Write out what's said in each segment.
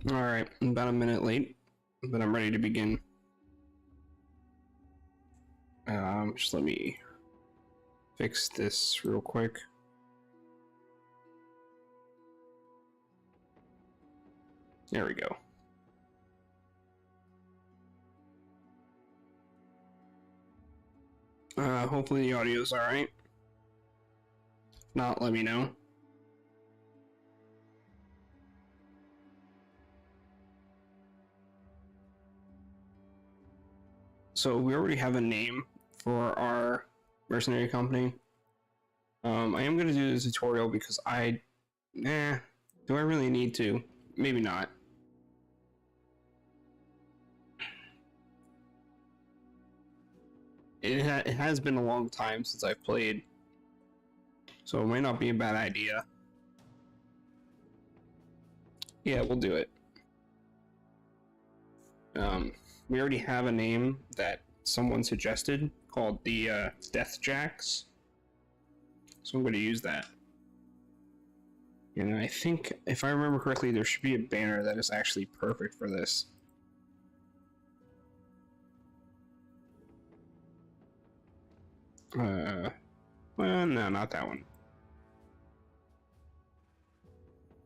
Alright, I'm about a minute late, but I'm ready to begin. Just let me fix this real quick. There we go. Hopefully the audio's alright. If not, let me know. So we already have a name for our mercenary company. I am going to do the tutorial because do I really need to? Maybe not. It has been a long time since I've played, so it might not be a bad idea. Yeah, we'll do it. We already have a name that someone suggested called the Deathjacks, so I'm going to use that. And I think, if I remember correctly, there should be a banner that is actually perfect for this. Well, no, not that one.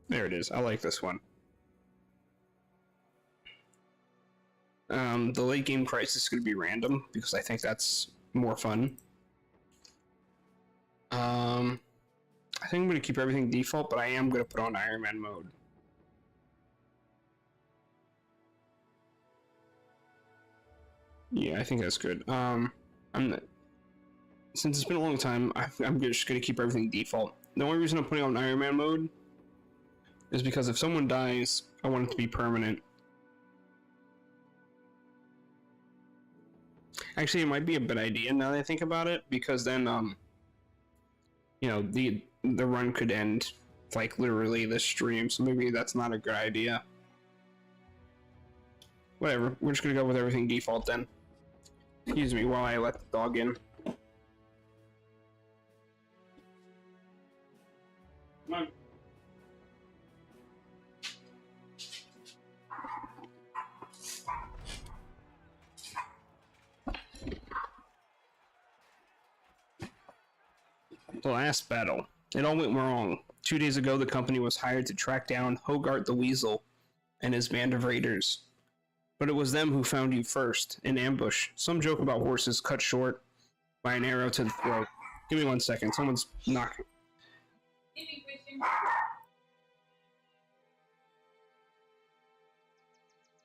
There it is. I like this one. The late game crisis is going to be random because I think that's more fun. I think I'm going to keep everything default, but I am going to put on Iron Man mode. Yeah, I think that's good. Since it's been a long time, I'm just going to keep everything default. The only reason I'm putting on Iron Man mode is because if someone dies, I want it to be permanent. Actually, it might be a bad idea now that I think about it, because then, you know, the run could end, like, literally this stream, so maybe that's not a good idea. Whatever, we're just gonna go with everything default then. Excuse me while I let the dog in. Come on. The last battle. It all went wrong. 2 days ago, the company was hired to track down Hogarth the Weasel and his band of raiders. But it was them who found you first, in ambush. Some joke about horses cut short by an arrow to the throat. Give me 1 second. Someone's knocking.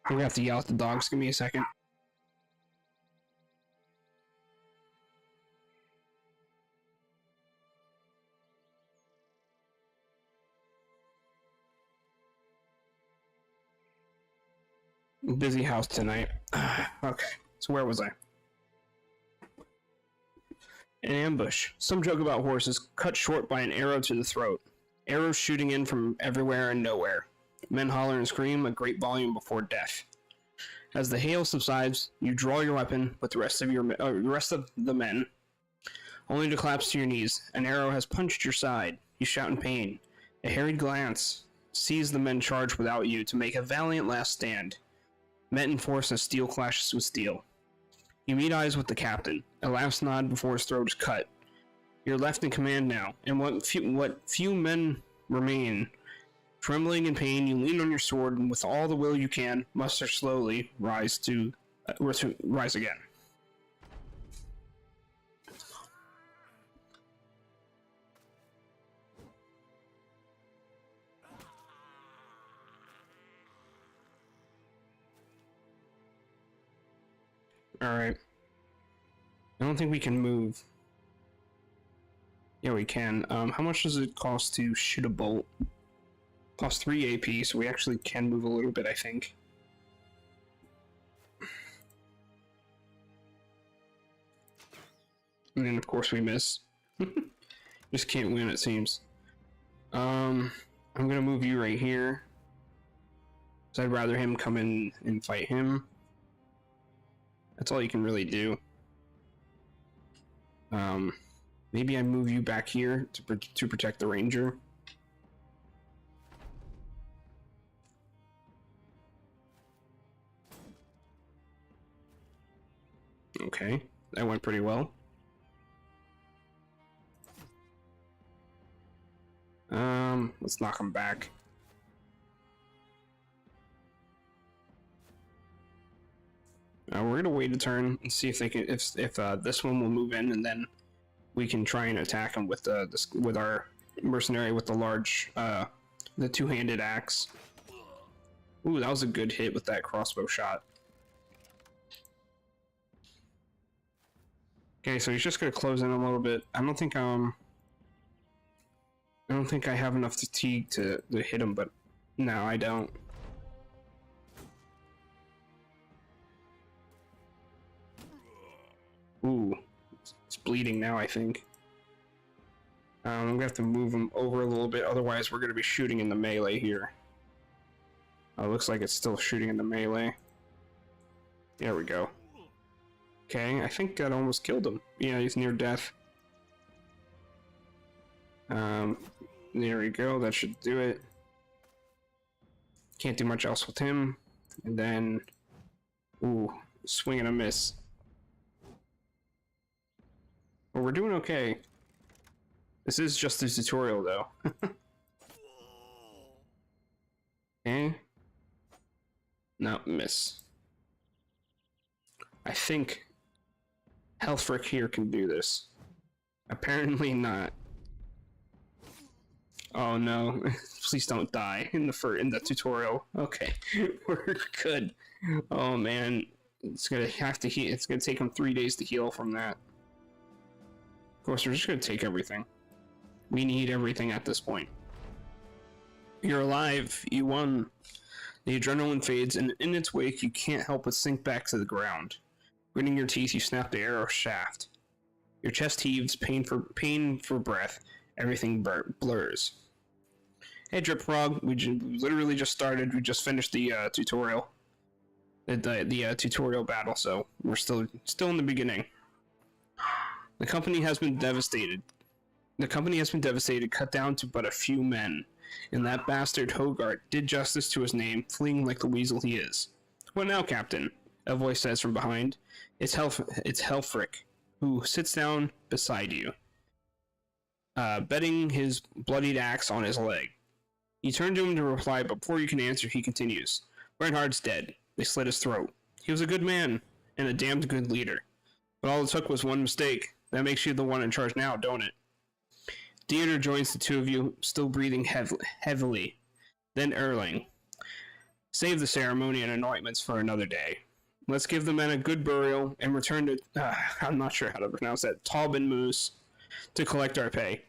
I'm gonna have to yell at the dogs. Give me a second. Busy house tonight. Okay, so where was I? An ambush. Some joke about horses cut short by an arrow to the throat. Arrows shooting in from everywhere and nowhere. Men holler and scream, a great volume before death. As the hail subsides, you draw your weapon with the rest of the men, only to collapse to your knees. An arrow has punched your side. You shout in pain. A harried glance sees the men charge without you to make a valiant last stand. Met in force as steel clashes with steel. You meet eyes with the captain. A last nod before his throat is cut. You're left in command now, and what few men remain. Trembling in pain, you lean on your sword, and with all the will you can, muster slowly, rise again. Alright. I don't think we can move. Yeah, we can. How much does it cost to shoot a bolt? Costs 3 AP, so we actually can move a little bit, I think. And then, of course, we miss. Just can't win, it seems. I'm gonna move you right here. So I'd rather him come in and fight him. That's all you can really do. Maybe I move you back here to protect the ranger. Okay, that went pretty well. Let's knock him back. We're gonna wait a turn and see if they can, if this one will move in, and then we can try and attack him with with our mercenary with the large, the two-handed axe. Ooh, that was a good hit with that crossbow shot. Okay, so he's just gonna close in a little bit. I don't think I have enough fatigue to hit him, but no, I don't. Ooh, it's bleeding now, I think. I'm gonna have to move him over a little bit, otherwise we're gonna be shooting in the melee here. Oh, looks like it's still shooting in the melee. There we go. Okay, I think that almost killed him. Yeah, he's near death. There we go, that should do it. Can't do much else with him. And then, ooh, swing and a miss. Well, we're doing okay. This is just a tutorial, though. Okay. No, miss. I think Helfric here can do this. Apparently not. Oh no! Please don't die in the tutorial. Okay, we're good. Oh man, it's gonna have to heal. It's gonna take him 3 days to heal from that. Of course, we're just gonna take everything. We need everything at this point. You're alive. You won. The adrenaline fades, and in its wake, you can't help but sink back to the ground. Gritting your teeth, you snap the arrow shaft. Your chest heaves, pain for breath. Everything blurs. Hey, Drip Frog, we literally just started. We just finished the tutorial, the tutorial battle. So we're still in the beginning. The company has been devastated. Cut down to but a few men. And that bastard Hogarth did justice to his name, fleeing like the weasel he is. What now, Captain? A voice says from behind. It's Helfric, who sits down beside you, bedding his bloodied axe on his leg. You turn to him to reply, but before you can answer, he continues. Bernhard's dead. They slit his throat. He was a good man, and a damned good leader. But all it took was one mistake. That makes you the one in charge now, don't it? Dieter joins the two of you, still breathing heavily. Then Erling. Save the ceremony and anointments for another day. Let's give the men a good burial and return to, I'm not sure how to pronounce that, Taubenmoos, to collect our pay.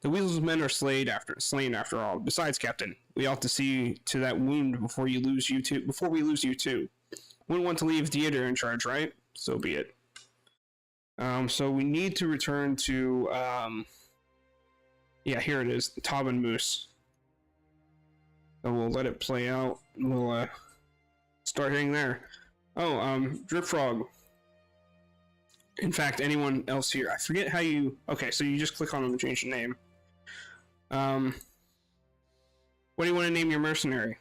The Weasel's men are slain after all. Besides, Captain, we ought to see to that wound before we lose you too. Wouldn't want to leave Dieter in charge, right? So be it. So we need to return to, yeah, here it is, Taubenmoos. So we'll let it play out. We'll start heading there. Oh, Drip Frog. In fact, anyone else here? I forget how you. Okay, so you just click on them and change the name. What do you want to name your mercenary?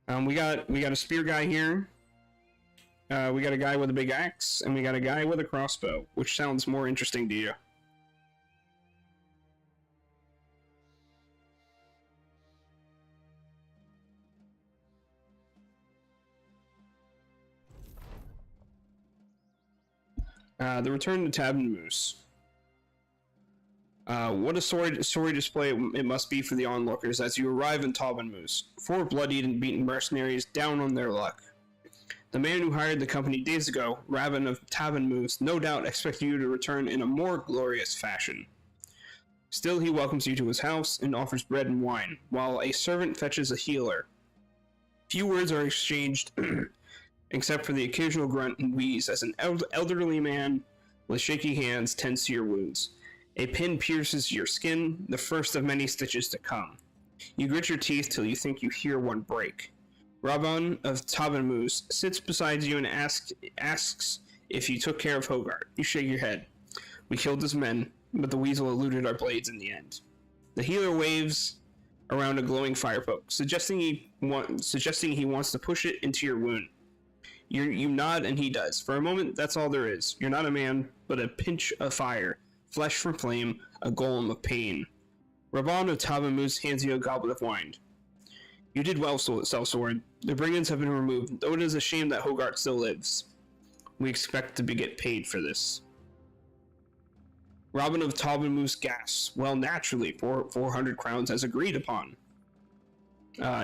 We got a spear guy here. We got a guy with a big axe, and we got a guy with a crossbow. Which sounds more interesting to you? The return to Taubenmoos. What a sorry display it must be for the onlookers as you arrive in Taubenmoos. 4 bloodied and beaten mercenaries down on their luck. The man who hired the company days ago, Raven of Taubenmoos, no doubt expected you to return in a more glorious fashion. Still, he welcomes you to his house and offers bread and wine, while a servant fetches a healer. Few words are exchanged, except for the occasional grunt and wheeze as an elderly man with shaky hands tends to your wounds. A pin pierces your skin, the first of many stitches to come. You grit your teeth till you think you hear one break. Raban of Taubenmoos sits beside you and asks if you took care of Hogarth. You shake your head. We killed his men, but the weasel eluded our blades in the end. The healer waves around a glowing firepoke, suggesting he wants to push it into your wound. You nod and he does. For a moment, that's all there is. You're not a man, but a pinch of fire, flesh from flame, a golem of pain. Raban of Tabamus hands you a goblet of wine. You did well, Sellsword. The brigands have been removed, though it is a shame that Hogarth still lives. We expect to get paid for this. Robin of Tabamus gasps. Well, naturally, 400 crowns as agreed upon.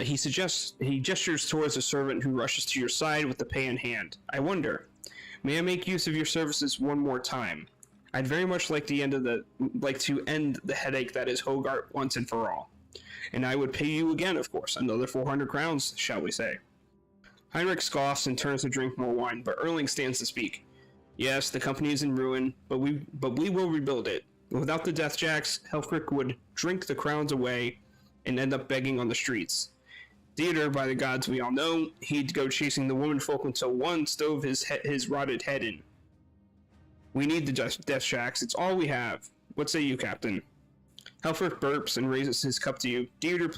He gestures towards a servant who rushes to your side with the pay in hand. I wonder, may I make use of your services one more time? I'd very much like to end the headache that is Hogarth once and for all. And I would pay you again, of course, another 400 crowns, shall we say. Heinrich scoffs and turns to drink more wine, but Erling stands to speak. Yes, the company is in ruin, but we will rebuild it. Without the Deathjacks, Helfrich would drink the crowns away and end up begging on the streets. Theater, by the gods we all know, he'd go chasing the womenfolk until one stove his rotted head in. We need the Deathjacks, it's all we have. What say you, Captain? Helfrich burps and raises his cup to you. Dieter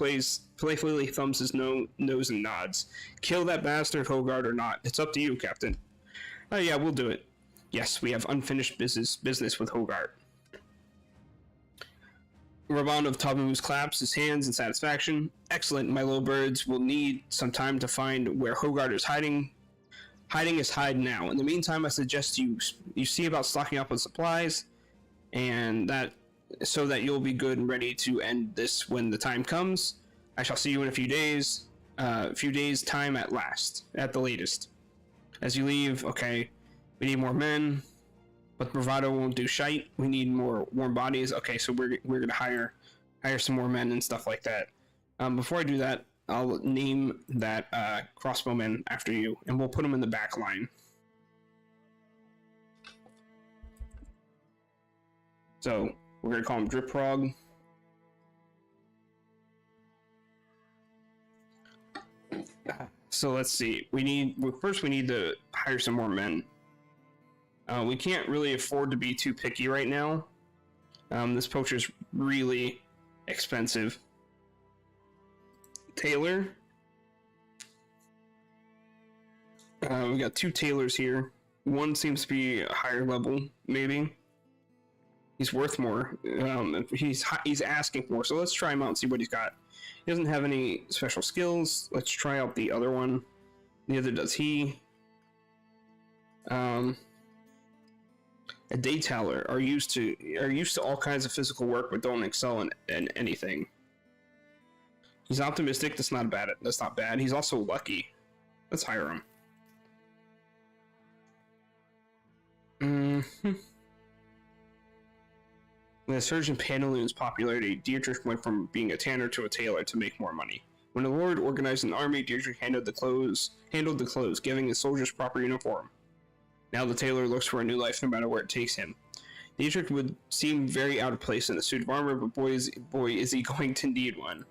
playfully thumbs his nose and nods. Kill that bastard, Hogarth, or not. It's up to you, Captain. Oh yeah, we'll do it. Yes, we have unfinished business with Hogarth. Raban of Tabamus claps his hands in satisfaction. Excellent, my little birds. Will need some time to find where Hogarth is hiding his hide now. In the meantime, I suggest you see about stocking up on supplies, and so that you'll be good and ready to end this when the time comes. I shall see you in a few days time at the latest. As you leave, okay, we need more men, but bravado won't do shite. We need more warm bodies. Okay, so we're gonna hire some more men and stuff like that. Before I do that, I'll name that crossbowman after you, and we'll put him in the back line. So we're gonna call him Driprog. So let's see. We need to hire some more men. We can't really afford to be too picky right now. This poacher's really expensive. Tailor. We got 2 tailors here. One seems to be a higher level, maybe. He's worth more. He's asking for more, so let's try him out and see what he's got. He doesn't have any special skills. Let's try out the other one. Neither does he. A day teller are used to all kinds of physical work, but don't excel in anything. He's optimistic. That's not bad. He's also lucky. Let's hire him. With a surge in pantaloons' popularity, Dietrich went from being a tanner to a tailor to make more money. When the Lord organized an army, Dietrich handled the clothes, giving the soldiers proper uniform. Now the tailor looks for a new life no matter where it takes him. Dietrich would seem very out of place in a suit of armor, but boy is he going to need one.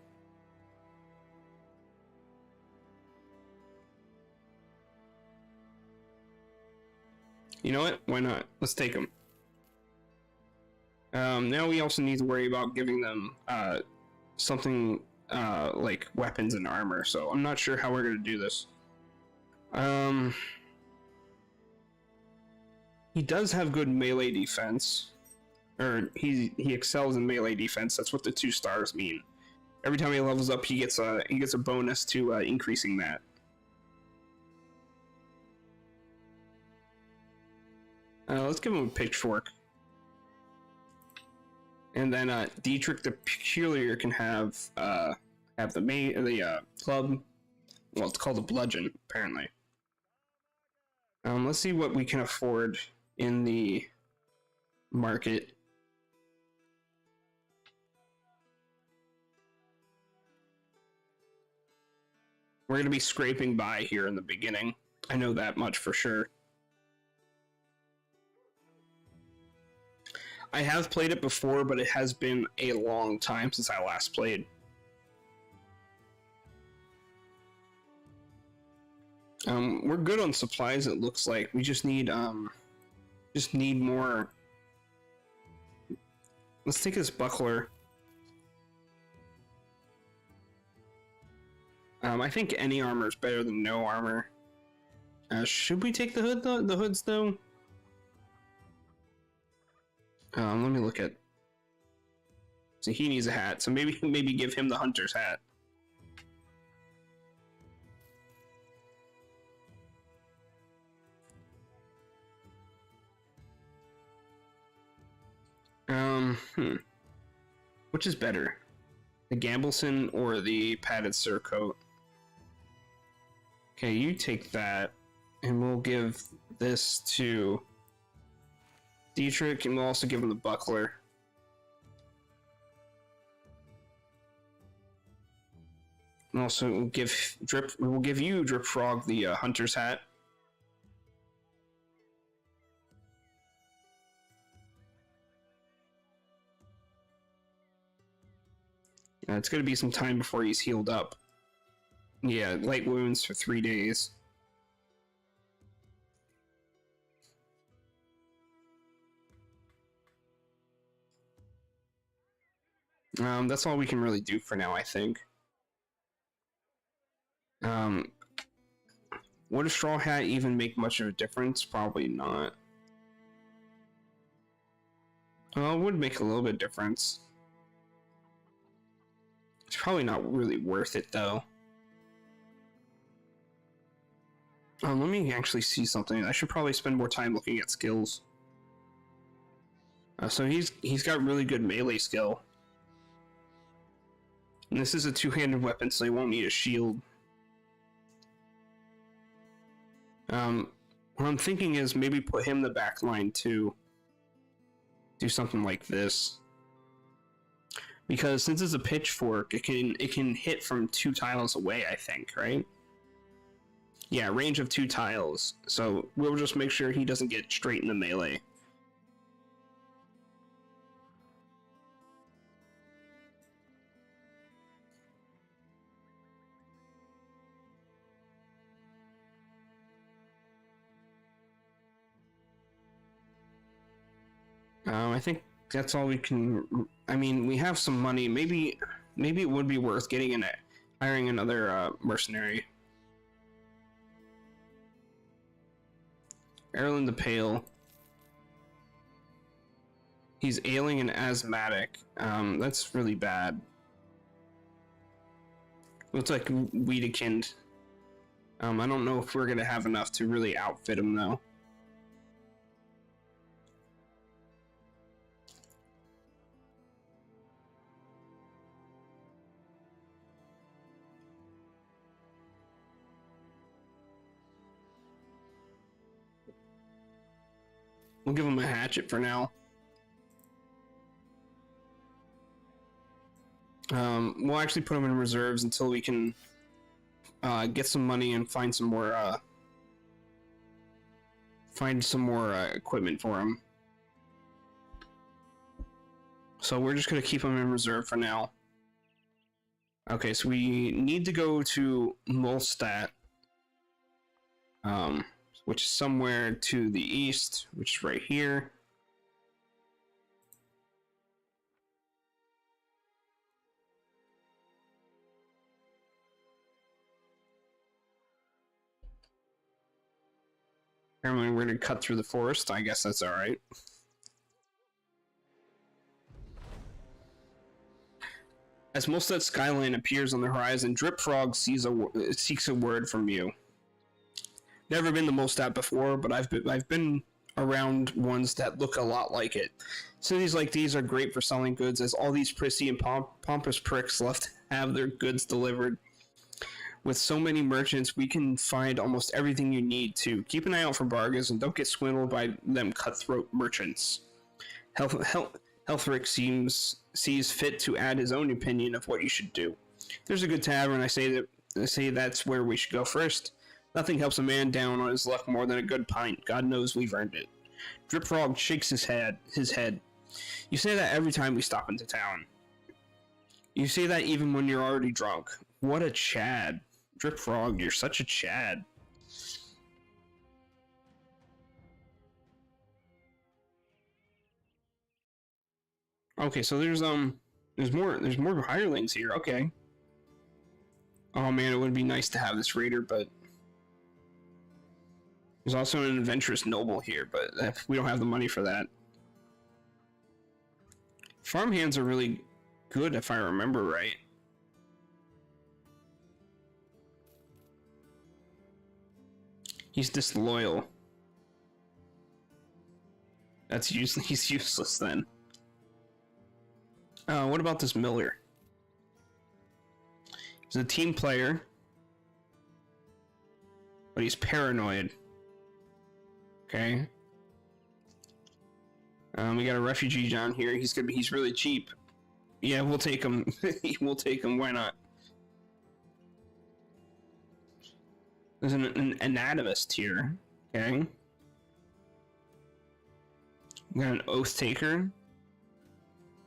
You know what? Why not? Let's take him. Now we also need to worry about giving them something like weapons and armor, so I'm not sure how we're going to do this. He does have good melee defense, or he excels in melee defense. That's what the 2 stars mean. Every time he levels up, he gets a bonus to increasing that. Let's give him a pitchfork. And then Dietrich the Peculiar can have the club. Well, it's called a bludgeon, apparently. Let's see what we can afford in the market. We're going to be scraping by here in the beginning. I know that much for sure. I have played it before, but it has been a long time since I last played. We're good on supplies, it looks like. We just need more. Let's take this buckler. I think any armor is better than no armor. Should we take the hood though? The hoods though? Let me look at. So he needs a hat. So maybe give him the hunter's hat. Which is better, the Gambleson or the padded surcoat? Okay, you take that, and we'll give this to Dietrich, and we'll also give him the buckler. And also we'll give you Drip Frog the hunter's hat. It's going to be some time before he's healed up. Yeah, light wounds for 3 days. That's all we can really do for now, I think. Would a straw hat even make much of a difference? Probably not. Well, it would make a little bit of difference. It's probably not really worth it, though. Let me actually see something. I should probably spend more time looking at skills. So he's got really good melee skill. And this is a two-handed weapon, so he won't need a shield. What I'm thinking is maybe put him in the back line too. Do something like this. Because since it's a pitchfork, it can hit from 2 tiles away, I think, right? Yeah, range of 2 tiles. So we'll just make sure he doesn't get straight in the melee. I think that's all we can. I mean, we have some money. Maybe it would be worth hiring another mercenary. Erlen the Pale. He's ailing and asthmatic. That's really bad. Looks like Wiedekind. I don't know if we're gonna have enough to really outfit him though. We'll give him a hatchet for now. We'll actually put him in reserves until we can get some money and find some more equipment for him. So we're just gonna keep him in reserve for now. Okay, so we need to go to Molstadt, which is somewhere to the east, which is right here. Apparently we're going to cut through the forest. I guess that's alright. As Molstadt skyline appears on the horizon, Drip Frog seeks a word from you. Never been to Molstadt before, but I've been around ones that look a lot like it. Cities like these are great for selling goods, as all these prissy and pompous pricks love to have their goods delivered. With so many merchants, we can find almost everything you need to. Keep an eye out for bargains and don't get swindled by them cutthroat merchants. Helfrich sees fit to add his own opinion of what you should do. If there's a good tavern, I say that's where we should go first. Nothing helps a man down on his luck more than a good pint. God knows we've earned it. Drip Frog shakes his head. You say that every time we stop into town. You say that even when you're already drunk. What a Chad. Drip Frog, you're such a Chad. Okay, so there's more hirelings here. Okay. Oh man, it would be nice to have this raider, but There's also an adventurous noble here, but we don't have the money for that. Farmhands are really good, if I remember right. He's disloyal. He's useless then. What about this Miller? He's a team player, but he's paranoid. Okay. We got a refugee down here. He's really cheap. Yeah, we'll take him. We'll take him. Why not? There's an anatomist here. Okay. We got an oath taker.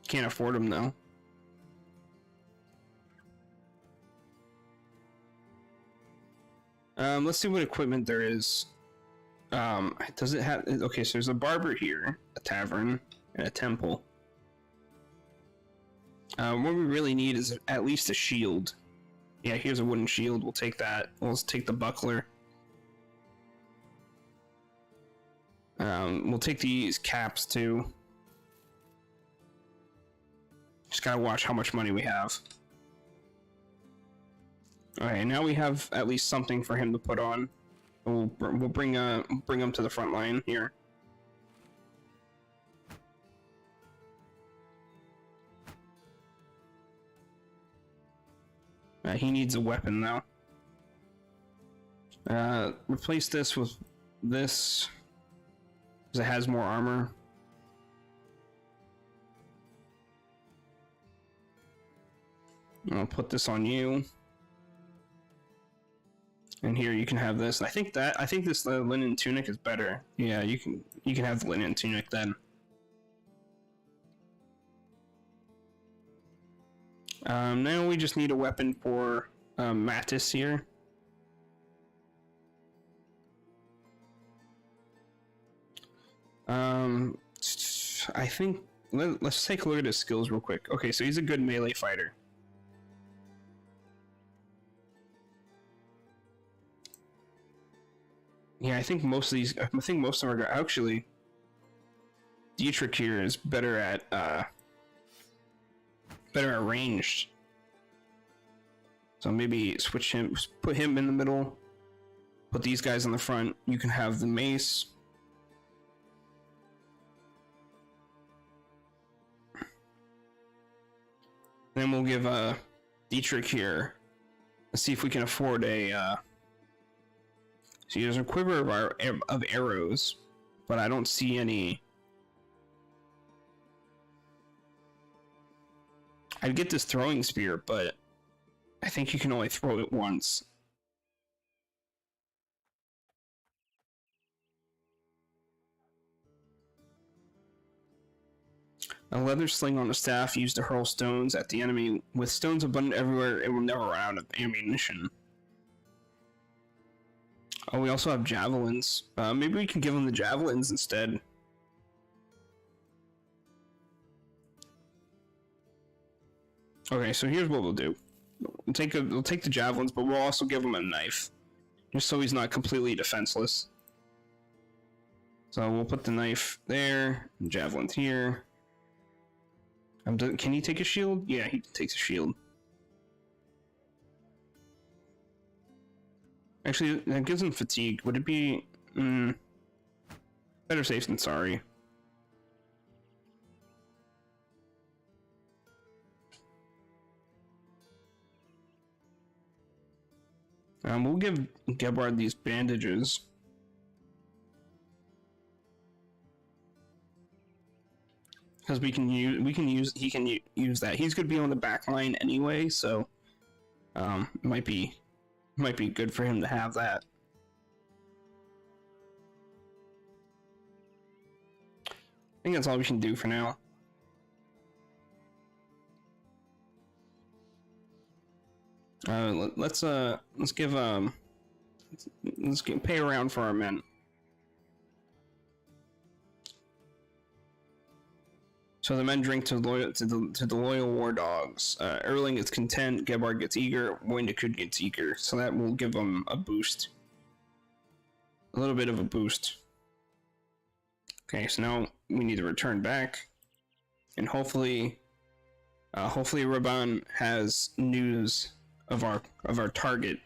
Can't afford him though. Let's see what equipment there is. Does it have... Okay, so there's a barber here, a tavern, and a temple. What we really need is at least a shield. Yeah, here's a wooden shield. We'll take that. We'll take the buckler. We'll take these caps too. Just gotta watch how much money we have. Okay, now we have at least something for him to put on. We'll bring him to the front line here. He needs a weapon now. Replace this with this, because it has more armor. I'll put this on you. And here you can have this. I think this linen tunic is better. Yeah, you can have the linen tunic then. Now we just need a weapon for Mattis here. I think let's take a look at his skills real quick. Okay, so he's a good melee fighter. Yeah, I think most of them are actually. Dietrich here is better at ranged. So maybe switch him, put him in the middle, put these guys in the front. You can have the mace. Then we'll give Dietrich here. Let's see if we can afford a. See, there's a quiver of arrows, but I don't see any. I'd get this throwing spear, but I think you can only throw it once. A leather sling on a staff used to hurl stones at the enemy. With stones abundant everywhere, it will never run out of ammunition. Oh, we also have javelins. Maybe we can give them the javelins instead. Okay, so here's what we'll do. We'll take the javelins, but we'll also give him a knife, just so he's not completely defenseless. So we'll put the knife there, and javelins here. Can he take a shield? Yeah, he takes a shield. Actually, that gives him fatigue. Would it be... better safe than sorry. We'll give Gebhard these bandages. Because he can use that. He's gonna be on the back line anyway, so might be good for him to have that. I think that's all we can do for now. Let's pay around for our men. So the men drink to the loyal war dogs. Erling gets content, Gebhard gets eager, Windekut gets eager. So that will give them a boost. A little bit of a boost. Okay, so now we need to return back, and hopefully Raban has news of our target.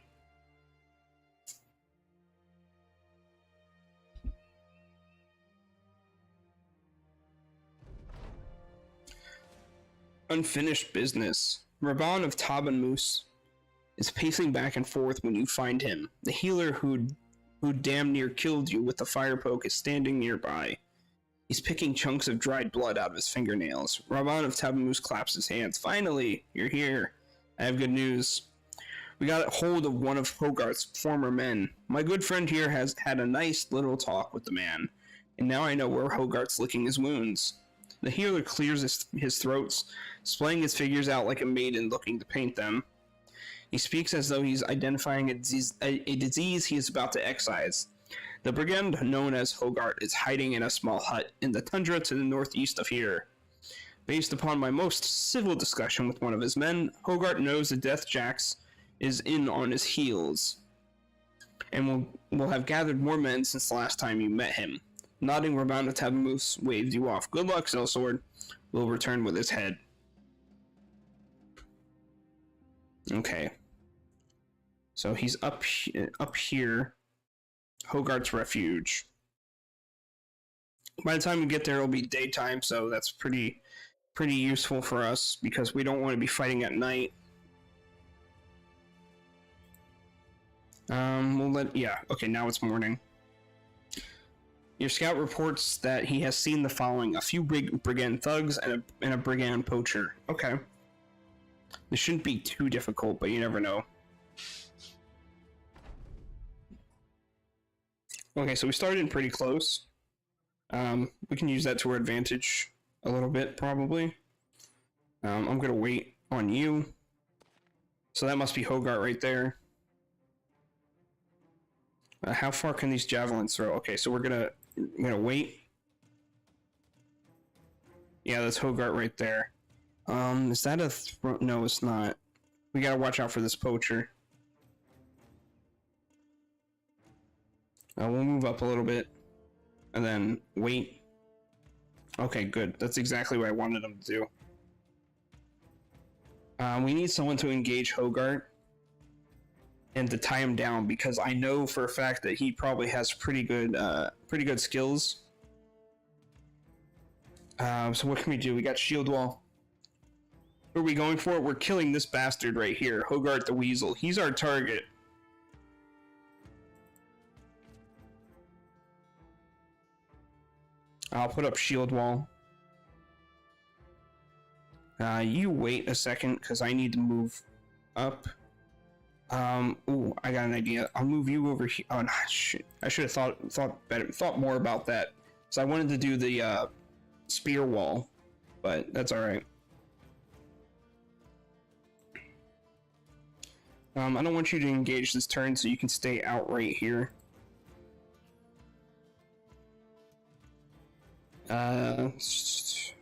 Unfinished business. Raban of Tabanmus is pacing back and forth when you find him. The healer who damn near killed you with the fire poke is standing nearby. He's picking chunks of dried blood out of his fingernails. Raban of Tabanmus claps his hands. Finally, you're here. I have good news. We got a hold of one of Hogarth's former men. My good friend here has had a nice little talk with the man, and now I know where Hogarth's licking his wounds. The healer clears his throats, splaying his figures out like a maiden looking to paint them. He speaks as though he's identifying a disease he is about to excise. The brigand known as Hogarth is hiding in a small hut in the tundra to the northeast of here. Based upon my most civil discussion with one of his men, Hogarth knows the Deathjacks is in on his heels, and will have gathered more men since the last time you met him. Nodding, Raban of Tabanmus waves you off. Good luck, Sellsword. Will return with his head. Okay. So he's up here. Hogarth's refuge. By the time we get there, it'll be daytime, so that's pretty useful for us because we don't want to be fighting at night. Okay, now it's morning. Your scout reports that he has seen the following: a few brigand thugs and a brigand poacher. Okay. This shouldn't be too difficult, but you never know. Okay, so we started in pretty close. We can use that to our advantage a little bit, probably. I'm gonna wait on you. So that must be Hogarth right there. How far can these javelins throw? Okay, so we're gonna wait. Yeah, that's Hogarth right there. Is that a no, it's not. We gotta watch out for this poacher. We'll move up a little bit, and then wait. Okay, good. That's exactly what I wanted him to do. We need someone to engage Hogarth and to tie him down, because I know for a fact that he probably has pretty good skills. So what can we do? We got shield wall. What are we going for? We're killing this bastard right here, Hogarth the Weasel. He's our target. I'll put up shield wall. You wait a second, because I need to move up. Ooh, I got an idea. I'll move you over here. Oh, no, shit. I should have thought more about that. So I wanted to do the, spear wall, but that's alright. I don't want you to engage this turn, so you can stay out right here. Let's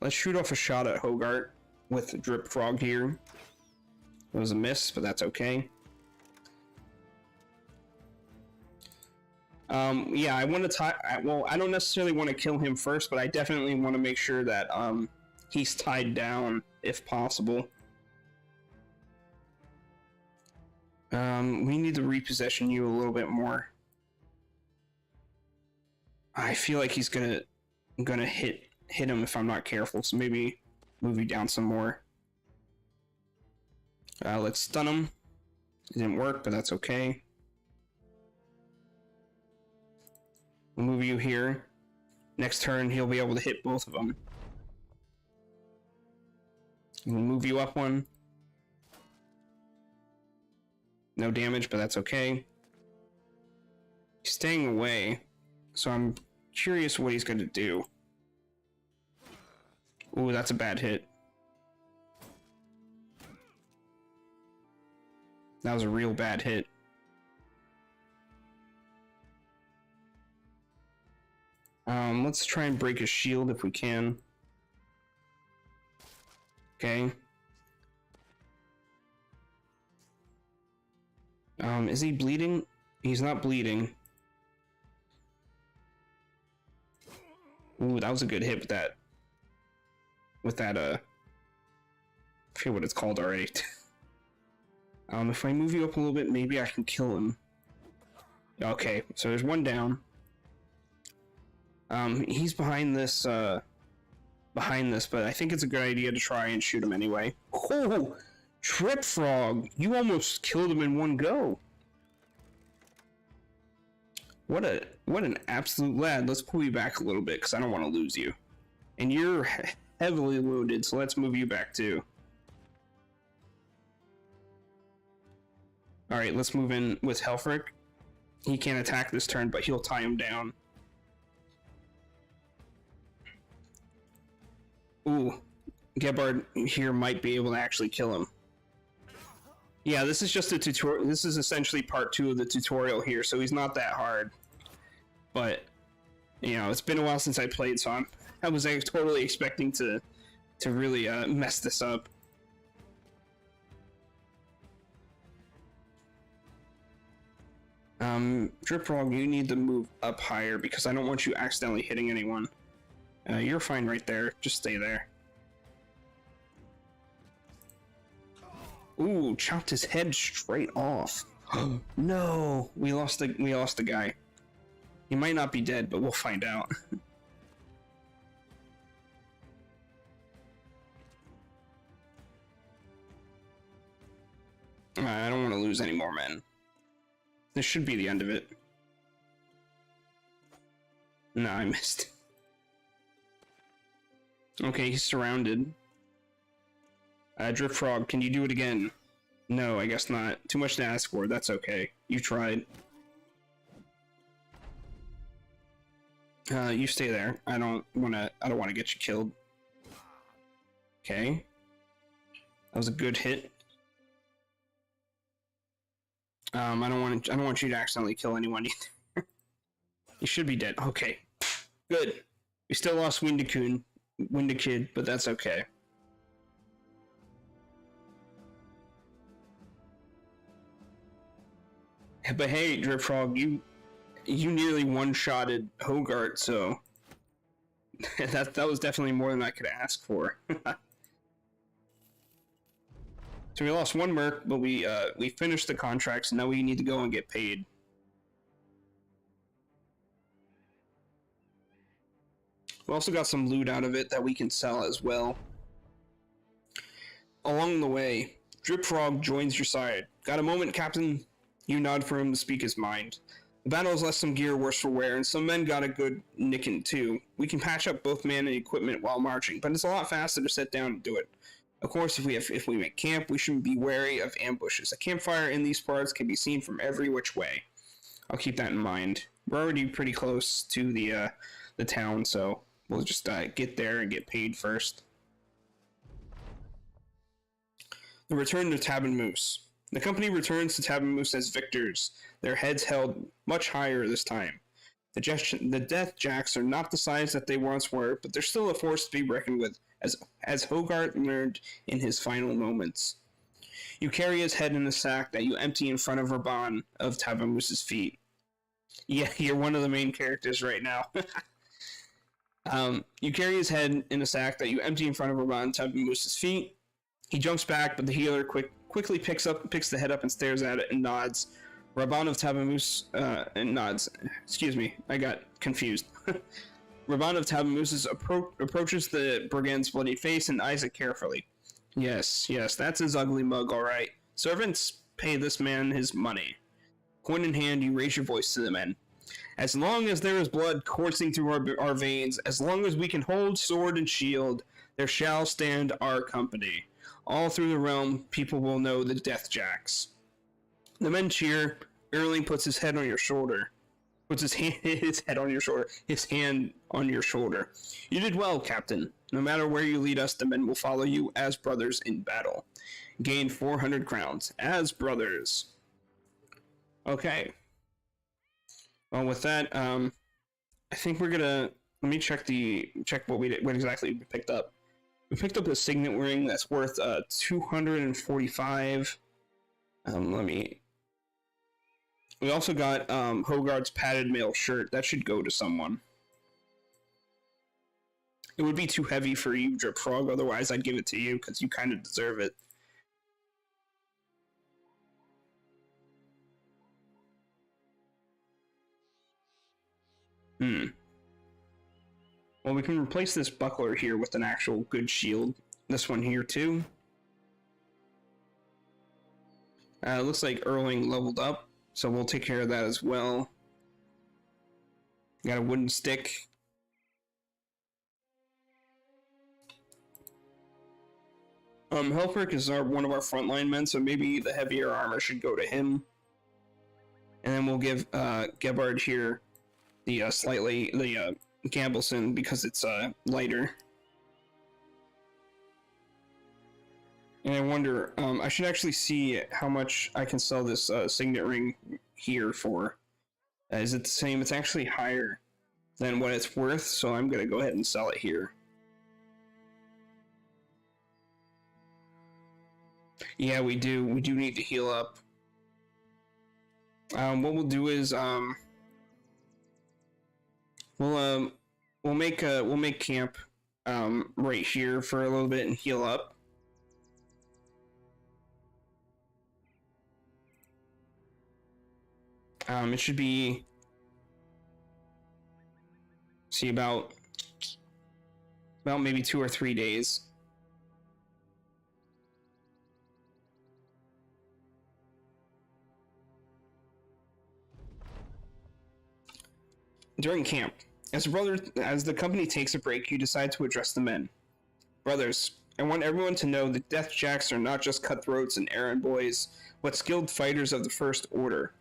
shoot off a shot at Hogarth with Drip Frog here. It was a miss, but that's okay. Yeah, I want to tie. Well, I don't necessarily want to kill him first, but I definitely want to make sure that he's tied down if possible. We need to reposition you a little bit more. I feel like he's gonna hit him if I'm not careful, so maybe move you down some more. Let's stun him. It didn't work, but that's okay. We'll move you here. Next turn, he'll be able to hit both of them. We'll move you up one. No damage, but that's okay. He's staying away, so I'm curious what he's going to do. Ooh, that's a bad hit. That was a real bad hit. Let's try and break his shield if we can. Okay. Is he bleeding? He's not bleeding. Ooh, that was a good hit with that. I forget what it's called already. If I move you up a little bit, maybe I can kill him. Okay, so there's one down. He's behind this, but I think it's a good idea to try and shoot him anyway. Oh! Trip Frog! You almost killed him in one go! What an absolute lad. Let's pull you back a little bit, because I don't want to lose you. And you're heavily wounded, so let's move you back too. Alright, let's move in with Helfrich. He can't attack this turn, but he'll tie him down. Ooh, Gebhard here might be able to actually kill him. Yeah, this is just a tutorial. This is essentially part 2 of the tutorial here, so he's not that hard. But, you know, it's been a while since I played, so I was totally expecting to really mess this up. Drip Frog, you need to move up higher because I don't want you accidentally hitting anyone. You're fine right there. Just stay there. Ooh, chopped his head straight off. No, we lost the guy. He might not be dead, but we'll find out. I don't want to lose any more men. This should be the end of it. No, I missed. Okay, he's surrounded. Drip Frog, can you do it again? No, I guess not. Too much to ask for. That's okay. You tried. You stay there. I don't want to get you killed. Okay. That was a good hit. I don't want you to accidentally kill anyone either. You should be dead. Okay. Good. We still lost Windekid, but that's okay. But hey, Drip Frog, you nearly one-shotted Hogarth, so that was definitely more than I could ask for. So we lost one merc, but we finished the contracts, and now we need to go and get paid. We also got some loot out of it that we can sell as well. Along the way, Drip Frog joins your side. Got a moment, Captain? You nod for him to speak his mind. The battle has left some gear worse for wear, and some men got a good nicking too. We can patch up both man and equipment while marching, but it's a lot faster to sit down and do it. Of course, if we make camp, we should be wary of ambushes. A campfire in these parts can be seen from every which way. I'll keep that in mind. We're already pretty close to the town, so we'll just get there and get paid first. The return to Tabin Moose. The company returns to Tabin Moose as victors, their heads held much higher this time. The Deathjacks are not the size that they once were, but they're still a force to be reckoned with, as Hogarth learned in his final moments. You carry his head in a sack that you empty in front of Raban of Tabin Moose's feet. Yeah, you're one of the main characters right now. You carry his head in a sack that you empty in front of Raban of Tabin Moose's feet. He jumps back, but the healer quickly picks the head up and stares at it and nods. Raban of Tabin Moose and nods. Excuse me, I got confused. Raban of Tabin Moose approaches the brigand's bloody face and eyes it carefully. Yes, that's his ugly mug, all right. Servants, pay this man his money. Coin in hand, you raise your voice to the men. As long as there is blood coursing through our veins, as long as we can hold sword and shield, there shall stand our company. All through the realm, people will know the Deathjacks. The men cheer. Erling puts his head on your shoulder. Puts his head on your shoulder. His hand on your shoulder. You did well, Captain. No matter where you lead us, the men will follow you as brothers in battle. Gain 400 crowns. As brothers. Okay. Well, with that, I think we're gonna... Let me check what exactly we picked up. We picked up a signet ring that's worth 245. We also got Hogarth's padded mail shirt. That should go to someone. It would be too heavy for you, Drip Frog. Otherwise, I'd give it to you because you kind of deserve it. Well, we can replace this buckler here with an actual good shield. This one here, too. Looks like Erling leveled up, so we'll take care of that as well. Got a wooden stick. Helfric is one of our frontline men, so maybe the heavier armor should go to him. And then we'll give Gebhard here the Gambleson because it's lighter. And I wonder, I should actually see how much I can sell this signet ring here for. Is it the same? It's actually higher than what it's worth, so I'm going to go ahead and sell it here. Yeah, we do. We do need to heal up. What we'll do is we'll make camp right here for a little bit and heal up. It should be about maybe 2 or 3 days. During camp, as the company takes a break, you decide to address the men. Brothers, I want everyone to know that Deathjacks are not just cutthroats and errand boys, but skilled fighters of the First Order.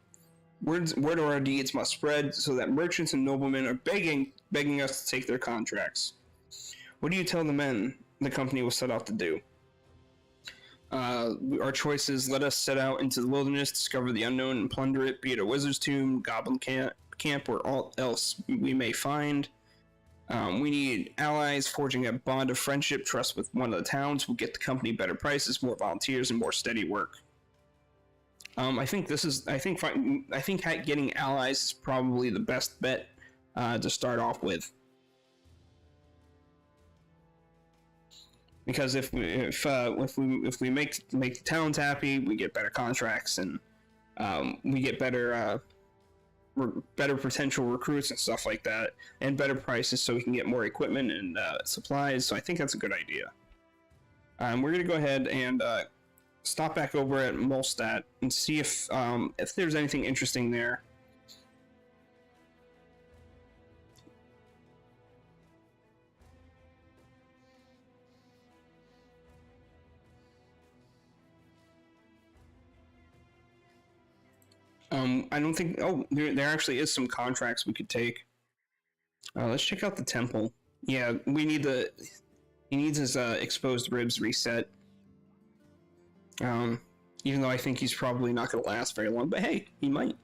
Word of our deeds must spread so that merchants and noblemen are begging us to take their contracts. What do you tell the men the company was set out to do? Our choices: let us set out into the wilderness, discover the unknown, and plunder it, be it a wizard's tomb, goblin camp, or all else we may find. We need allies. Forging a bond of friendship, trust with one of the towns will get the company better prices, more volunteers, and more steady work. I think getting allies is probably the best bet to start off with. Because if we make the towns happy, we get better contracts and we get better potential recruits and stuff like that, and better prices, so we can get more equipment and supplies. So I think that's a good idea. We're gonna go ahead and stop back over at Molstadt and see if there's anything interesting there. I don't think. Oh, there actually is some contracts we could take. Let's check out the temple. Yeah, we need he needs his exposed ribs reset. Even though I think he's probably not going to last very long, but hey, he might.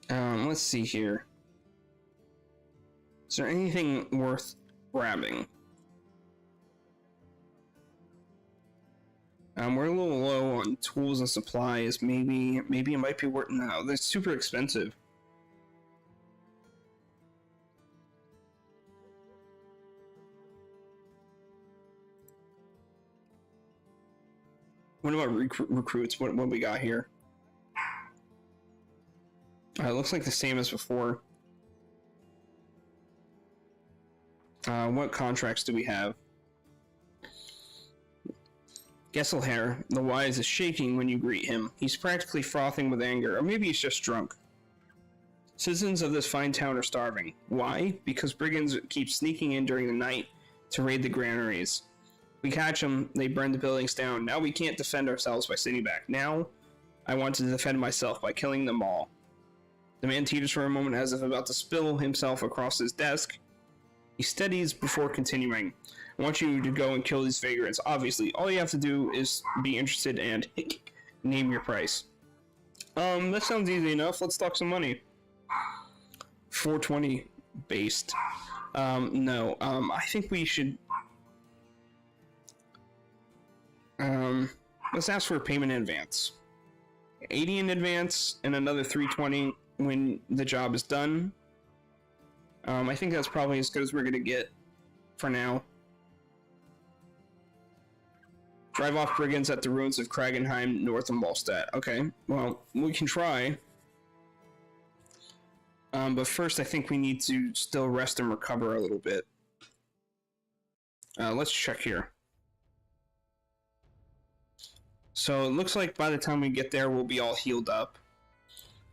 Let's see here. Is there anything worth grabbing? We're a little low on tools and supplies. Maybe it might be worth. No, they're super expensive. What about recruits? What we got here? It looks like the same as before. What contracts do we have? Gesselhair, the Wise, is shaking when you greet him. He's practically frothing with anger, or maybe he's just drunk. Citizens of this fine town are starving. Why? Because brigands keep sneaking in during the night to raid the granaries. We catch them, they burn the buildings down. Now we can't defend ourselves by sitting back. Now, I want to defend myself by killing them all. The man teeters for a moment as if about to spill himself across his desk. He steadies before continuing. I want you to go and kill these vagrants. Obviously, all you have to do is be interested and name your price. That sounds easy enough. Let's talk some money. 420 based. No. I think we should. Let's ask for a payment in advance. 80 in advance and another 320 when the job is done. I think that's probably as good as we're going to get for now. Drive off brigands at the ruins of Kragenheim, north of Malstadt. Okay, well, we can try. But first, I think we need to still rest and recover a little bit. Let's check here. So it looks like by the time we get there, we'll be all healed up.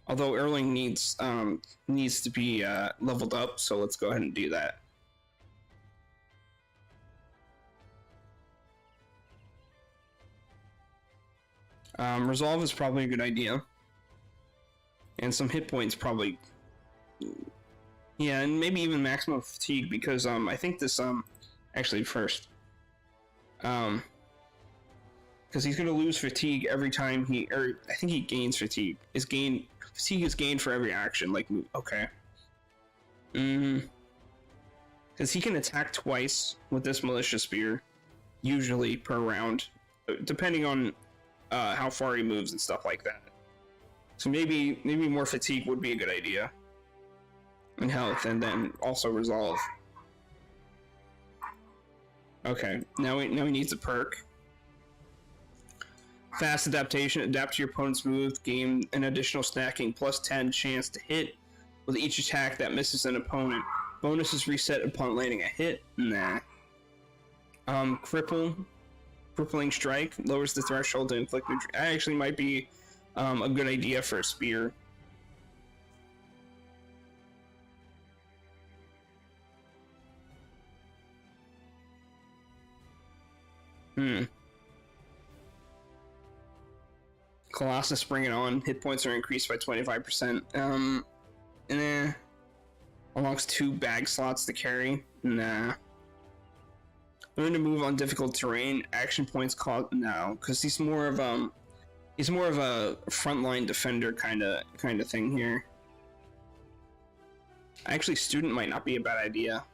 Although Erling needs to be leveled up, so let's go ahead and do that. Resolve is probably a good idea. And some hit points probably. Yeah, and maybe even maximum fatigue, because I think this actually first. Because he's gonna lose fatigue every time I think he gains fatigue. Fatigue is gained for every action, like, okay. Because he can attack twice with this militia spear, usually per round, depending on how far he moves and stuff like that. So maybe more fatigue would be a good idea. And health, and then also resolve. Okay, now he needs a perk. Fast adaptation, adapt to your opponent's move, gain an additional stacking plus 10 chance to hit with each attack that misses an opponent. Bonus is reset upon landing a hit. Nah. Crippling strike lowers the threshold to inflict. That actually might be a good idea for a spear. Colossus, bring it on. Hit points are increased by 25%. Unlocks 2 bag slots to carry. Nah. Learn to move on difficult terrain. Action points called no, because he's more of a frontline defender kind of thing here. Actually, student might not be a bad idea.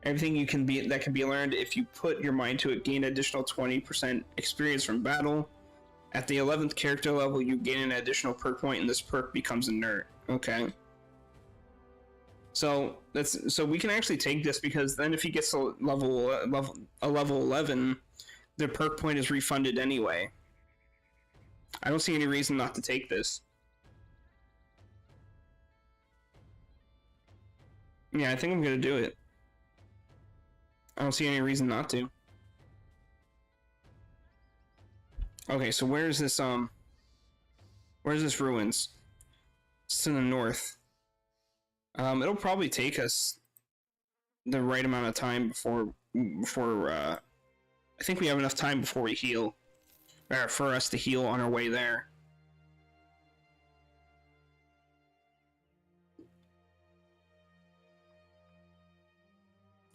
Everything that can be learned if you put your mind to it. Gain additional 20% experience from battle. At the 11th character level, you gain an additional perk point, and this perk becomes inert. Okay. So we can actually take this, because then if he gets a level 11, the perk point is refunded anyway. I don't see any reason not to take this. Yeah, I think I'm gonna do it. I don't see any reason not to. Okay, so where's this ruins? It's to the north. It'll probably take us the right amount of time before I think we have enough time before we heal, or for us to heal on our way there.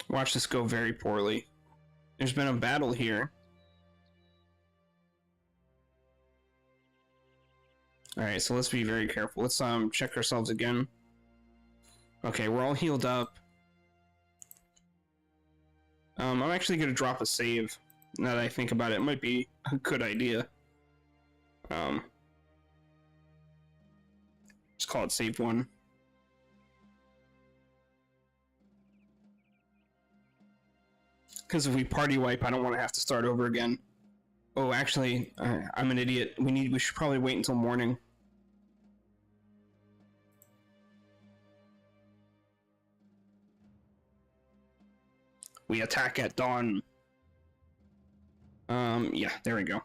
Watch this go very poorly. There's been a battle here. Alright, so let's be very careful. Let's check ourselves again. Okay, we're all healed up. I'm actually gonna drop a save. Now that I think about it, it might be a good idea. Just call it save 1. Because if we party wipe, I don't want to have to start over again. Oh, actually, I'm an idiot. We should probably wait until morning. We attack at dawn. Yeah, there we go.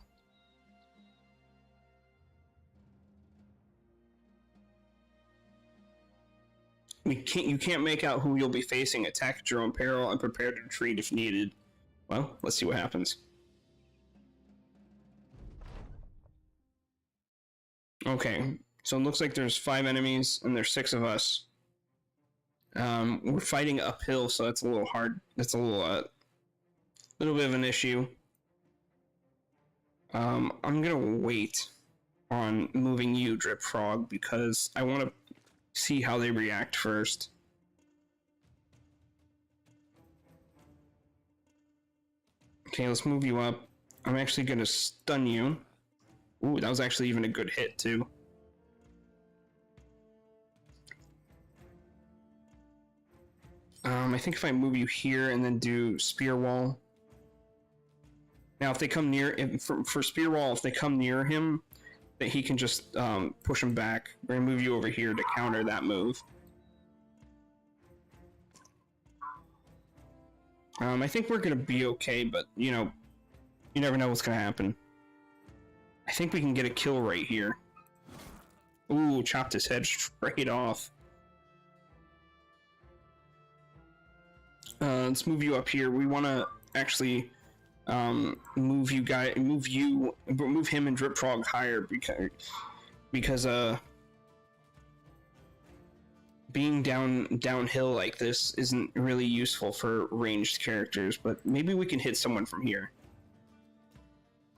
You can't make out who you'll be facing. Attack at your own peril and prepare to retreat if needed. Well, let's see what happens. Okay, so it looks like there's 5 enemies and there's 6 of us. We're fighting uphill, so that's a little hard. That's a little bit of an issue. I'm gonna wait on moving you, Drip Frog, because I want to see how they react first. Okay, let's move you up. I'm actually gonna stun you. Ooh, that was actually even a good hit, too. I think if I move you here and then do Spear Wall. Now, if they come near... For Spear Wall, if they come near him, that he can just push him back. We're going to move you over here to counter that move. I think we're going to be okay, but, you know, you never know what's going to happen. I think we can get a kill right here. Ooh, chopped his head straight off. Let's move you up here. We want to actually move him and Drip Frog higher because being downhill like this isn't really useful for ranged characters, but maybe we can hit someone from here.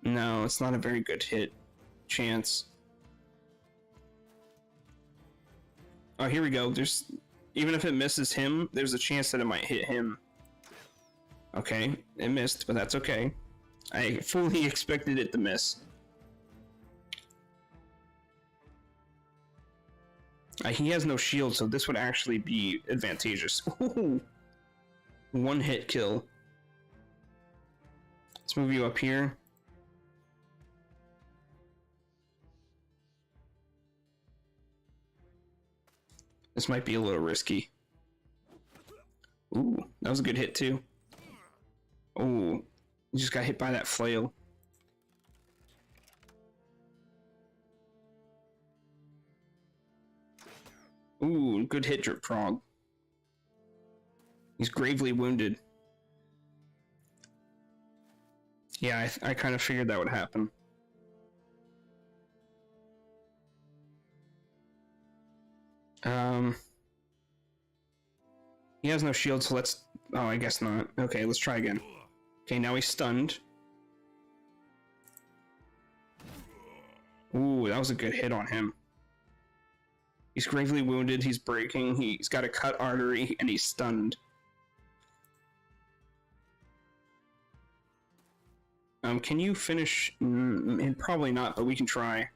No, it's not a very good hit chance. Oh, here we go. Even if it misses him, there's a chance that it might hit him. Okay, it missed, but that's okay. I fully expected it to miss. He has no shield, so this would actually be advantageous. Ooh. One hit kill. Let's move you up here. This might be a little risky. Ooh, that was a good hit too. Ooh, you just got hit by that flail. Ooh, good hit, Drip Frog. He's gravely wounded. Yeah, I kind of figured that would happen. He has no shield, so let's... Oh, I guess not. Okay, let's try again. Okay, now he's stunned. Ooh, that was a good hit on him. He's gravely wounded, he's breaking, he's got a cut artery, and he's stunned. Can you finish? Probably not, but we can try.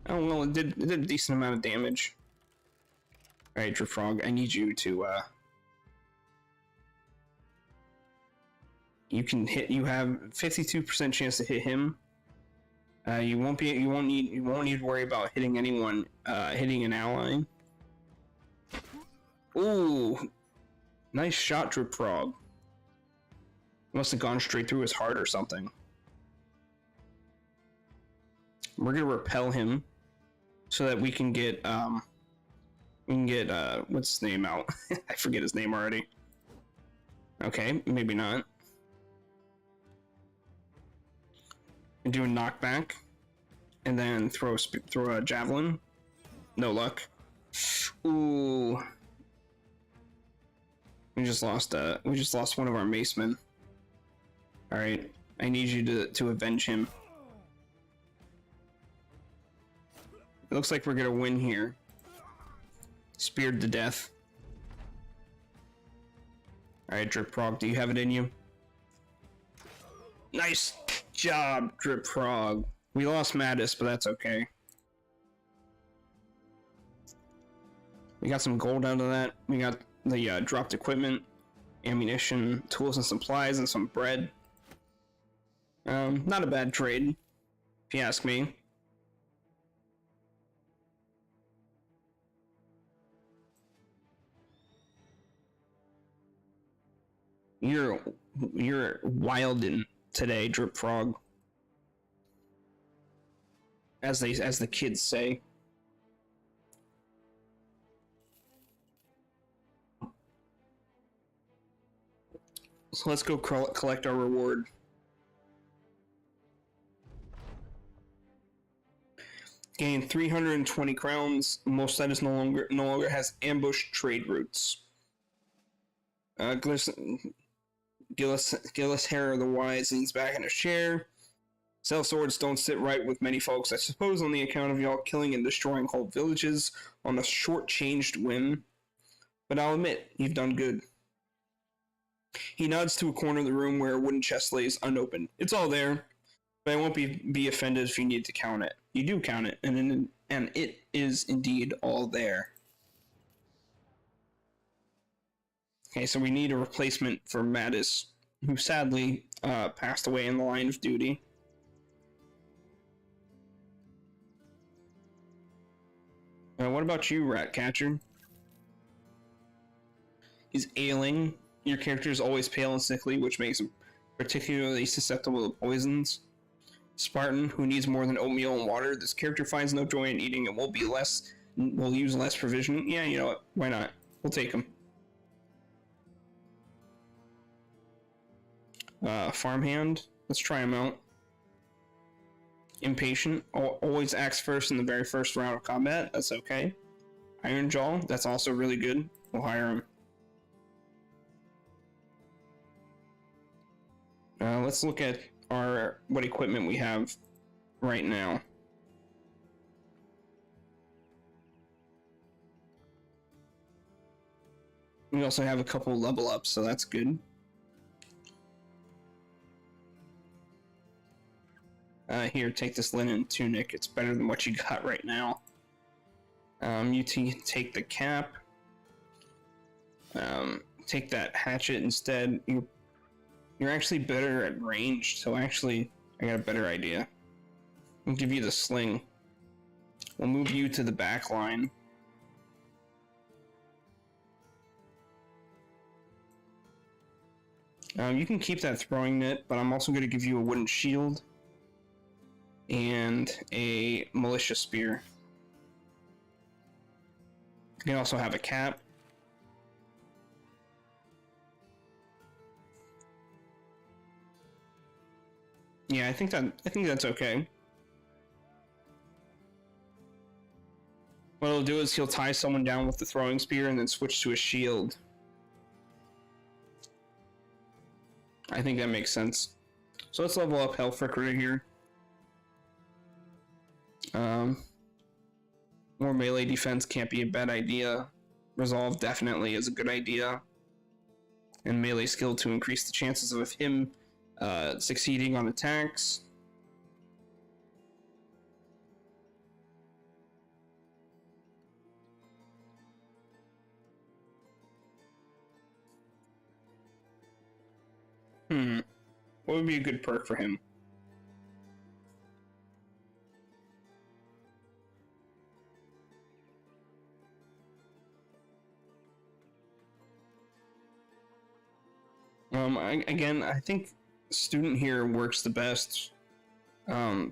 Oh, well, it did a decent amount of damage. Alright, Drip Frog, I need you to, you can hit, you have 52% chance to hit him. You won't need to worry about hitting anyone, hitting an ally. Ooh! Nice shot, Drip Frog. Must have gone straight through his heart or something. We're gonna repel him so that we can get what's his name out? I forget his name already. Okay, maybe not. And do a knockback, and then throw a javelin. No luck. Ooh, we just lost one of our macemen. All right, I need you to avenge him. It looks like we're gonna win here. Speared to death. Alright, Drip Frog, do you have it in you? Nice job, Drip Frog. We lost Mattis, but that's okay. We got some gold out of that. We got the dropped equipment, ammunition, tools and supplies, and some bread. Not a bad trade, if you ask me. You're wildin' today, Drip Frog. As the kids say. So let's go collect our reward. Gain 320 crowns. Most status no longer has ambush trade routes. Gillis Hair the Wise leans back in his chair. Sell swords don't sit right with many folks, I suppose, on the account of y'all killing and destroying whole villages on a short-changed whim. But I'll admit, you've done good. He nods to a corner of the room where a wooden chest lays unopened. It's all there, But I won't be offended if you need to count it. You do count it, and it is indeed all there. Okay, so we need a replacement for Mattis, who sadly passed away in the line of duty. What about you, Ratcatcher? He's ailing. Your character is always pale and sickly, which makes him particularly susceptible to poisons. Spartan, who needs more than oatmeal and water. This character finds no joy in eating and will use less provision. Yeah, you know what? Why not? We'll take him. Farmhand. Let's try him out. Impatient. Always acts first in the very first round of combat. That's okay. Iron Jaw. That's also really good. We'll hire him. Let's look at what equipment we have right now. We also have a couple level ups, so that's good. Here, take this linen tunic. It's better than what you got right now. You take the cap. Take that hatchet instead. You're actually better at range, so actually, I got a better idea. We'll give you the sling. We'll move you to the back line. You can keep that throwing net, but I'm also going to give you a wooden shield and a militia spear. You can also have a cap. Yeah, I think that's okay. What he'll do is he'll tie someone down with the throwing spear and then switch to a shield. I think that makes sense. So let's level up Hellfricker here. More melee defense can't be a bad idea. Resolve definitely is a good idea. And melee skill to increase the chances of him succeeding on attacks. What would be a good perk for him? I think student here works the best.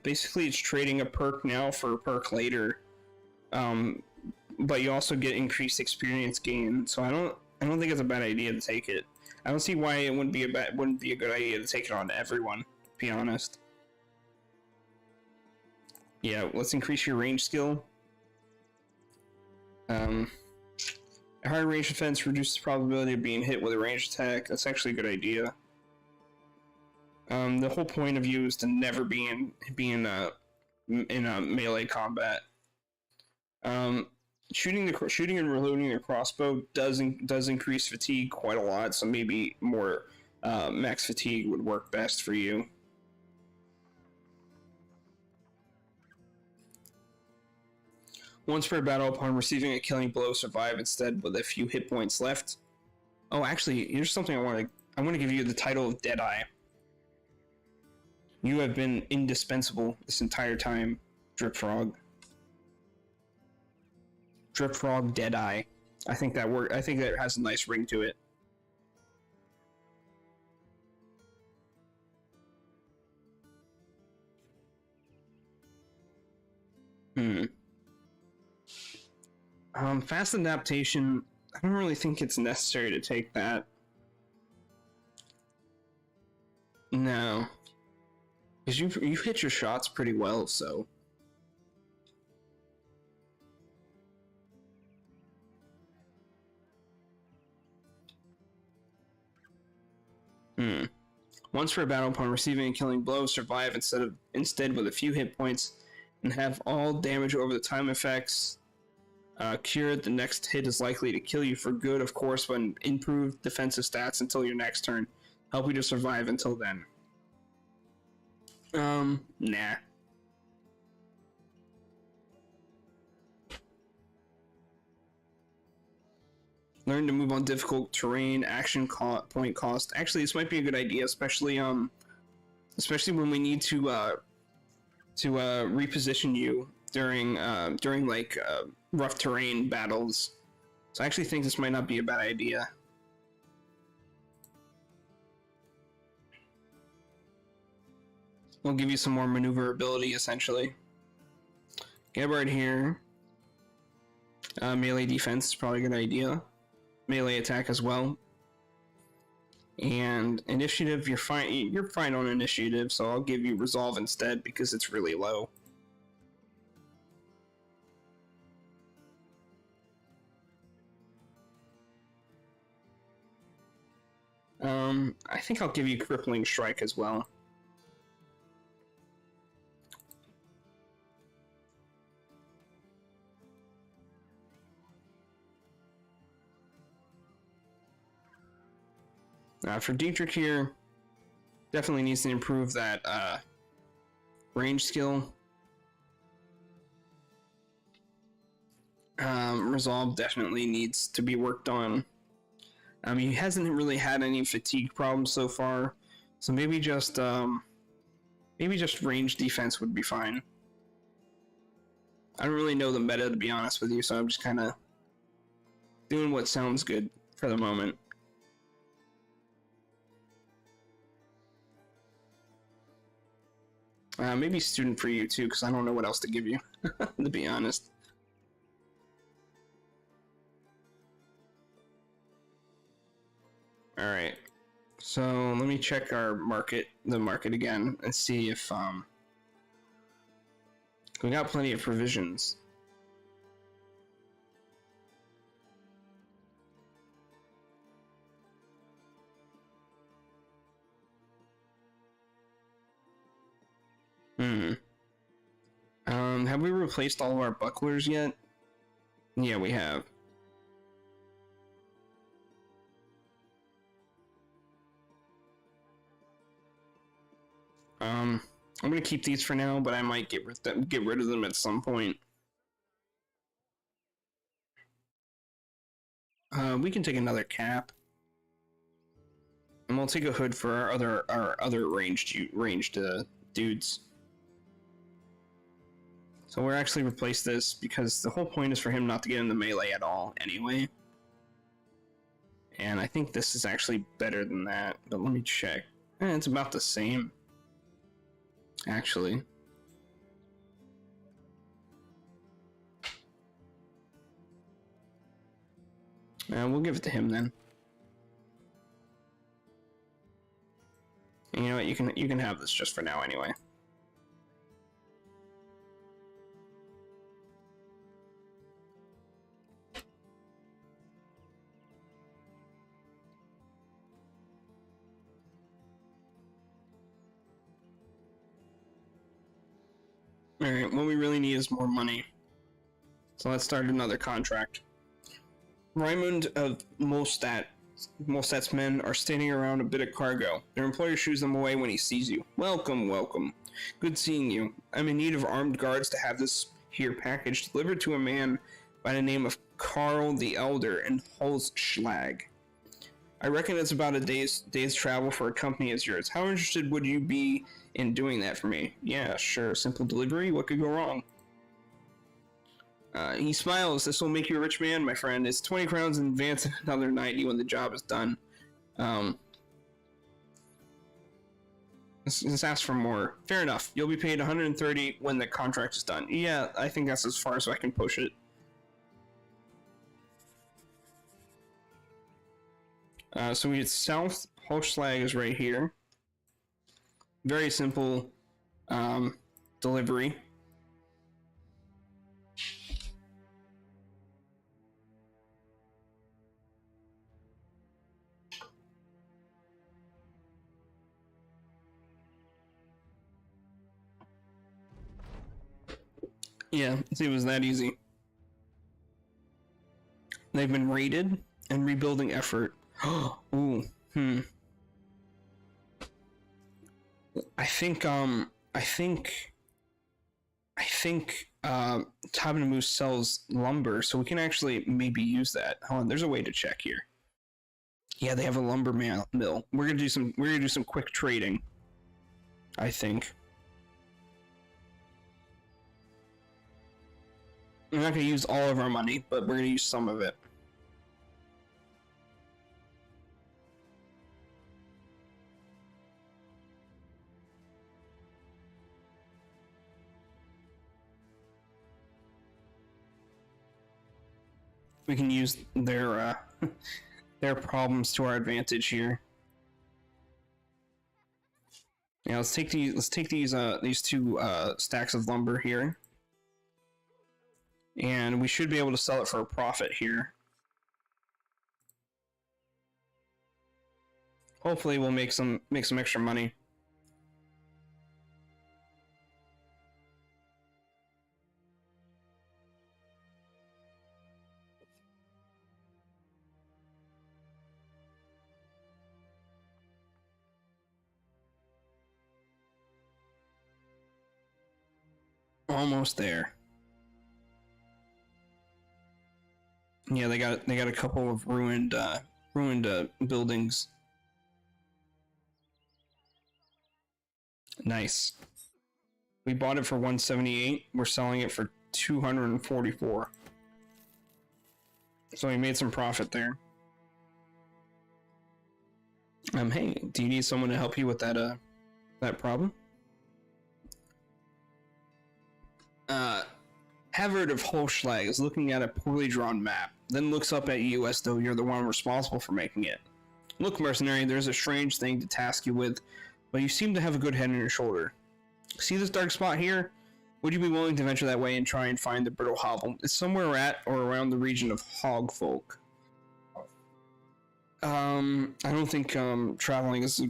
Basically, it's trading a perk now for a perk later, but you also get increased experience gain. So I don't think it's a bad idea to take it. I don't see why it wouldn't be a good idea to take it on everyone. To be honest. Yeah, let's increase your range skill. A higher range defense reduces the probability of being hit with a ranged attack. That's actually a good idea. The whole point of you is to never be in a melee combat. Shooting and reloading your crossbow does increase fatigue quite a lot, so maybe more max fatigue would work best for you. Once per battle, upon receiving a killing blow, survive instead with a few hit points left. Oh, actually, here's something I want to give you the title of Deadeye. You have been indispensable this entire time, Drip Frog. Drip Frog, Deadeye. I think that has a nice ring to it. Fast adaptation. I don't really think it's necessary to take that. No, because you hit your shots pretty well, so. Once per battle, upon receiving a killing blow, survive instead with a few hit points, and have all damage over the time effects cured. The next hit is likely to kill you for good, of course, but improved defensive stats until your next turn. Help you to survive until then. Nah. Learn to move on difficult terrain, point cost. Actually, this might be a good idea, especially when we need to reposition you during rough terrain battles. So I actually think this might not be a bad idea. We'll give you some more maneuverability, essentially. Gabard here. Melee defense is probably a good idea. Melee attack as well. And initiative, you're fine. You're fine on initiative, so I'll give you resolve instead because it's really low. I think I'll give you crippling strike as well. For Dietrich here, definitely needs to improve that range skill. Resolve definitely needs to be worked on. He hasn't really had any fatigue problems so far, so maybe just range defense would be fine. I don't really know the meta, to be honest with you, so I'm just kind of doing what sounds good for the moment. Maybe student for you too, because I don't know what else to give you, to be honest. Alright, so let me check our the market again, and see if we got plenty of provisions. Have we replaced all of our bucklers yet? Yeah, we have. I'm gonna keep these for now, but I might get rid of them at some point. We can take another cap, and we'll take a hood for our other ranged dudes. So we're actually replace this because the whole point is for him not to get in the melee at all anyway. And I think this is actually better than that, but let me check. It's about the same, actually. We'll give it to him then. And you know what? You can have this just for now anyway. Alright, what we really need is more money. So let's start another contract. Raymond of Molstat's men are standing around a bit of cargo. Their employer shoos them away when he sees you. Welcome, welcome. Good seeing you. I'm in need of armed guards to have this here package delivered to a man by the name of Karl the Elder in Holzschlag. I reckon it's about a day's travel for a company as yours. How interested would you be in doing that for me? Yeah, sure. Simple delivery. What could go wrong? He smiles. This will make you a rich man, my friend. It's 20 crowns in advance and another 90 when the job is done. Let's ask for more. Fair enough. You'll be paid 130 when the contract is done. Yeah, I think that's as far as I can push it. So we get South Holzschlag is right here. Very simple delivery. Yeah, it was that easy. They've been raided and rebuilding effort. Ooh, I think I think Tabana Moose sells lumber, so we can actually maybe use that. Hold on, there's a way to check here. Yeah, they have a lumber mill. We're gonna do some quick trading, I think. We're not gonna use all of our money, but we're gonna use some of it. We can use their their problems to our advantage here. Yeah, let's take these two stacks of lumber here. And we should be able to sell it for a profit here. Hopefully we'll make some extra money. Almost there. Yeah, they got a couple of ruined buildings. Nice. We bought it for 178. We're selling it for 244. So we made some profit there. Hey, do you need someone to help you with that problem? Havard of Holschlag is looking at a poorly drawn map, then looks up at you as though you're the one responsible for making it. Look, mercenary, there's a strange thing to task you with, but you seem to have a good head on your shoulder. See this dark spot here? Would you be willing to venture that way and try and find the brittle hovel? It's somewhere at or around the region of Hogfolk. I don't think traveling is.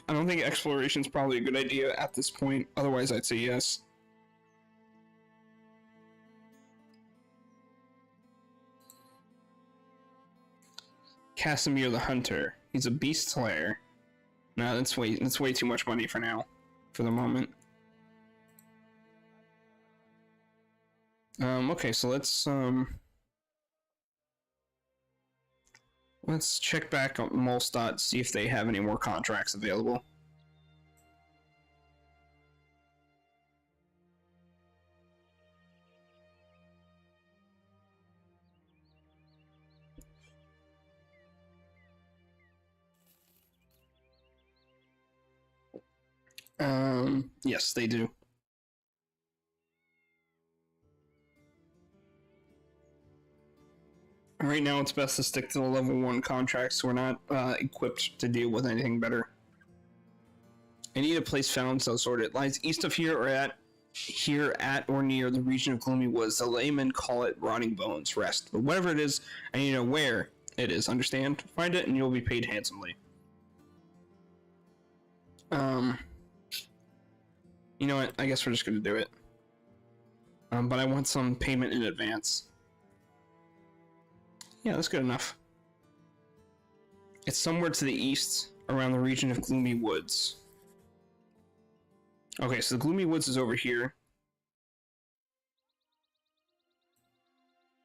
I don't think exploration is probably a good idea at this point. Otherwise, I'd say yes. Casimir the Hunter. He's a beast slayer. No, that's way too much money for now, for the moment. Okay, so let's check back on Molstadt, see if they have any more contracts available. Yes, they do. Right now, it's best to stick to the level 1 contracts, so we're not equipped to deal with anything better. I need a place found so sorted. It lies east of here or near the region of Gloomy Woods. The laymen call it Rotting Bones Rest. But whatever it is, I need to know where it is, understand? Find it and you'll be paid handsomely. You know what? I guess we're just gonna do it. But I want some payment in advance. Yeah, that's good enough. It's somewhere to the east, around the region of Gloomy Woods. Okay, so the Gloomy Woods is over here.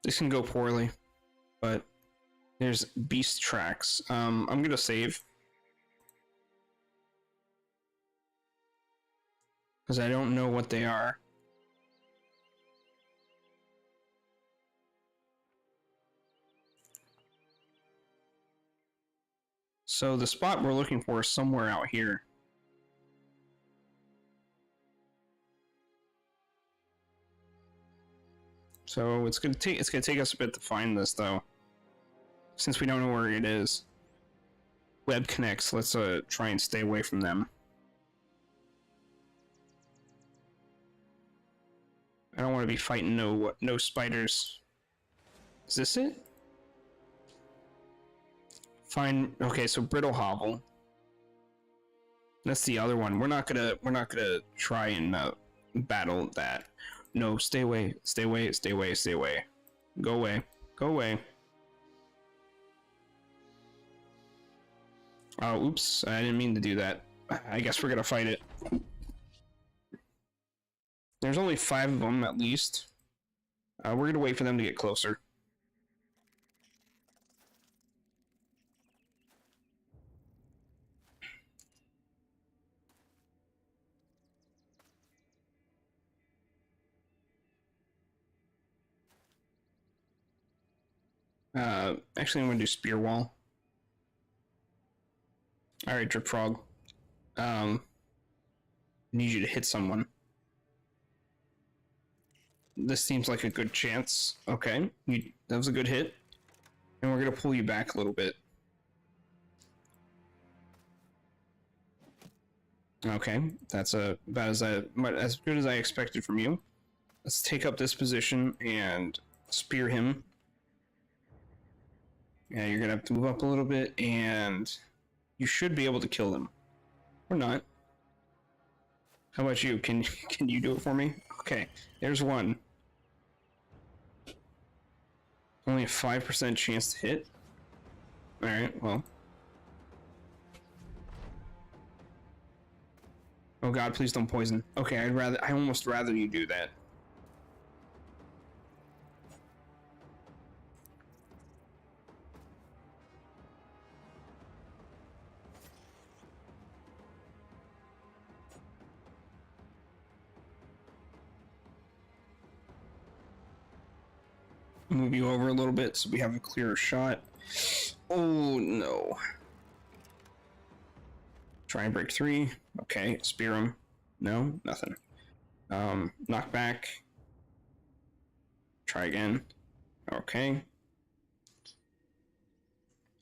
This can go poorly, but there's beast tracks. I'm gonna save. Because I don't know what they are. So the spot we're looking for is somewhere out here. So it's gonna take us a bit to find this though, since we don't know where it is. Web connects. Let's try and stay away from them. I don't want to be fighting no spiders. Is this it? Fine. Okay, so brittle hovel. That's the other one. We're not gonna try and battle that. No, stay away. Stay away. Stay away. Stay away. Go away. Go away. Oh, oops. I didn't mean to do that. I guess we're gonna fight it. There's only 5 of them, at least. We're going to wait for them to get closer. Actually, I'm going to do Spear Wall. Alright, Drip Frog. Need you to hit someone. This seems like a good chance. Okay, that was a good hit. And we're going to pull you back a little bit. Okay, that's about as good as I expected from you. Let's take up this position and spear him. Yeah, you're gonna have to move up a little bit, and you should be able to kill them, or not. How about you? Can you do it for me? Okay, there's one. Only a 5% chance to hit. All right, well. Oh God, please don't poison. Okay, I almost rather you do that. Move you over a little bit so we have a clearer shot. Oh no. Try and break 3. Okay, spear him. No, nothing. Knock back. Try again. Okay.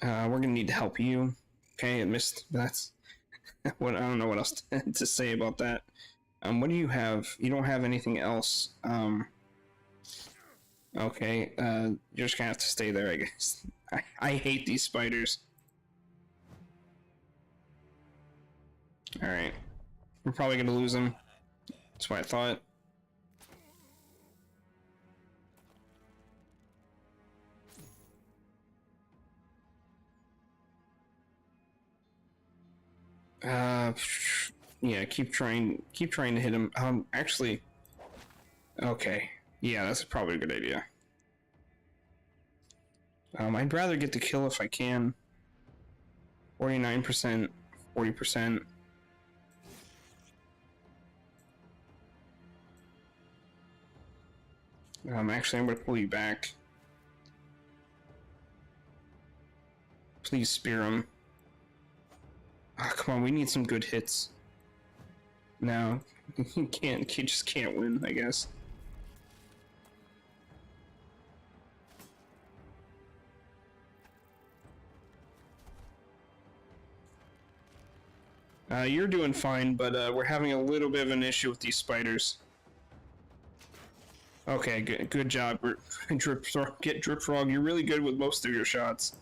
We're gonna need to help you. Okay, it missed. That's what I don't know what else to say about that. What do you have? You don't have anything else. Okay, you're just gonna have to stay there, I guess. I hate these spiders. Alright. We're probably gonna lose them. That's what I thought. Yeah, keep trying to hit him. Actually, okay. Yeah, that's probably a good idea. I'd rather get the kill if I can. 49%, 40%. Actually, I'm gonna pull you back. Please spear him. Oh, come on, we need some good hits. No, you just can't win, I guess. You're doing fine, but we're having a little bit of an issue with these spiders. Okay, good job. Drip Frog. You're really good with most of your shots.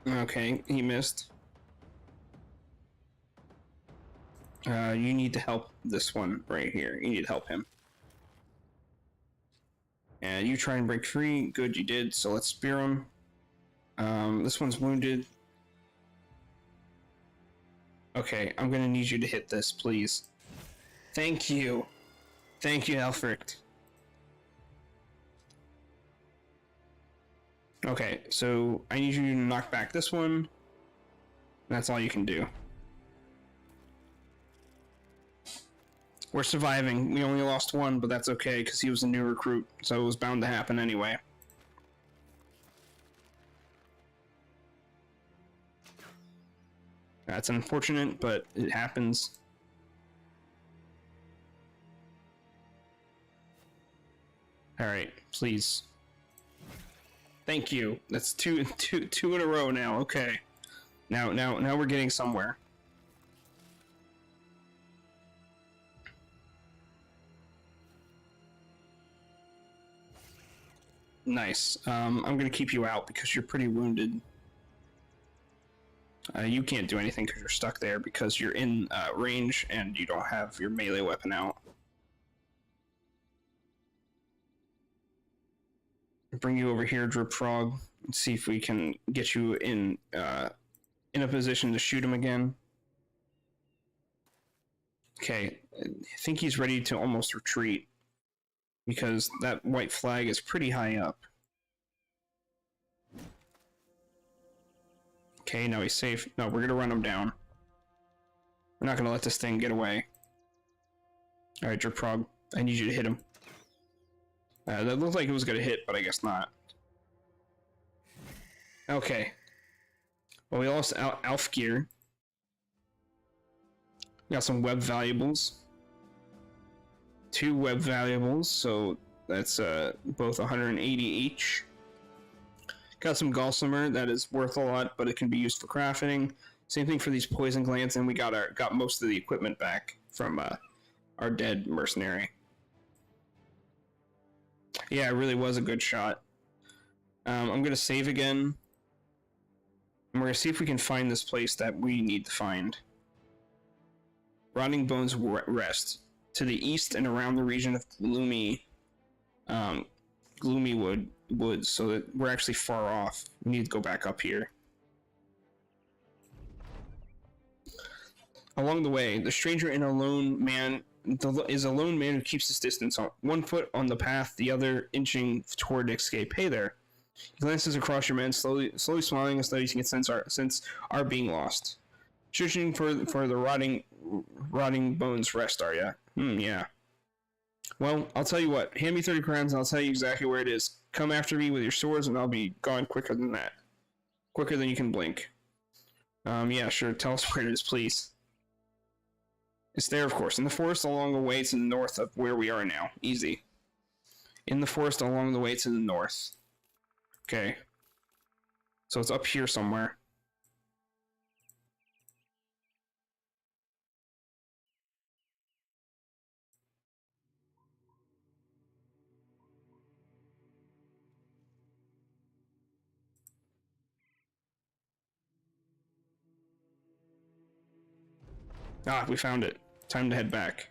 Okay, he missed. You need to help this one right here. You need to help him. And you try and break free. Good, you did. So let's spear him. This one's wounded. Okay, I'm gonna need you to hit this, please. Thank you. Thank you, Alfred. Okay, so I need you to knock back this one. That's all you can do. We're surviving. We only lost one, but that's okay, because he was a new recruit, so it was bound to happen anyway. That's unfortunate, but it happens. Alright, please. Thank you. That's two in a row now. Okay. Now we're getting somewhere. Nice. I'm gonna keep you out because you're pretty wounded. You can't do anything because you're stuck there because you're in range and you don't have your melee weapon out. Bring you over here, Drip Frog, and see if we can get you in in a position to shoot him again. Okay, I think he's ready to almost retreat because that white flag is pretty high up. Okay, now he's safe. No, we're gonna run him down. We're not gonna let this thing get away. Alright, Dripprog, I need you to hit him. That looked like it was gonna hit, but I guess not. Okay. Well, we lost Alf gear. Got some web valuables. 2 web valuables, so that's both 180 each. Got some Gossamer that is worth a lot, but it can be used for crafting. Same thing for these poison glands, and we got most of the equipment back from our dead mercenary. Yeah, it really was a good shot. I'm gonna save again. And we're gonna see if we can find this place that we need to find. Rotting Bones Rest. To the east and around the region of Gloomy Woods, so that we're actually far off. We need to go back up here. Along the way, the stranger is a lone man who keeps his distance, on 1 foot on the path, the other inching toward escape. Hey there. He glances across your men, slowly smiling as though he can sense our being lost. Searching for the rotting bones rest, are ya? Yeah. Well, I'll tell you what. Hand me 30 crowns and I'll tell you exactly where it is. Come after me with your swords and I'll be gone quicker than that. Quicker than you can blink. Yeah, sure. Tell us where it is, please. It's there, of course. In the forest along the way to the north of where we are now. Easy. In the forest along the way to the north. Okay. So it's up here somewhere. Ah, we found it. Time to head back.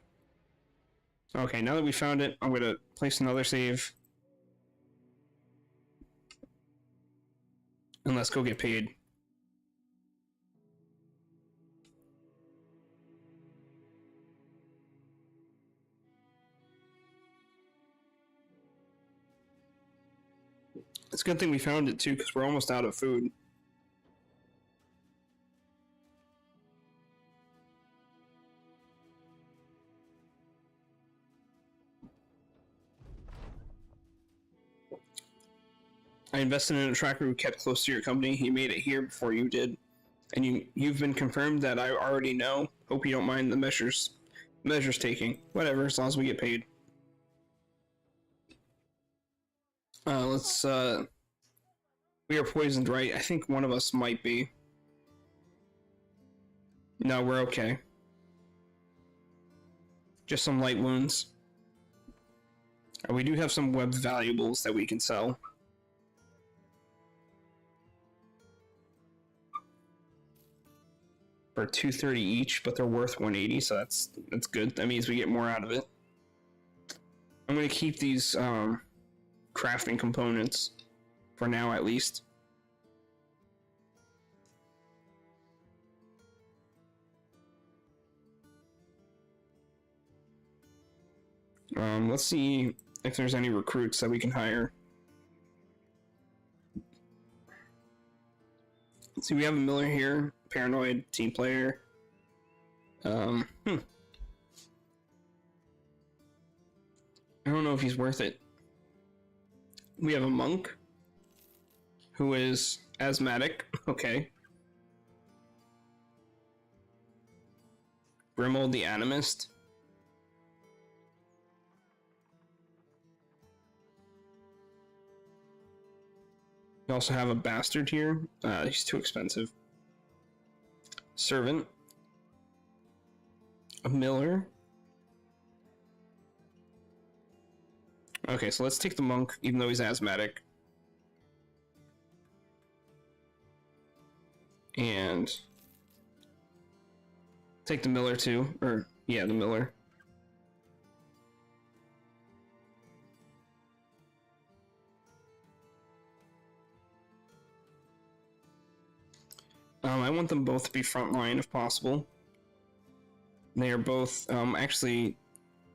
Okay, now that we found it, I'm gonna place another save. And let's go get paid. It's a good thing we found it too, because we're almost out of food. I invested in a tracker who kept close to your company. He made it here before you did. And you've been confirmed that I already know. Hope you don't mind the measures taking. Whatever, as long as we get paid. We are poisoned, right? I think one of us might be. No, we're okay. Just some light wounds. We do have some web valuables that we can sell. For 230 each, but they're worth 180, so that's good. That means we get more out of it. I'm gonna keep these crafting components for now, at least. Let's see if there's any recruits that we can hire. See, we have a Miller here, paranoid, team player. I don't know if he's worth it. We have a monk who is asthmatic. Okay. Grimmel the Animist. We also have a bastard here. He's too expensive. Servant. A miller. Okay, so let's take the monk, even though he's asthmatic. And take the miller too. Or, yeah, the miller. I want them both to be frontline if possible. They are both, actually,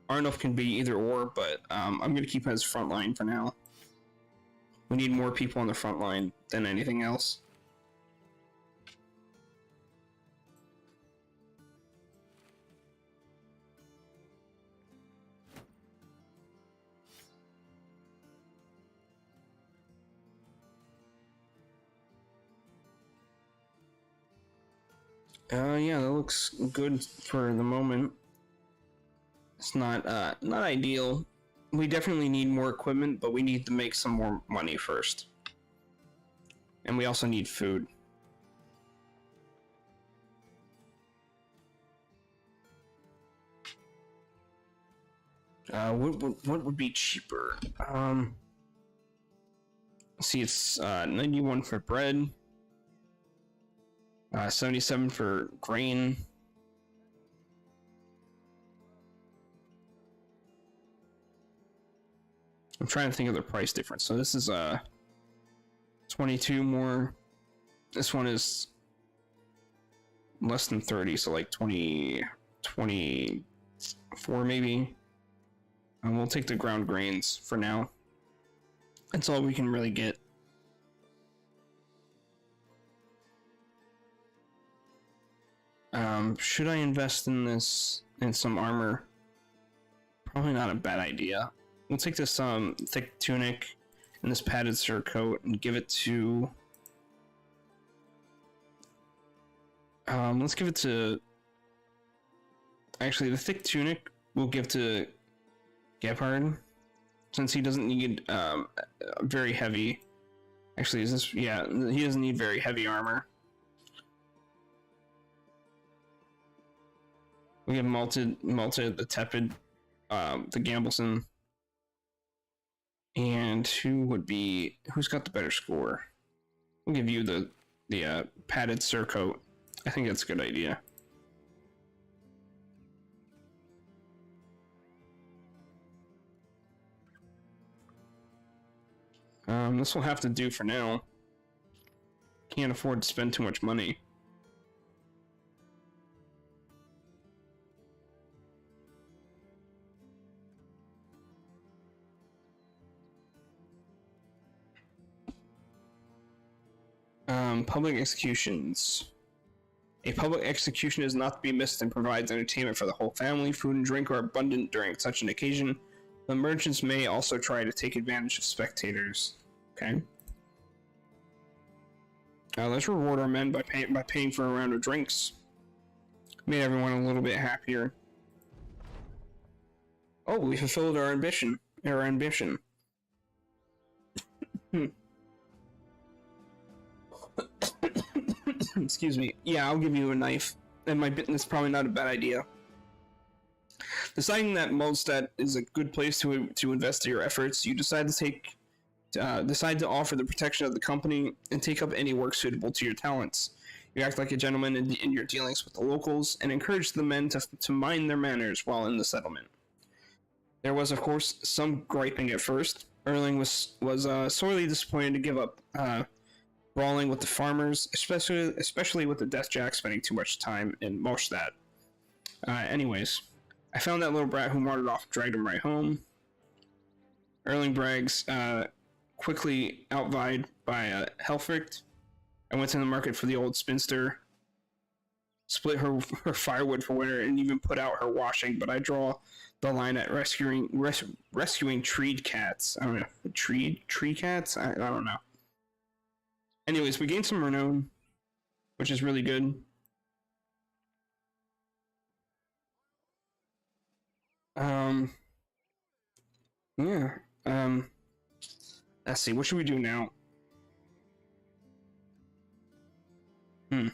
Arnulf can be either or, but I'm going to keep it as frontline for now. We need more people on the front line than anything else. Yeah, that looks good for the moment. It's not ideal. We definitely need more equipment, but we need to make some more money first. And we also need food. What would be cheaper? Let's see, it's 91 for bread. 77 for grain. I'm trying to think of the price difference. So this is 22 more. This one is less than 30, so like 20, 24 maybe. And we'll take the ground grains for now. That's all we can really get. Should I invest in some armor? Probably not a bad idea. We'll take this thick tunic and this padded surcoat and give it to let's give it to, actually the thick tunic we'll give to Gebhard, since he doesn't need very heavy, actually is this, yeah, he doesn't need very heavy armor. We have malted the tepid, the Gambleson. And who's got the better score? We'll give you the padded surcoat. I think that's a good idea. This will have to do for now. Can't afford to spend too much money. Public executions. A public execution is not to be missed and provides entertainment for the whole family. Food and drink are abundant during such an occasion. The merchants may also try to take advantage of spectators. Okay. Let's reward our men by paying for a round of drinks. Made everyone a little bit happier. Oh, we fulfilled our ambition. Excuse me. Yeah, I'll give you a knife. And it's probably not a bad idea. Deciding that Muldstadt is a good place to invest your efforts, you decide to offer the protection of the company and take up any work suitable to your talents. You act like a gentleman in your dealings with the locals and encourage the men to mind their manners while in the settlement. There was, of course, some griping at first. Erling was sorely disappointed to give up brawling with the farmers, especially with the Deathjacks spending too much time in Muldstadt. Anyways, I found that little brat who wandered off and dragged him right home. Erling brags, quickly outvied by Helfricht. I went to the market for the old spinster, split her firewood for winter, and even put out her washing, but I draw the line at rescuing treed cats. I don't know. Tree cats? I don't know. Anyways, we gained some renown, which is really good. Yeah. Let's see, what should we do now? The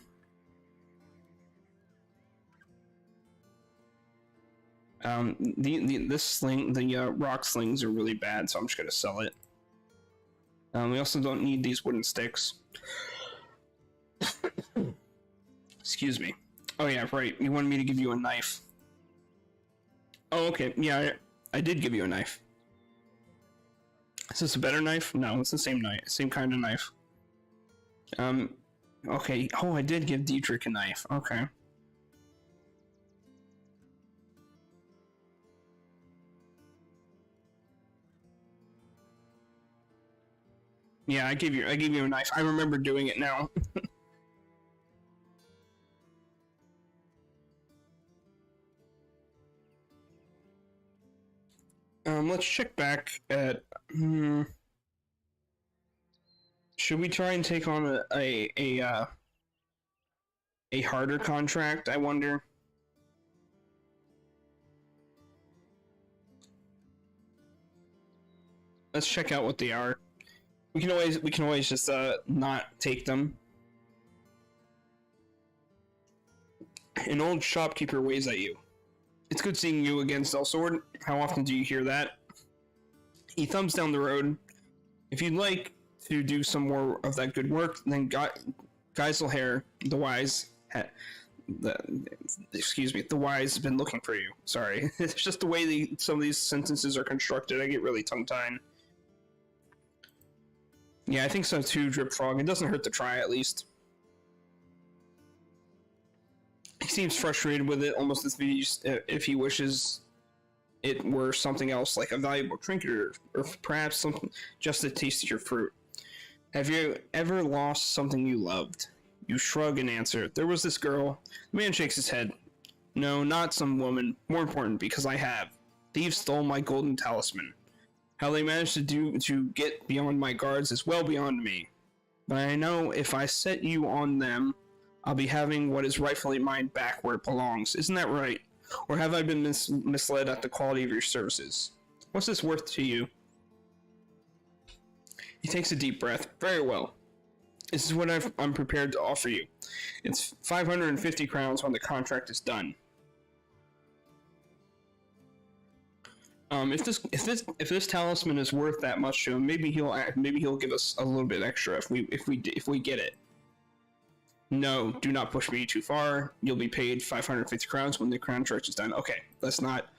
rock slings are really bad, so I'm just gonna sell it. We also don't need these wooden sticks. Excuse me. Oh yeah, right. You wanted me to give you a knife. Oh, okay. Yeah, I did give you a knife. Is this a better knife? No, it's the same knife, same kind of knife. Okay. Oh, I did give Dietrich a knife. Okay. Yeah, I gave you a knife. I remember doing it now. Let's check back at. Should we try and take on a harder contract? I wonder. Let's check out what they are. We can always just not take them. An old shopkeeper waves at you. It's good seeing you again, Sellsword. How often do you hear that? He thumbs down the road. If you'd like to do some more of that good work, then Geiselhair, the wise, the wise has been looking for you. Sorry, it's just the way some of these sentences are constructed. I get really tongue-tied. Yeah, I think so too, Drip Frog. It doesn't hurt to try, at least. He seems frustrated with it, almost as if he wishes it were something else, like a valuable trinket, or perhaps something just to taste your fruit. Have you ever lost something you loved? You shrug and answer, there was this girl. The man shakes his head. No, not some woman. More important, because I have. Thieves stole my golden talisman. How they managed to get beyond my guards is well beyond me. But I know if I set you on them, I'll be having what is rightfully mine back where it belongs. Isn't that right? Or have I been misled at the quality of your services? What's this worth to you? He takes a deep breath. Very well. This is what I'm prepared to offer you. It's 550 crowns when the contract is done. If this talisman is worth that much to him, maybe he'll give us a little bit extra if we get it. No, do not push me too far. You'll be paid 550 crowns when the contract is done. Okay, let's not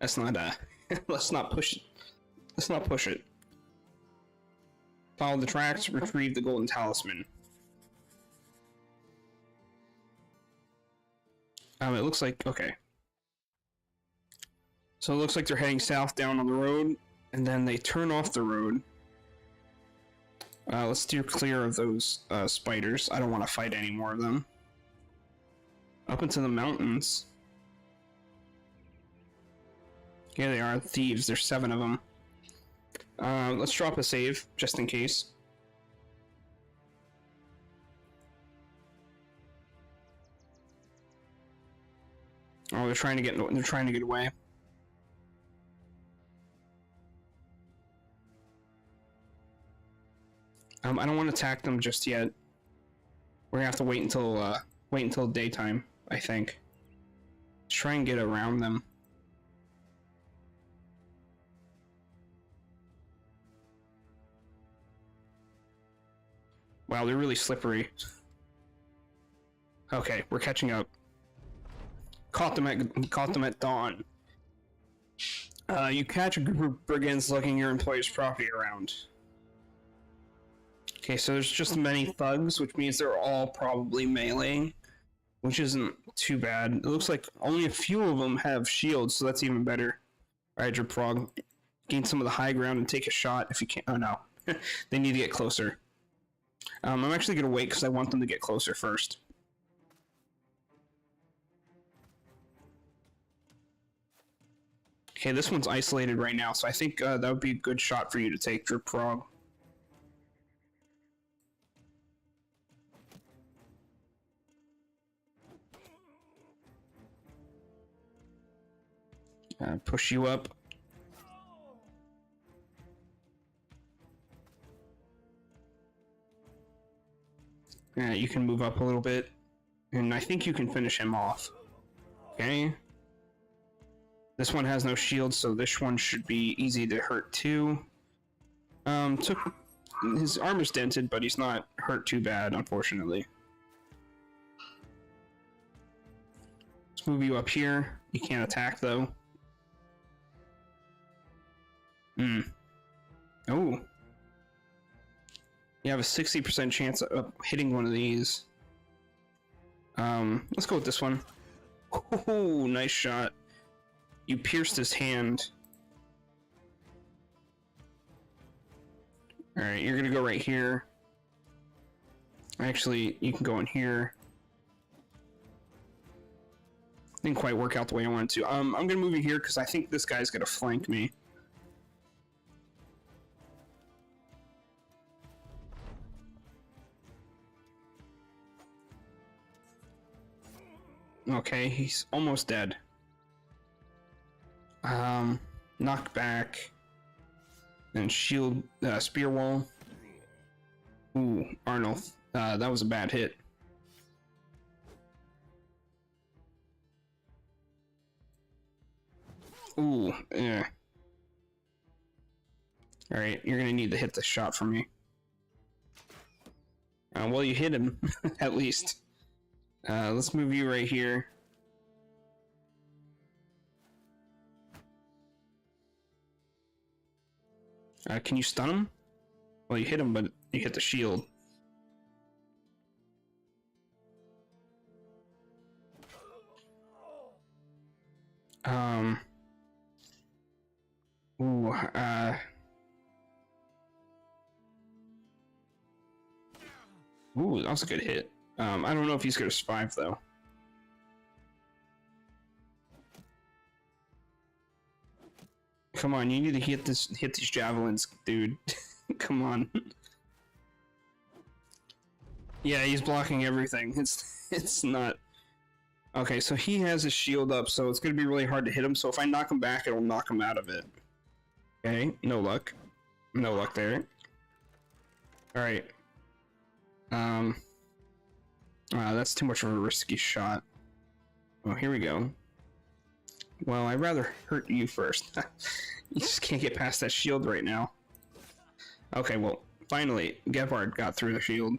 let's not push it. Let's not push it. Follow the tracks, retrieve the golden talisman. It looks like okay. So it looks like they're heading south down on the road, and then they turn off the road. Let's steer clear of those spiders. I don't want to fight any more of them. Up into the mountains. Here they are, thieves. There's 7 of them. Let's drop a save, just in case. Oh, they're trying to get away. I don't want to attack them just yet. We're gonna have to wait until daytime, I think. Let's try and get around them. Wow, they're really slippery. Okay, we're catching up. Caught them at dawn. You catch a group of brigands lugging your employer's property around. Okay, so there's just many thugs, which means they're all probably melee, which isn't too bad. It looks like only a few of them have shields, so that's even better. Alright, Dripfrog, gain some of the high ground and take a shot if you can. Oh no, they need to get closer. I'm actually going to wait because I want them to get closer first. Okay, this one's isolated right now, so I think that would be a good shot for you to take, Dripfrog. Push you up. You can move up a little bit, and I think you can finish him off. Okay. This one has no shield, so this one should be easy to hurt too. His armor's dented, but he's not hurt too bad, unfortunately. Let's move you up here. You can't attack though. Oh. You have a 60% chance of hitting one of these. Let's go with this one. Oh, nice shot. You pierced his hand. Alright, you're gonna go right here. Actually, you can go in here. Didn't quite work out the way I wanted to. I'm gonna move you here because I think this guy's gonna flank me. Okay, he's almost dead. Knock back. And shield, spear wall. Ooh, Arnold. That was a bad hit. Ooh, yeah. Alright, you're gonna need to hit the shot from me. Well, you hit him, at least. Let's move you right here. Can you stun him? Well, you hit him, but you hit the shield. Ooh, Ooh, that was a good hit. I don't know if he's gonna survive, though. Come on, you need to hit these javelins, dude. Come on. Yeah, he's blocking everything. It's not. Okay, so he has his shield up, so it's gonna be really hard to hit him. So if I knock him back, it'll knock him out of it. Okay, no luck. No luck there. Alright. That's too much of a risky shot. Oh, here we go. Well, I'd rather hurt you first. You just can't get past that shield right now. Okay, well, finally, Gebhard got through the shield.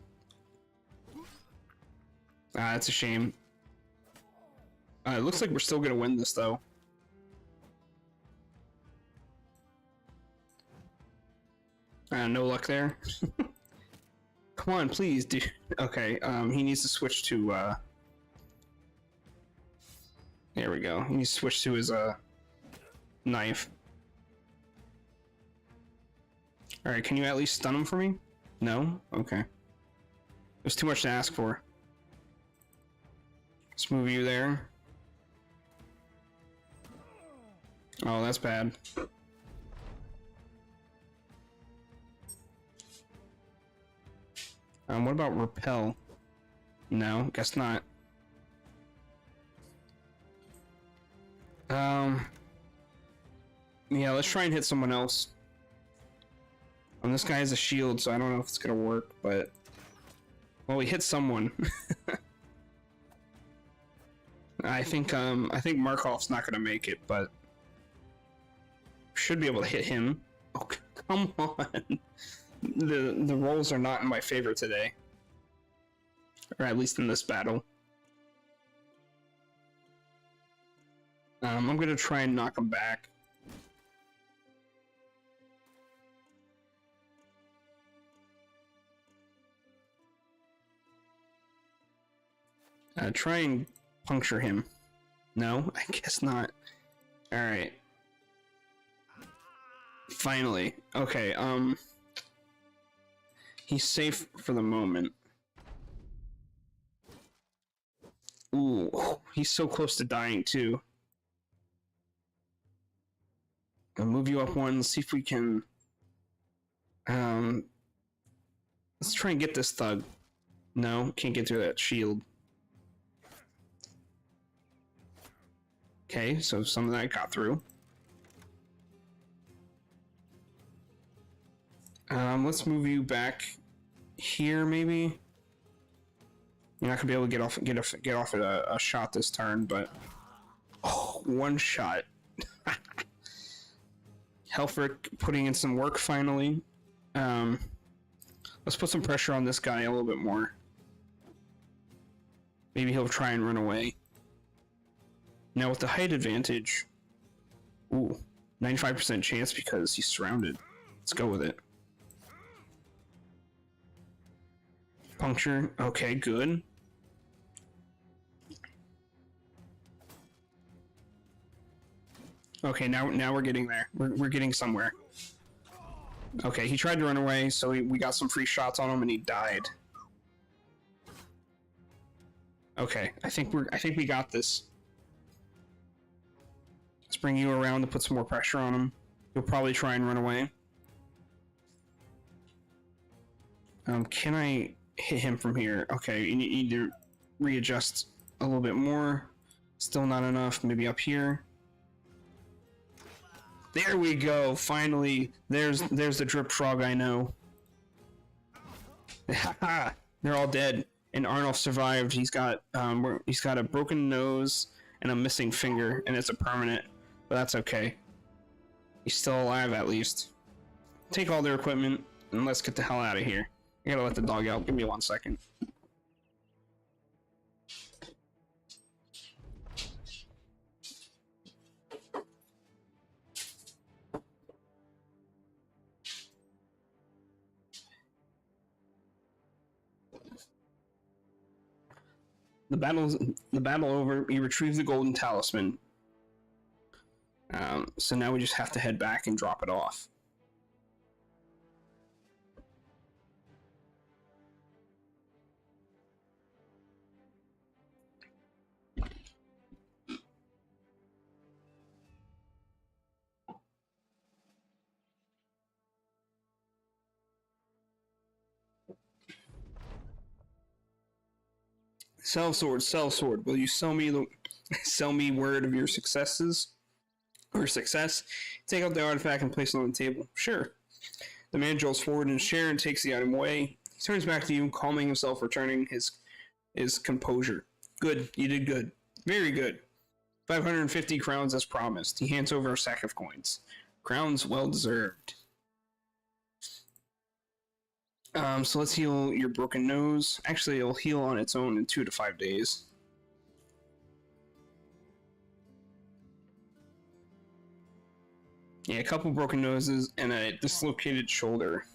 That's a shame. It looks like we're still gonna win this, though. No luck there. Come on, please, dude. Okay, he needs to switch to, There we go. He needs to switch to his, knife. Alright, can you at least stun him for me? No? Okay. It was too much to ask for. Let's move you there. Oh, that's bad. What about repel? No, guess not. Yeah, let's try and hit someone else. This guy has a shield, so I don't know if it's gonna work, but... Well, we hit someone. I think Markov's not gonna make it, but... Should be able to hit him. Oh, come on! The rolls are not in my favor today. Or at least in this battle. I'm gonna try and knock him back. Try and puncture him. No? I guess not. Alright. Finally. Okay, he's safe for the moment. Ooh, he's so close to dying, too. I'll move you up one, see if we can... let's try and get this thug. No, can't get through that shield. Okay, so some of that got through. Let's move you back here, maybe. You're not gonna be able to get off at a shot this turn, but one shot. Helfrich putting in some work finally. Let's put some pressure on this guy a little bit more. Maybe he'll try and run away. Now with the height advantage, ooh, 95% chance because he's surrounded. Let's go with it. Puncture. Okay, good. Okay, now we're getting there. We're getting somewhere. Okay, he tried to run away, so we got some free shots on him, and he died. Okay, I think we got this. Let's bring you around to put some more pressure on him. He'll probably try and run away. Can I hit him from here? Okay, you need to readjust a little bit more. Still not enough. Maybe up here. There we go. Finally, there's the drip frog I know. They're all dead, and Arnold survived. He's got a broken nose and a missing finger, and it's a permanent. But that's okay. He's still alive at least. Take all their equipment and let's get the hell out of here. I gotta let the dog out. Give me 1 second. The battle over. You retrieve the golden talisman. So now we just have to head back and drop it off. Sell sword, sell sword. Will you sell me word of your successes? Or success? Take out the artifact and place it on the table. Sure. The man jolts forward in his chair and takes the item away. He turns back to you, calming himself, returning his composure. Good, you did good. Very good. 550 crowns as promised. He hands over a sack of coins. Crowns well deserved. So let's heal your broken nose. Actually, it'll heal on its own in 2 to 5 days. Yeah, a couple broken noses and a dislocated shoulder.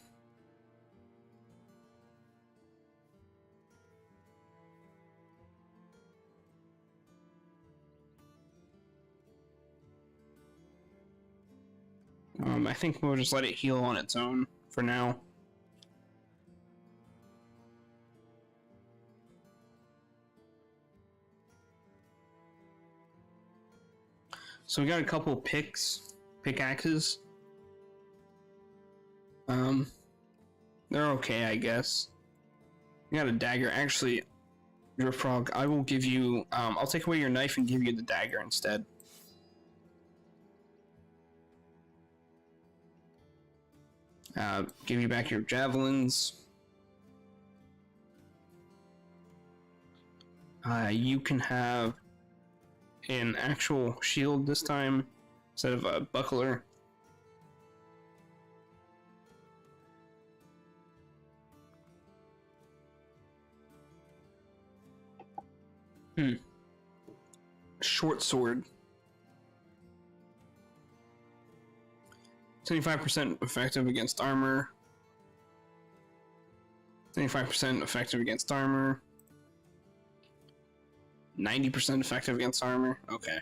I think we'll just let it heal on its own for now. So we got a couple pickaxes. They're okay, I guess. We got a dagger. Actually, Drip Frog, I will give you, I'll take away your knife and give you the dagger instead. Give you back your javelins. You can have an actual shield this time instead of a buckler. Short sword. 75% effective against armor. 75% effective against armor. 90% effective against armor. Okay.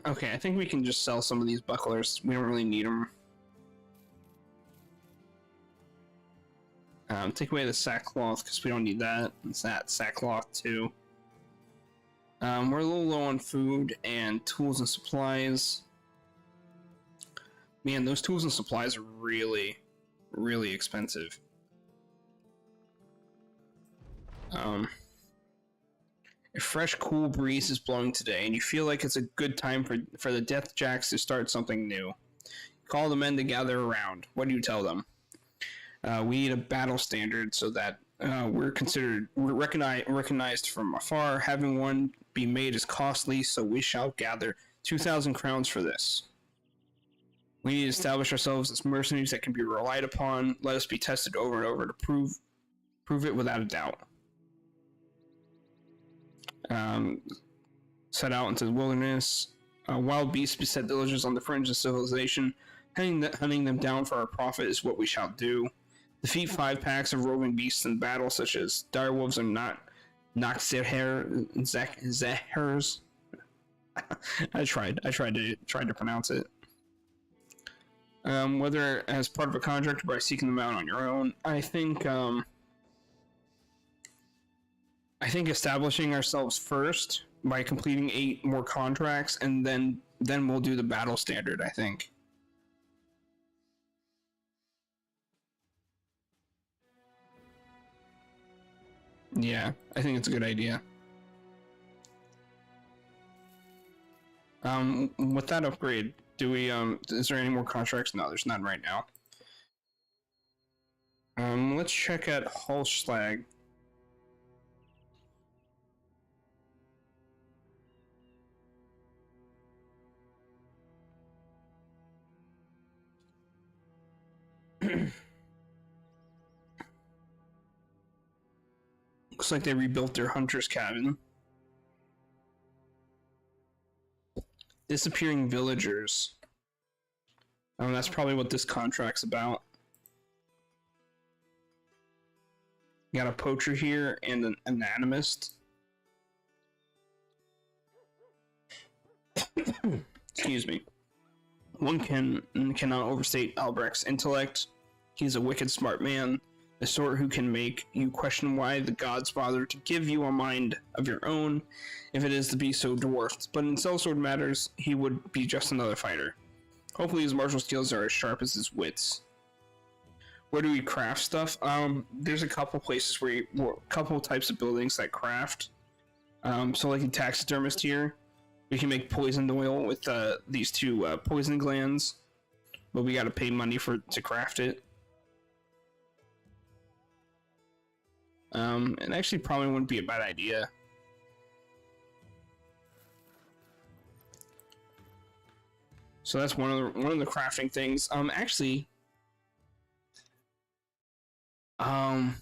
Okay, I think we can just sell some of these bucklers. We don't really need them. Take away the sackcloth because we don't need that. It's that sackcloth too. We're a little low on food and tools and supplies. Man, those tools and supplies are really, really expensive. A fresh, cool breeze is blowing today, and you feel like it's a good time for the Deathjacks to start something new. Call the men to gather around. What do you tell them? We need a battle standard so that we're recognized from afar. Having one be made is costly, so we shall gather 2,000 crowns for this. We need to establish ourselves as mercenaries that can be relied upon. Let us be tested over and over to prove it without a doubt. Um, Set out into the wilderness. Wild beasts beset villagers on the fringe of civilization. Hunting them down for our profit is what we shall do. Defeat 5 packs of roving beasts in battle, such as direwolves and Zahers. I tried to pronounce it. Whether as part of a contract or by seeking them out on your own, I think establishing ourselves first by completing 8 more contracts, and then we'll do the battle standard, I think. Yeah, I think it's a good idea. With that upgrade, do we, is there any more contracts? No, there's none right now. Let's check out Holschlag. Looks like they rebuilt their hunter's cabin. Disappearing villagers. That's probably what this contract's about. You got a poacher here and an anatomist. Excuse me. One cannot overstate Albrecht's intellect. He's a wicked smart man, the sort who can make you question why the gods bother to give you a mind of your own, if it is to be so dwarfed. But in sellsword matters, he would be just another fighter. Hopefully his martial skills are as sharp as his wits. Where do we craft stuff? There's a couple places where a couple types of buildings that craft. So like a taxidermist here, we can make poisoned oil with these 2 poison glands, but we gotta pay money to craft it. It actually probably wouldn't be a bad idea. So that's one of the crafting things. Actually, can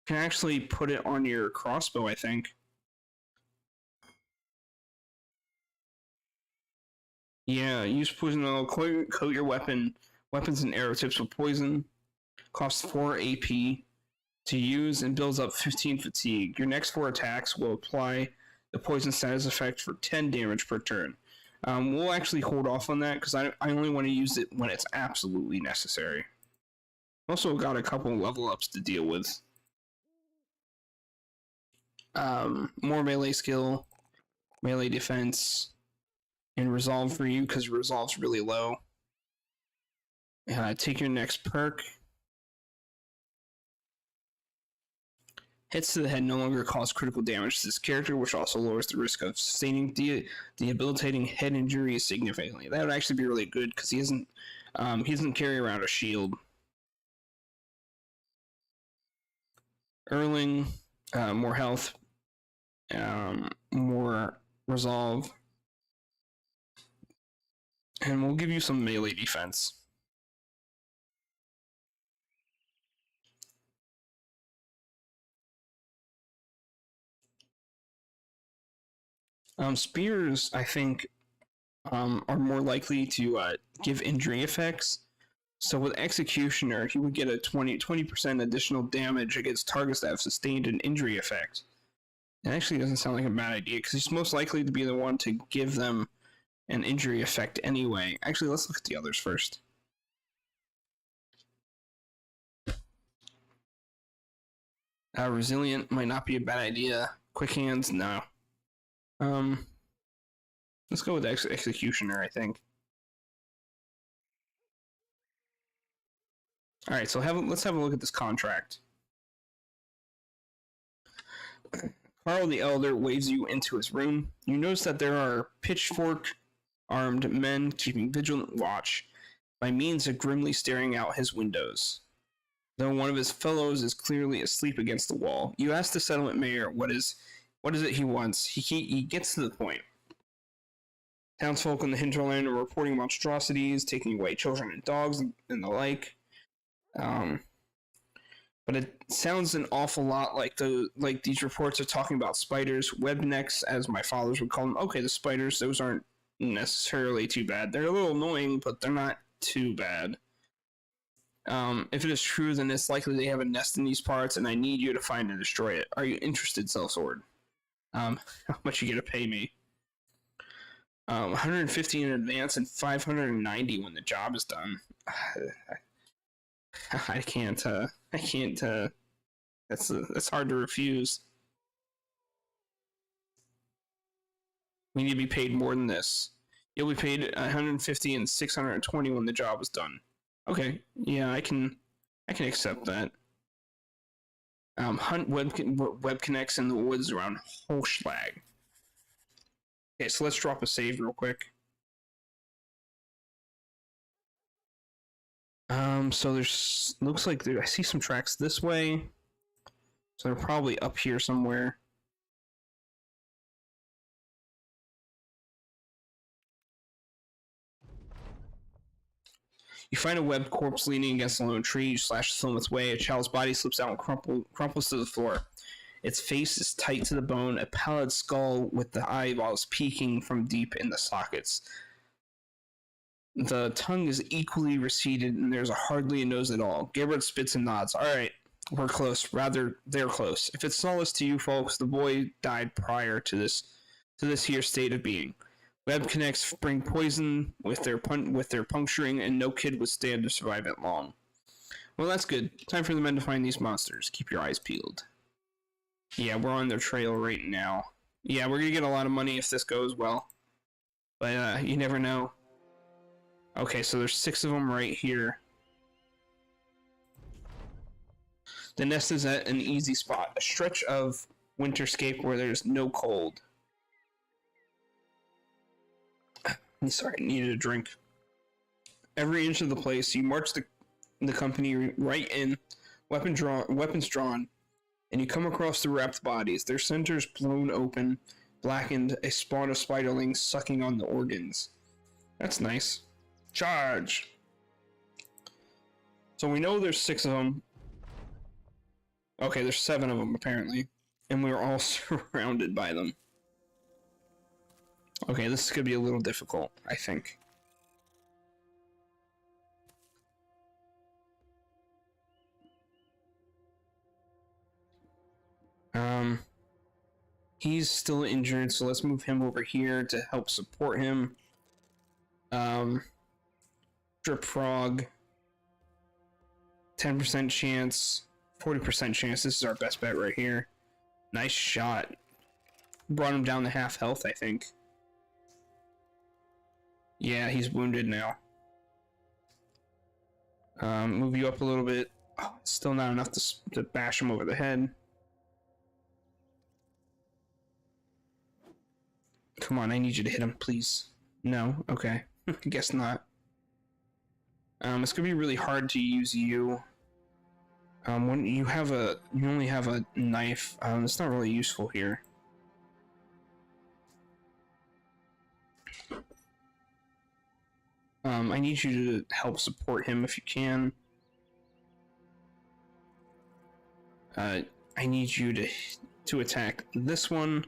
actually put it on your crossbow, I think. Yeah, use poison oil, coat your weapons and arrow tips with poison. Costs 4 AP to use and builds up 15 fatigue. Your next 4 attacks will apply the poison status effect for 10 damage per turn. We'll actually hold off on that because I only want to use it when it's absolutely necessary. Also got a couple level ups to deal with. More melee skill, melee defense, and resolve for you because resolve's really low. Take your next perk. Hits to the head no longer cause critical damage to this character, which also lowers the risk of sustaining debilitating head injury significantly. That would actually be really good because he doesn't carry around a shield. Erling, more health, more resolve, and we'll give you some melee defense. Spears, I think, are more likely to give injury effects. So with Executioner, he would get a 20% additional damage against targets that have sustained an injury effect. It actually doesn't sound like a bad idea, because he's most likely to be the one to give them an injury effect anyway. Actually, let's look at the others first. Resilient might not be a bad idea. Quick Hands, no. Let's go with Executioner, I think. Alright, so let's have a look at this contract. Carl the Elder waves you into his room. You notice that there are pitchfork-armed men keeping vigilant watch by means of grimly staring out his windows, though one of his fellows is clearly asleep against the wall. You ask the settlement mayor what is it he wants. He gets to the point. Townsfolk in the hinterland are reporting monstrosities, taking away children and dogs and the like. But it sounds an awful lot like these reports are talking about spiders, webnecks, as my fathers would call them. Okay, the spiders, those aren't necessarily too bad. They're a little annoying, but they're not too bad. If it is true, then it's likely they have a nest in these parts, and I need you to find and destroy it. Are you interested, Sellsword? How much you gonna pay me? 150 in advance and 590 when the job is done. I can't. That's hard to refuse. We need to be paid more than this. You'll be paid 150 and 620 when the job is done. Okay, yeah, I can accept that. Hunt web connects in the woods around Holschlag. Okay, so let's drop a save real quick. So there's looks like I see some tracks this way. So they're probably up here somewhere. You find a webbed corpse leaning against a lone tree. You slash the film its way. A child's body slips out and crumples to the floor. Its face is tight to the bone, a pallid skull with the eyeballs peeking from deep in the sockets. The tongue is equally receded, and there's hardly a nose at all. Gabbard spits and nods. All right, we're close. Rather, they're close. If it's solace to you folks, the boy died prior to this here state of being. Web connects bring poison with their puncturing, and no kid would stand to survive it long. Well, that's good. Time for the men to find these monsters. Keep your eyes peeled. Yeah, we're on their trail right now. Yeah, we're gonna get a lot of money if this goes well. But you never know. Okay, so there's 6 of them right here. The nest is at an easy spot, a stretch of winterscape where there's no cold. I'm sorry, I needed a drink. Every inch of the place, you march the company right in, weapons drawn, and you come across the wrapped bodies, their centers blown open, blackened, a spawn of spiderlings sucking on the organs. That's nice. Charge! So we know there's 6 of them. Okay, there's 7 of them, apparently. And we're all surrounded by them. Okay, this is gonna be a little difficult, I think. He's still injured, so let's move him over here to help support him. Drip frog. 10% chance. 40% chance. This is our best bet right here. Nice shot. Brought him down to half health, I think. Yeah, he's wounded now. Move you up a little bit. Oh, still not enough to bash him over the head. Come on, I need you to hit him, please. No? Okay. I guess not. It's gonna be really hard to use you. When you only have a knife, it's not really useful here. I need you to help support him if you can. I need you to attack this one.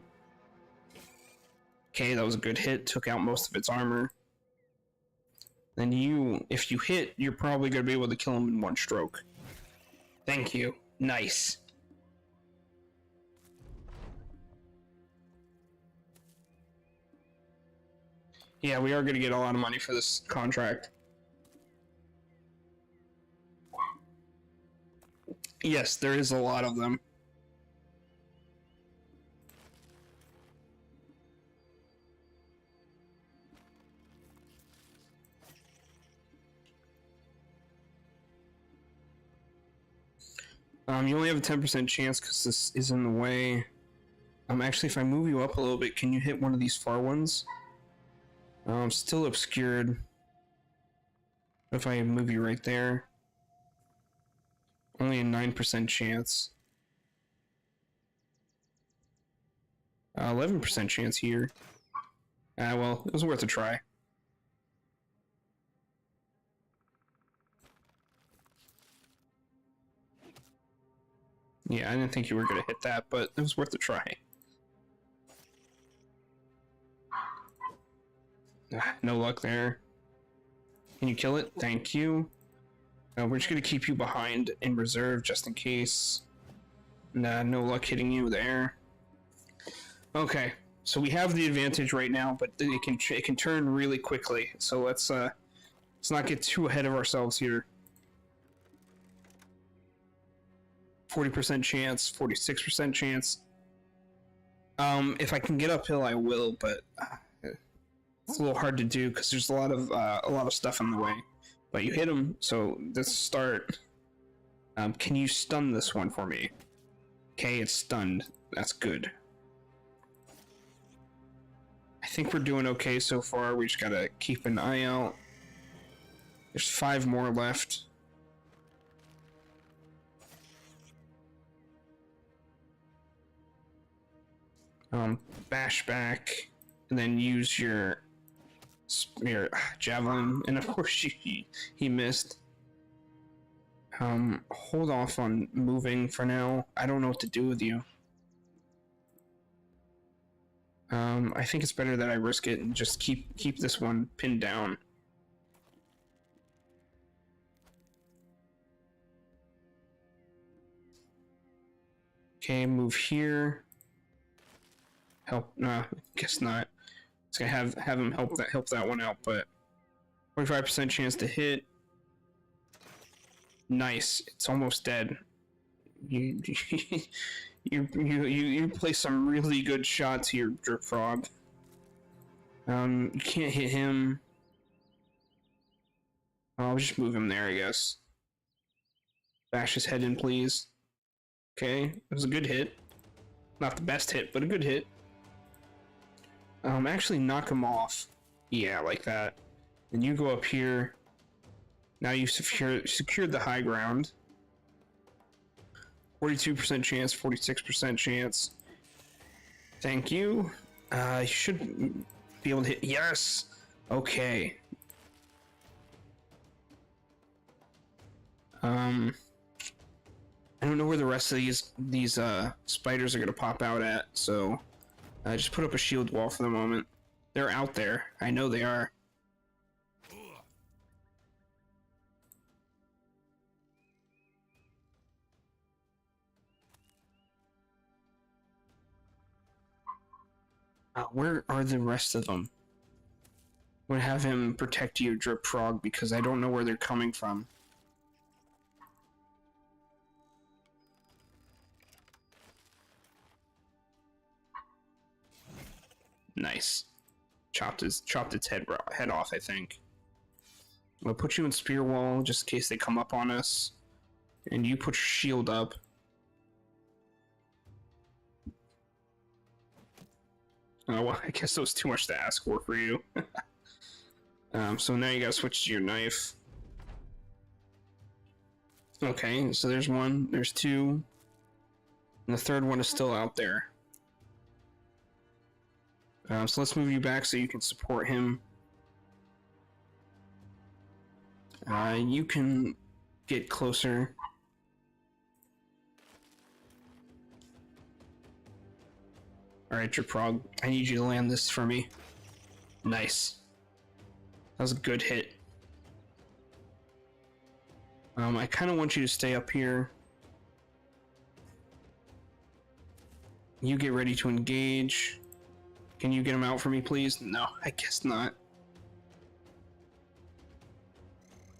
Okay, that was a good hit. Took out most of its armor. Then if you hit, you're probably going to be able to kill him in one stroke. Thank you. Nice. Yeah, we are going to get a lot of money for this contract. Yes, there is a lot of them. You only have a 10% chance because this is in the way. Actually, if I move you up a little bit, can you hit one of these far ones? Still obscured. If I move you right there. Only a 9% chance. 11% chance here. Well, it was worth a try. Yeah, I didn't think you were gonna hit that, but it was worth a try. No luck there. Can you kill it? Thank you. We're just gonna keep you behind in reserve just in case. Nah, no luck hitting you there. Okay, so we have the advantage right now, but it can turn really quickly. So let's not get too ahead of ourselves here. 40% chance, 46% chance. If I can get uphill, I will, but it's a little hard to do because there's a lot of stuff in the way. But you hit him, so let's start. Can you stun this one for me? Okay, it's stunned. That's good. I think we're doing okay so far. We just gotta keep an eye out. There's 5 more left. Bash back, and then use your javelin, and of course he missed. Hold off on moving for now. I don't know what to do with you. I think it's better that I risk it and just keep this one pinned down. Okay, move here. Help? Nah, guess not. It's gonna have him help that one out, but 45% chance to hit. Nice. It's almost dead. You you play some really good shots here, Drip Frog. You can't hit him. I'll just move him there, I guess. Bash his head in, please. Okay, it was a good hit. Not the best hit, but a good hit. Actually knock him off. Yeah, like that. Then you go up here. Now you've secured the high ground. 42% chance, 46% chance. Thank you. You should be able to hit. Yes! Okay. I don't know where the rest of these spiders are gonna pop out at, so just put up a shield wall for the moment. They're out there. I know they are. Where are the rest of them? I'm gonna have him protect you, Drip Frog, because I don't know where they're coming from. Nice. Chopped its head off, I think. I'll put you in spear wall just in case they come up on us. And you put your shield up. Oh, well, I guess that was too much to ask for you. So now you gotta switch to your knife. Okay, so there's one, there's two, and the third one is still out there. So let's move you back so you can support him. You can get closer. Alright, Drip-Frog, I need you to land this for me. Nice. That was a good hit. I kind of want you to stay up here. You get ready to engage. Can you get him out for me, please? No, I guess not.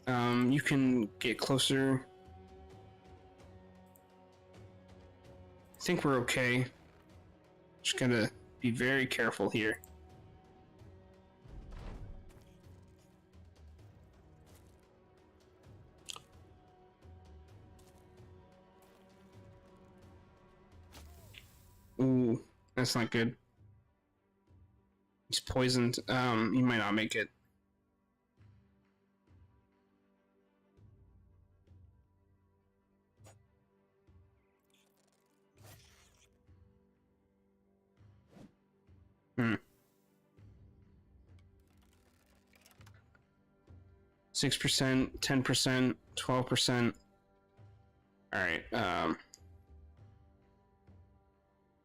You can get closer. I think we're okay. Just gotta be very careful here. Ooh, that's not good. He's poisoned. He might not make it. Hmm. 6%, 10%, 12%. Alright,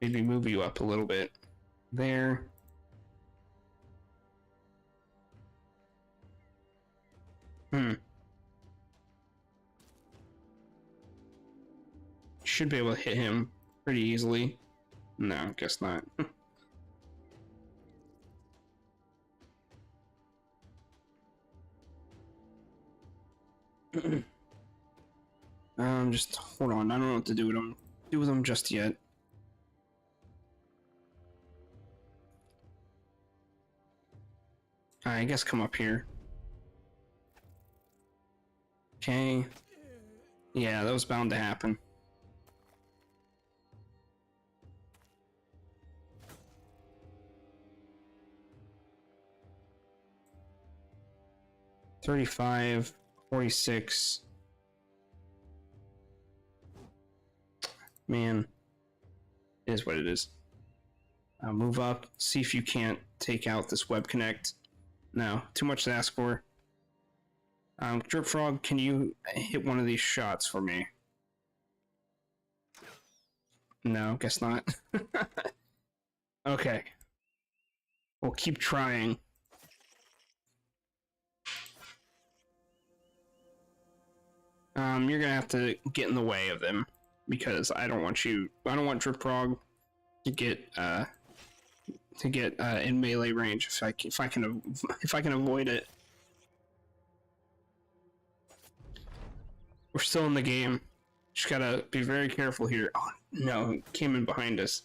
Maybe move you up a little bit. There. Should be able to hit him pretty easily. No, guess not. Just hold on. I don't know what to do with them just yet. I guess come up here. Okay. Yeah, that was bound to happen. $35, $46. Man, it is what it is. Move up. See if you can't take out this web connect. No, too much to ask for. Drip Frog, can you hit one of these shots for me? No, guess not. Okay. We'll keep trying. You're gonna have to get in the way of them because I don't want Drip Frog to get in melee range if I can avoid it. We're still in the game. Just gotta be very careful here. Oh no, he came in behind us.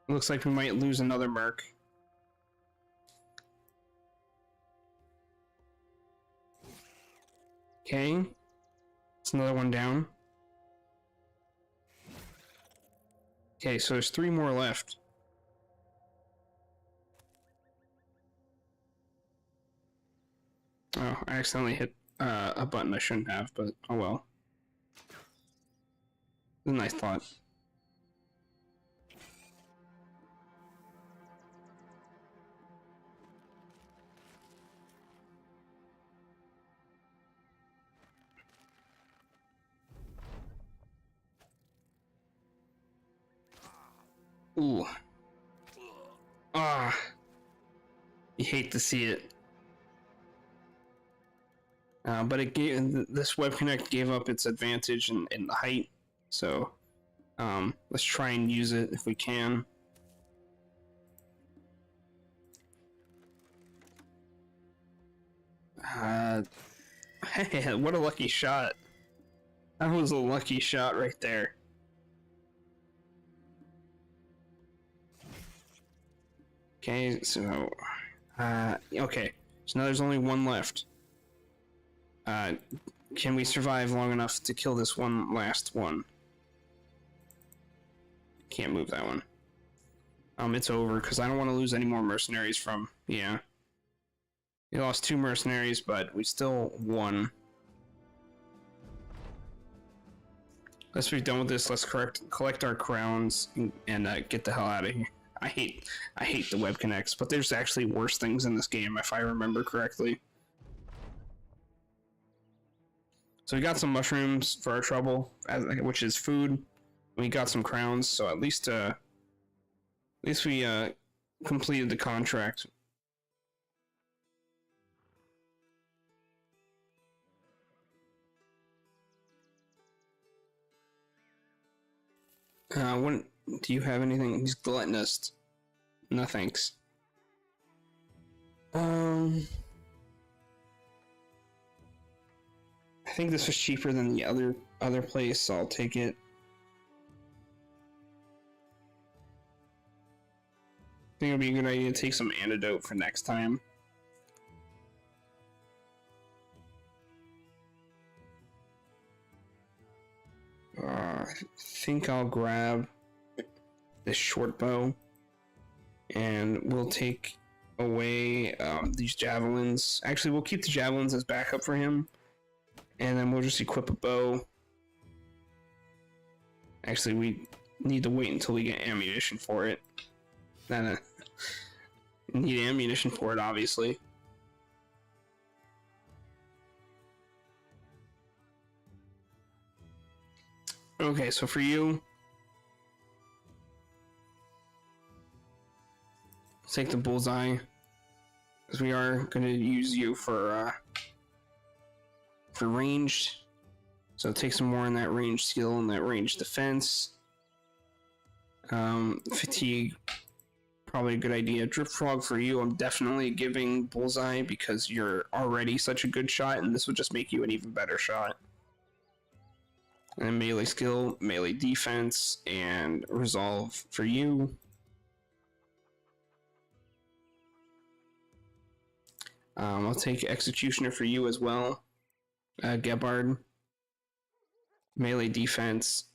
Looks like we might lose another merc. Okay. It's another one down. Okay, so there's 3 more left. Oh, I accidentally hit a button I shouldn't have, but oh well. A nice thought. Ooh. Ah. You hate to see it. But it gave, this web connect gave up its advantage in the height, so let's try and use it if we can. Hey, what a lucky shot. That was a lucky shot right there. Okay, so okay, so now there's only one left. Can we survive long enough to kill this one last one? Can't move that one. It's over because I don't want to lose any more mercenaries from. Yeah, we lost 2 mercenaries, but we still won. Let's be done with this. Let's collect our crowns and get the hell out of here. I hate the web connects, but there's actually worse things in this game if I remember correctly. So we got some mushrooms for our trouble, which is food. We got some crowns, so at least we completed the contract. When do you have anything? He's gluttonous. No thanks. I think this was cheaper than the other place, so I'll take it. I think it'd be a good idea to take some antidote for next time. I think I'll grab this short bow, and we'll take away these javelins. Actually, we'll keep the javelins as backup for him, and then we'll just equip a bow. Actually, we need to wait until we get ammunition for it. Need ammunition for it, obviously. Okay, so for you, take the bullseye, because we are going to use you for ranged. So take some more in that range skill and that range defense. Fatigue, probably a good idea. Drip Frog for you, I'm definitely giving bullseye because you're already such a good shot, and this would just make you an even better shot. And melee skill, melee defense, and resolve for you. I'll take Executioner for you as well. Gebhard. Melee defense,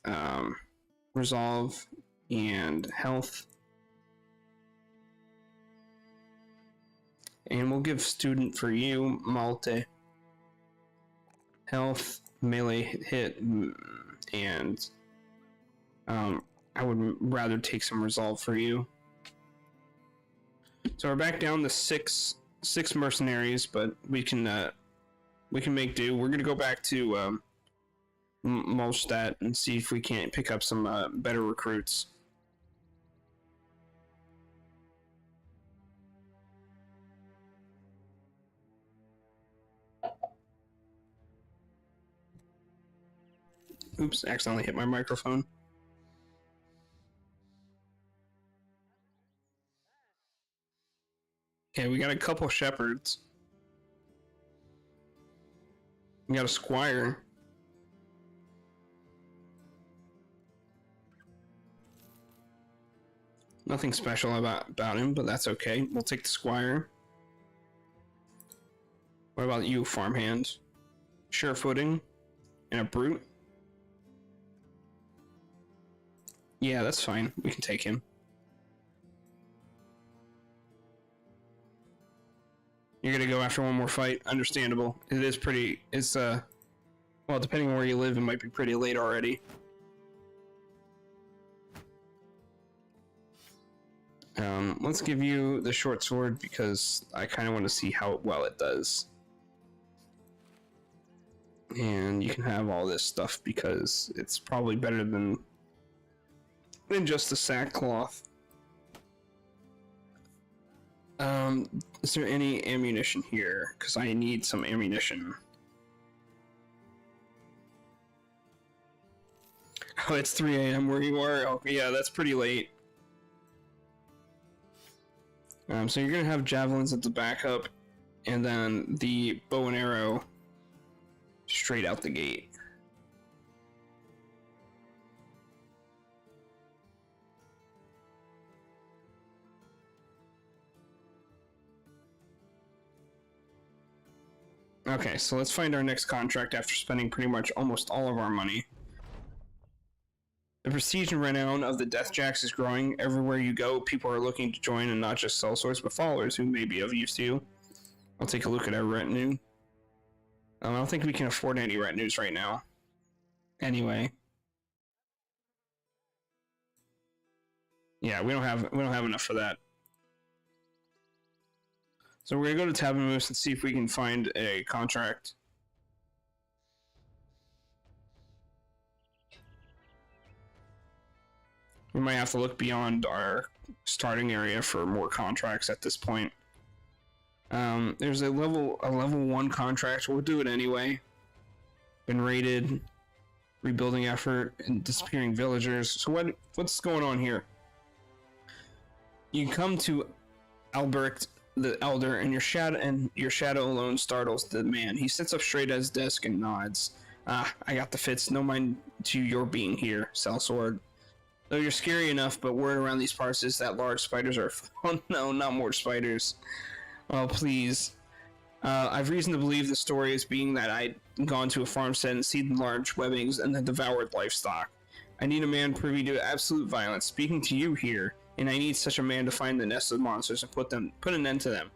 resolve, and health. And we'll give Student for you, Malte. Health, melee hit, and I would rather take some resolve for you. So we're back down to six mercenaries, but we can make do. We're gonna go back to Molstadt and see if we can't pick up some better recruits. Oops, accidentally hit my microphone. Okay, we got a couple shepherds. We got a squire. Nothing special about him, but that's okay. We'll take the squire. What about you, farmhand? Sure footing and a brute? Yeah, that's fine. We can take him. You're gonna go after one more fight. Understandable. It is pretty... It's, well, depending on where you live, it might be pretty late already. Let's give you the short sword because I kind of want to see how well it does. And you can have all this stuff because it's probably better than just the sackcloth. Is there any ammunition here? Because I need some ammunition. Oh, it's 3 a.m. where you are? Oh, yeah, that's pretty late. So you're gonna have javelins at the backup, and then the bow and arrow straight out the gate. Okay, so let's find our next contract after spending pretty much almost all of our money. The prestige and renown of the Deathjacks is growing. Everywhere you go, people are looking to join and not just sellswords, but followers who may be of use to you. I'll take a look at our retinue. I don't think we can afford any retinues right now. Anyway. Yeah, we don't have enough for that. So we're gonna go to Tabamoose and see if we can find a contract. We might have to look beyond our starting area for more contracts at this point. There's a level 1 contract. We'll do it anyway. Been raided, rebuilding effort, and disappearing villagers. So what's going on here? You come to Albrecht the Elder, and your shadow alone startles the man. He sits up straight at his desk and nods. Ah, I got the fits. No mind to your being here, sellsword. Though you're scary enough, but word around these parts is that large spiders are... Oh no, not more spiders. Oh, please. I've reason to believe the story is being that I'd gone to a farmstead and seen large webbings and then devoured livestock. I need a man privy to absolute violence, speaking to you here, and I need such a man to find the nest of monsters and put an end to them.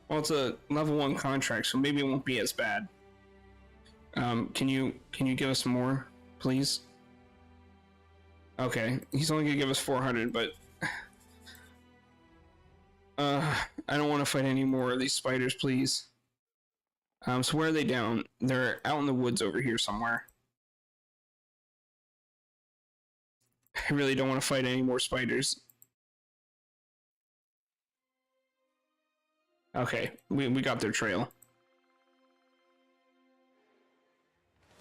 Well, it's a level 1 contract, so maybe it won't be as bad. Can you give us more, please? Okay, he's only gonna give us 400, but I don't want to fight any more of these spiders, please. So where are they down? They're out in the woods over here somewhere. I really don't want to fight any more spiders. Okay, we got their trail.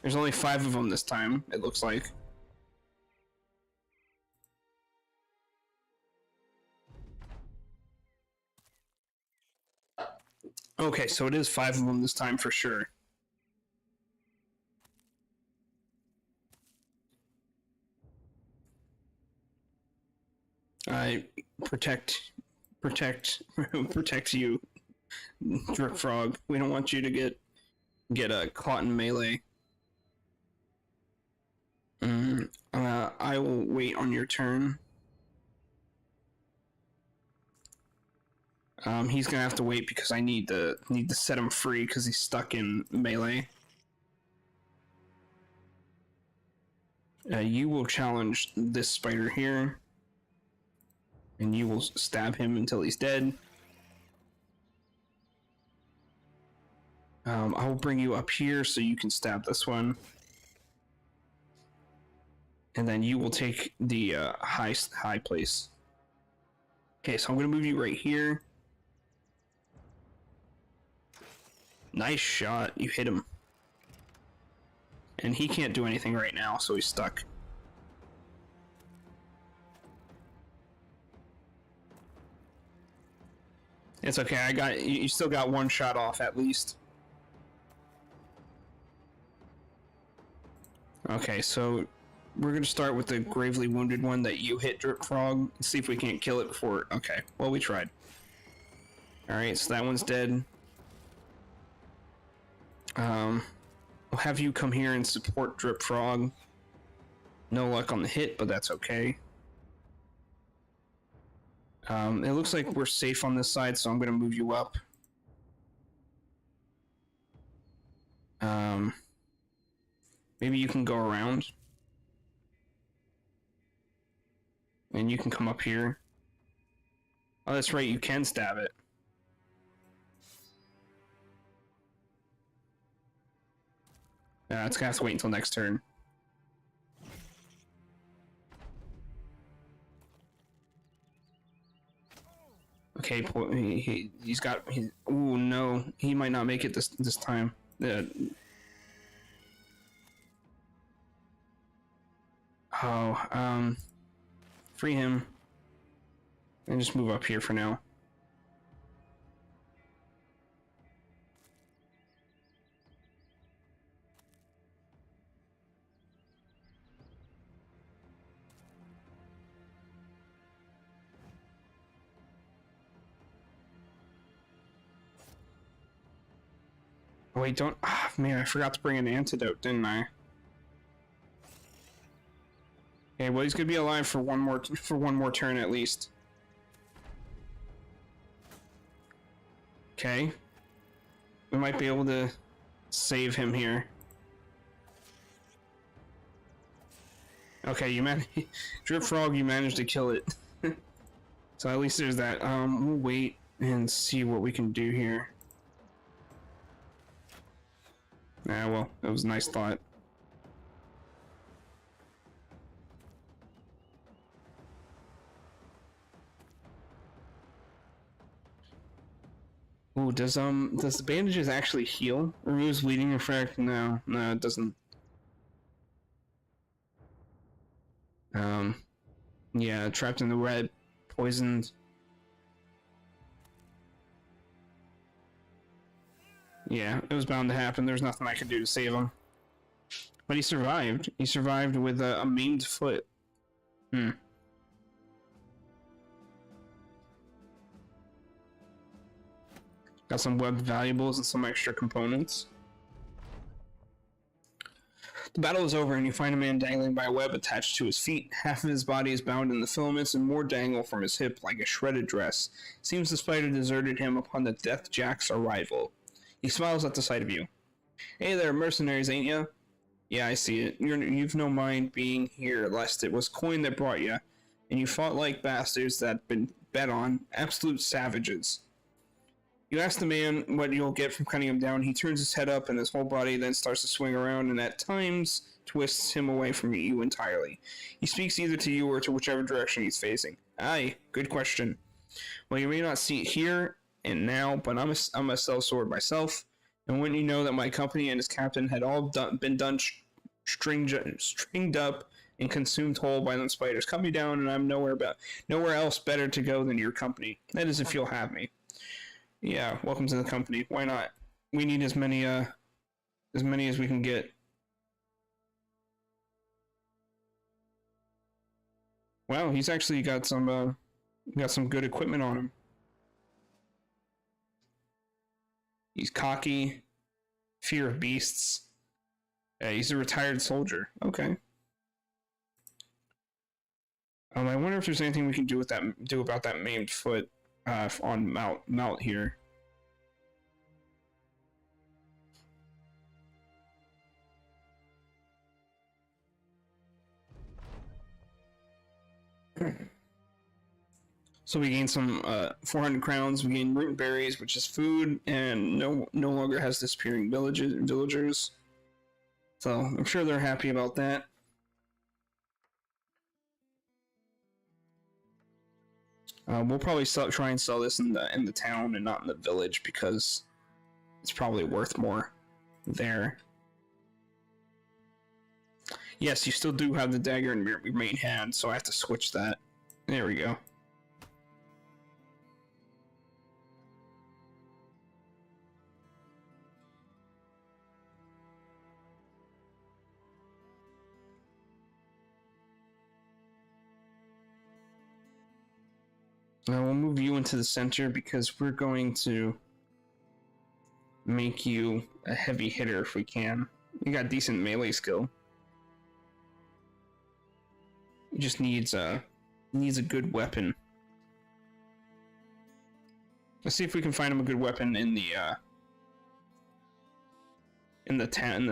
There's only 5 of them this time, it looks like. Okay, so it is 5 of them this time for sure. I protect you, Drip Frog. We don't want you to get caught in melee. I will wait on your turn. He's gonna have to wait because I need to set him free because he's stuck in melee. You will challenge this spider here, and you will stab him until he's dead. I will bring you up here so you can stab this one. And then you will take the high place. Okay, so I'm going to move you right here. Nice shot. You hit him. And he can't do anything right now, so he's stuck. It's okay. You still got 1 shot off at least. Okay, so we're gonna start with the gravely wounded one that you hit, Drip Frog. See if we can't kill it before. Okay, well, we tried. Alright, so that one's dead. We'll have you come here and support Drip Frog. No luck on the hit, but that's okay. It looks like we're safe on this side, so I'm gonna move you up. Maybe you can go around. And you can come up here. Oh, that's right, you can stab it. It's gonna have to wait until next turn. Okay, he's got... Ooh, no. He might not make it this time. Free him. And just move up here for now. Wait, don't... Ah, man, I forgot to bring an antidote, didn't I? Okay, well, he's gonna be alive for one more turn at least. Okay. We might be able to save him here. Okay, Drip Frog, you managed to kill it. So at least there's that. We'll wait and see what we can do here. Well, that was a nice thought. Ooh, does the bandages actually heal? Removes bleeding effect? No, it doesn't. Yeah, trapped in the red, poisoned. Yeah, it was bound to happen. There's nothing I could do to save him. But he survived. He survived with a maimed foot. Got some webbed valuables and some extra components. The battle is over and you find a man dangling by a web attached to his feet. Half of his body is bound in the filaments and more dangle from his hip like a shredded dress. Seems the spider deserted him upon the Deathjacks' arrival. He smiles at the sight of you. Hey there, mercenaries, ain't ya? Yeah, I see it. You've no mind being here, lest it was coin that brought ya, and you fought like bastards that been bet on, absolute savages. You ask the man what you'll get from cutting him down. He turns his head up and his whole body then starts to swing around and at times twists him away from you entirely. He speaks either to you or to whichever direction he's facing. Aye, good question. Well, you may not see it here, in now, but I'm a sellsword myself. And when you know that my company and its captain had all been done stringed up and consumed whole by them spiders, cut me down, and I'm nowhere else better to go than your company. That is, if you'll have me. Yeah, welcome to the company. Why not? We need as many as we can get. Wow, he's actually got some good equipment on him. He's cocky, fear of beasts. He's a retired soldier. Okay. I wonder if there's anything we can do about that maimed foot on Mount here. So we gain some 400 crowns. We gain root berries, which is food, and no longer has disappearing villagers. So I'm sure they're happy about that. We'll probably try and sell this in the town and not in the village because it's probably worth more there. Yes, you still do have the dagger in your main hand, so I have to switch that. There we go. Now we'll move you into the center because we're going to make you a heavy hitter if we can. You got decent melee skill. He just needs a good weapon. Let's see if we can find him a good weapon in the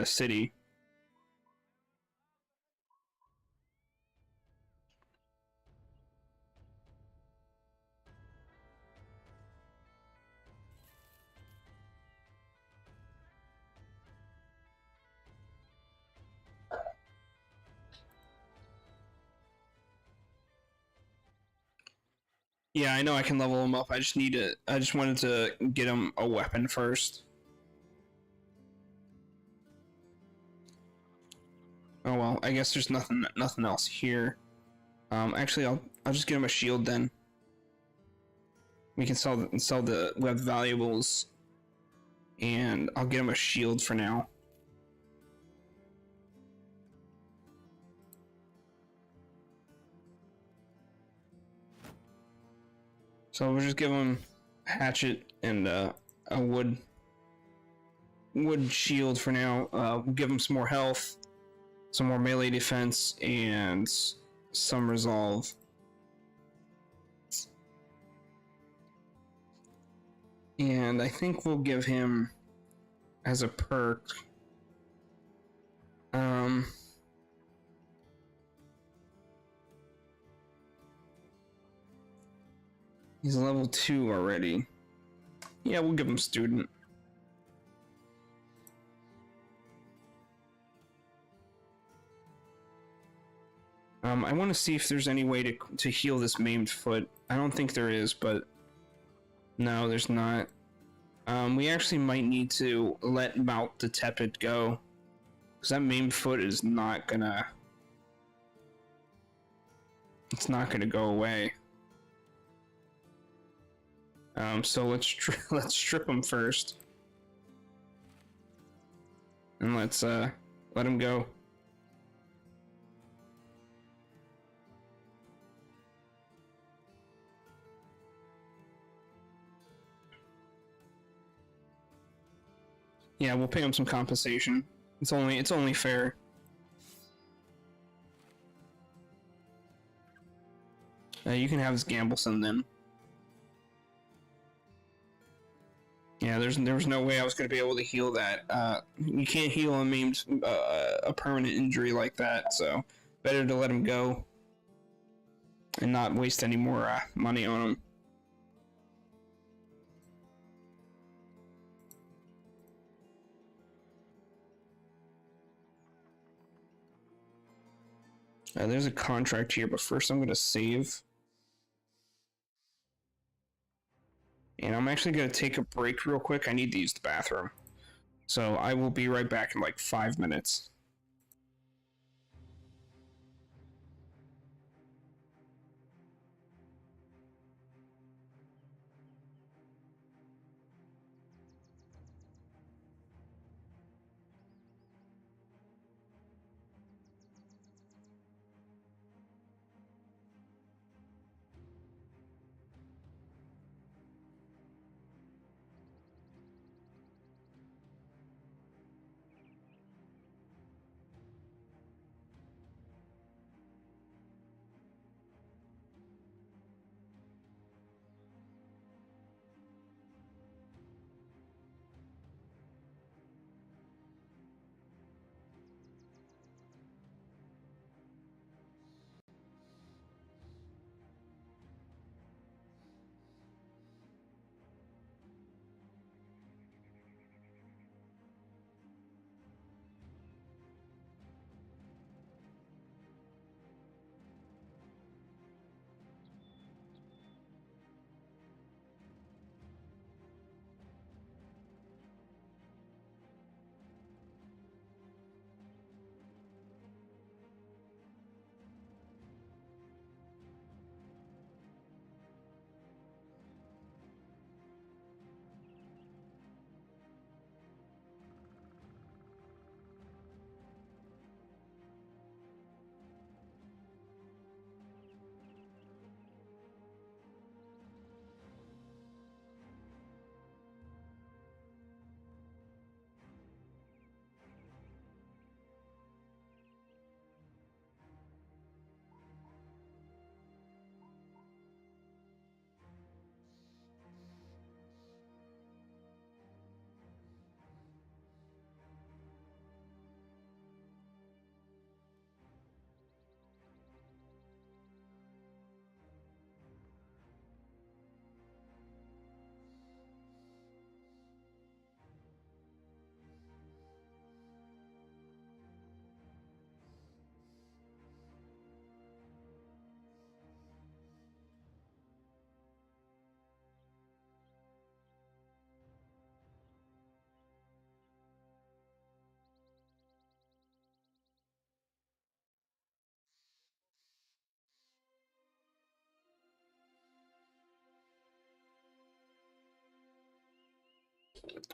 city. Yeah, I know I can level him up. I just wanted to get him a weapon first. Oh well, I guess there's nothing else here. Actually, I'll just get him a shield then. We can sell the web valuables, and I'll get him a shield for now. So we'll just give him a hatchet and a wood shield for now. We'll give him some more health, some more melee defense, and some resolve. And I think we'll give him as a perk. He's level 2 already. Yeah, we'll give him student. I want to see if there's any way to heal this maimed foot. I don't think there is, but no, there's not. We actually might need to let Mount the Tepid go, because that maimed foot is not gonna. It's not gonna go away. So let's strip him first, and let's let him go. Yeah, we'll pay him some compensation. It's only fair. You can have his Gambleson then. Yeah, there was no way I was going to be able to heal that. You can't heal a permanent injury like that, so better to let him go and not waste any more money on him. There's a contract here, but first I'm going to save. And I'm actually going to take a break real quick. I need to use the bathroom. So I will be right back in like 5 minutes.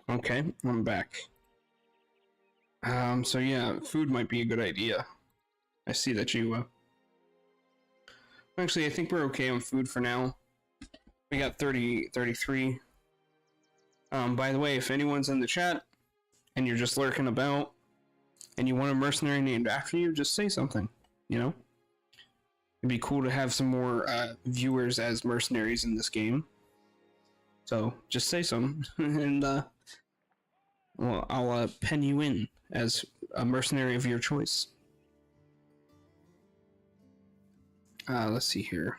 Okay, I'm back. So yeah, food might be a good idea. I see that you, actually, I think we're okay on food for now. We got 33. By the way, if anyone's in the chat and you're just lurking about and you want a mercenary named after you, just say something, you know? It'd be cool to have some more viewers as mercenaries in this game. So just say something, and well, I'll pen you in as a mercenary of your choice. Let's see here.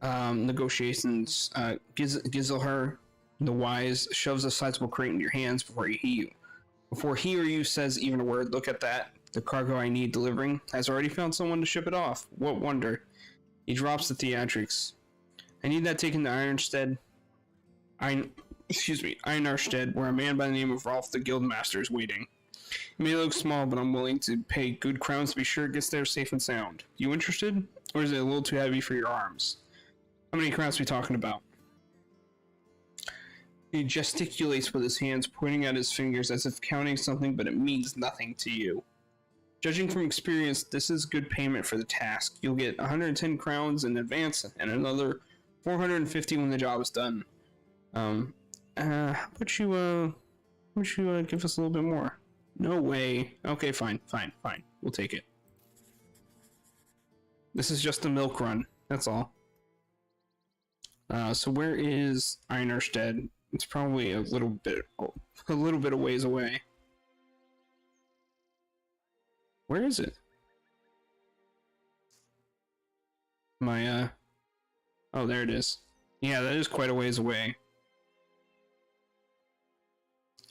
Negotiations. Gizilhar, the wise, shoves a sizable crate into your hands before he or you says even a word. Look at that. The cargo I need delivering has already found someone to ship it off. What wonder? He drops the theatrics. I need that taken to Ironstead. Einarstead, where a man by the name of Rolf the Guildmaster is waiting. It may look small, but I'm willing to pay good crowns to be sure it gets there safe and sound. You interested? Or is it a little too heavy for your arms? How many crowns are we talking about? He gesticulates with his hands, pointing at his fingers as if counting something, but it means nothing to you. Judging from experience, this is good payment for the task. You'll get 110 crowns in advance and another 450 when the job is done. How about you give us a little bit more? No way. Okay, fine. We'll take it. This is just a milk run. That's all. So where is Einarstead? It's probably a little bit of ways away. Where is it? Oh, there it is. Yeah, that is quite a ways away.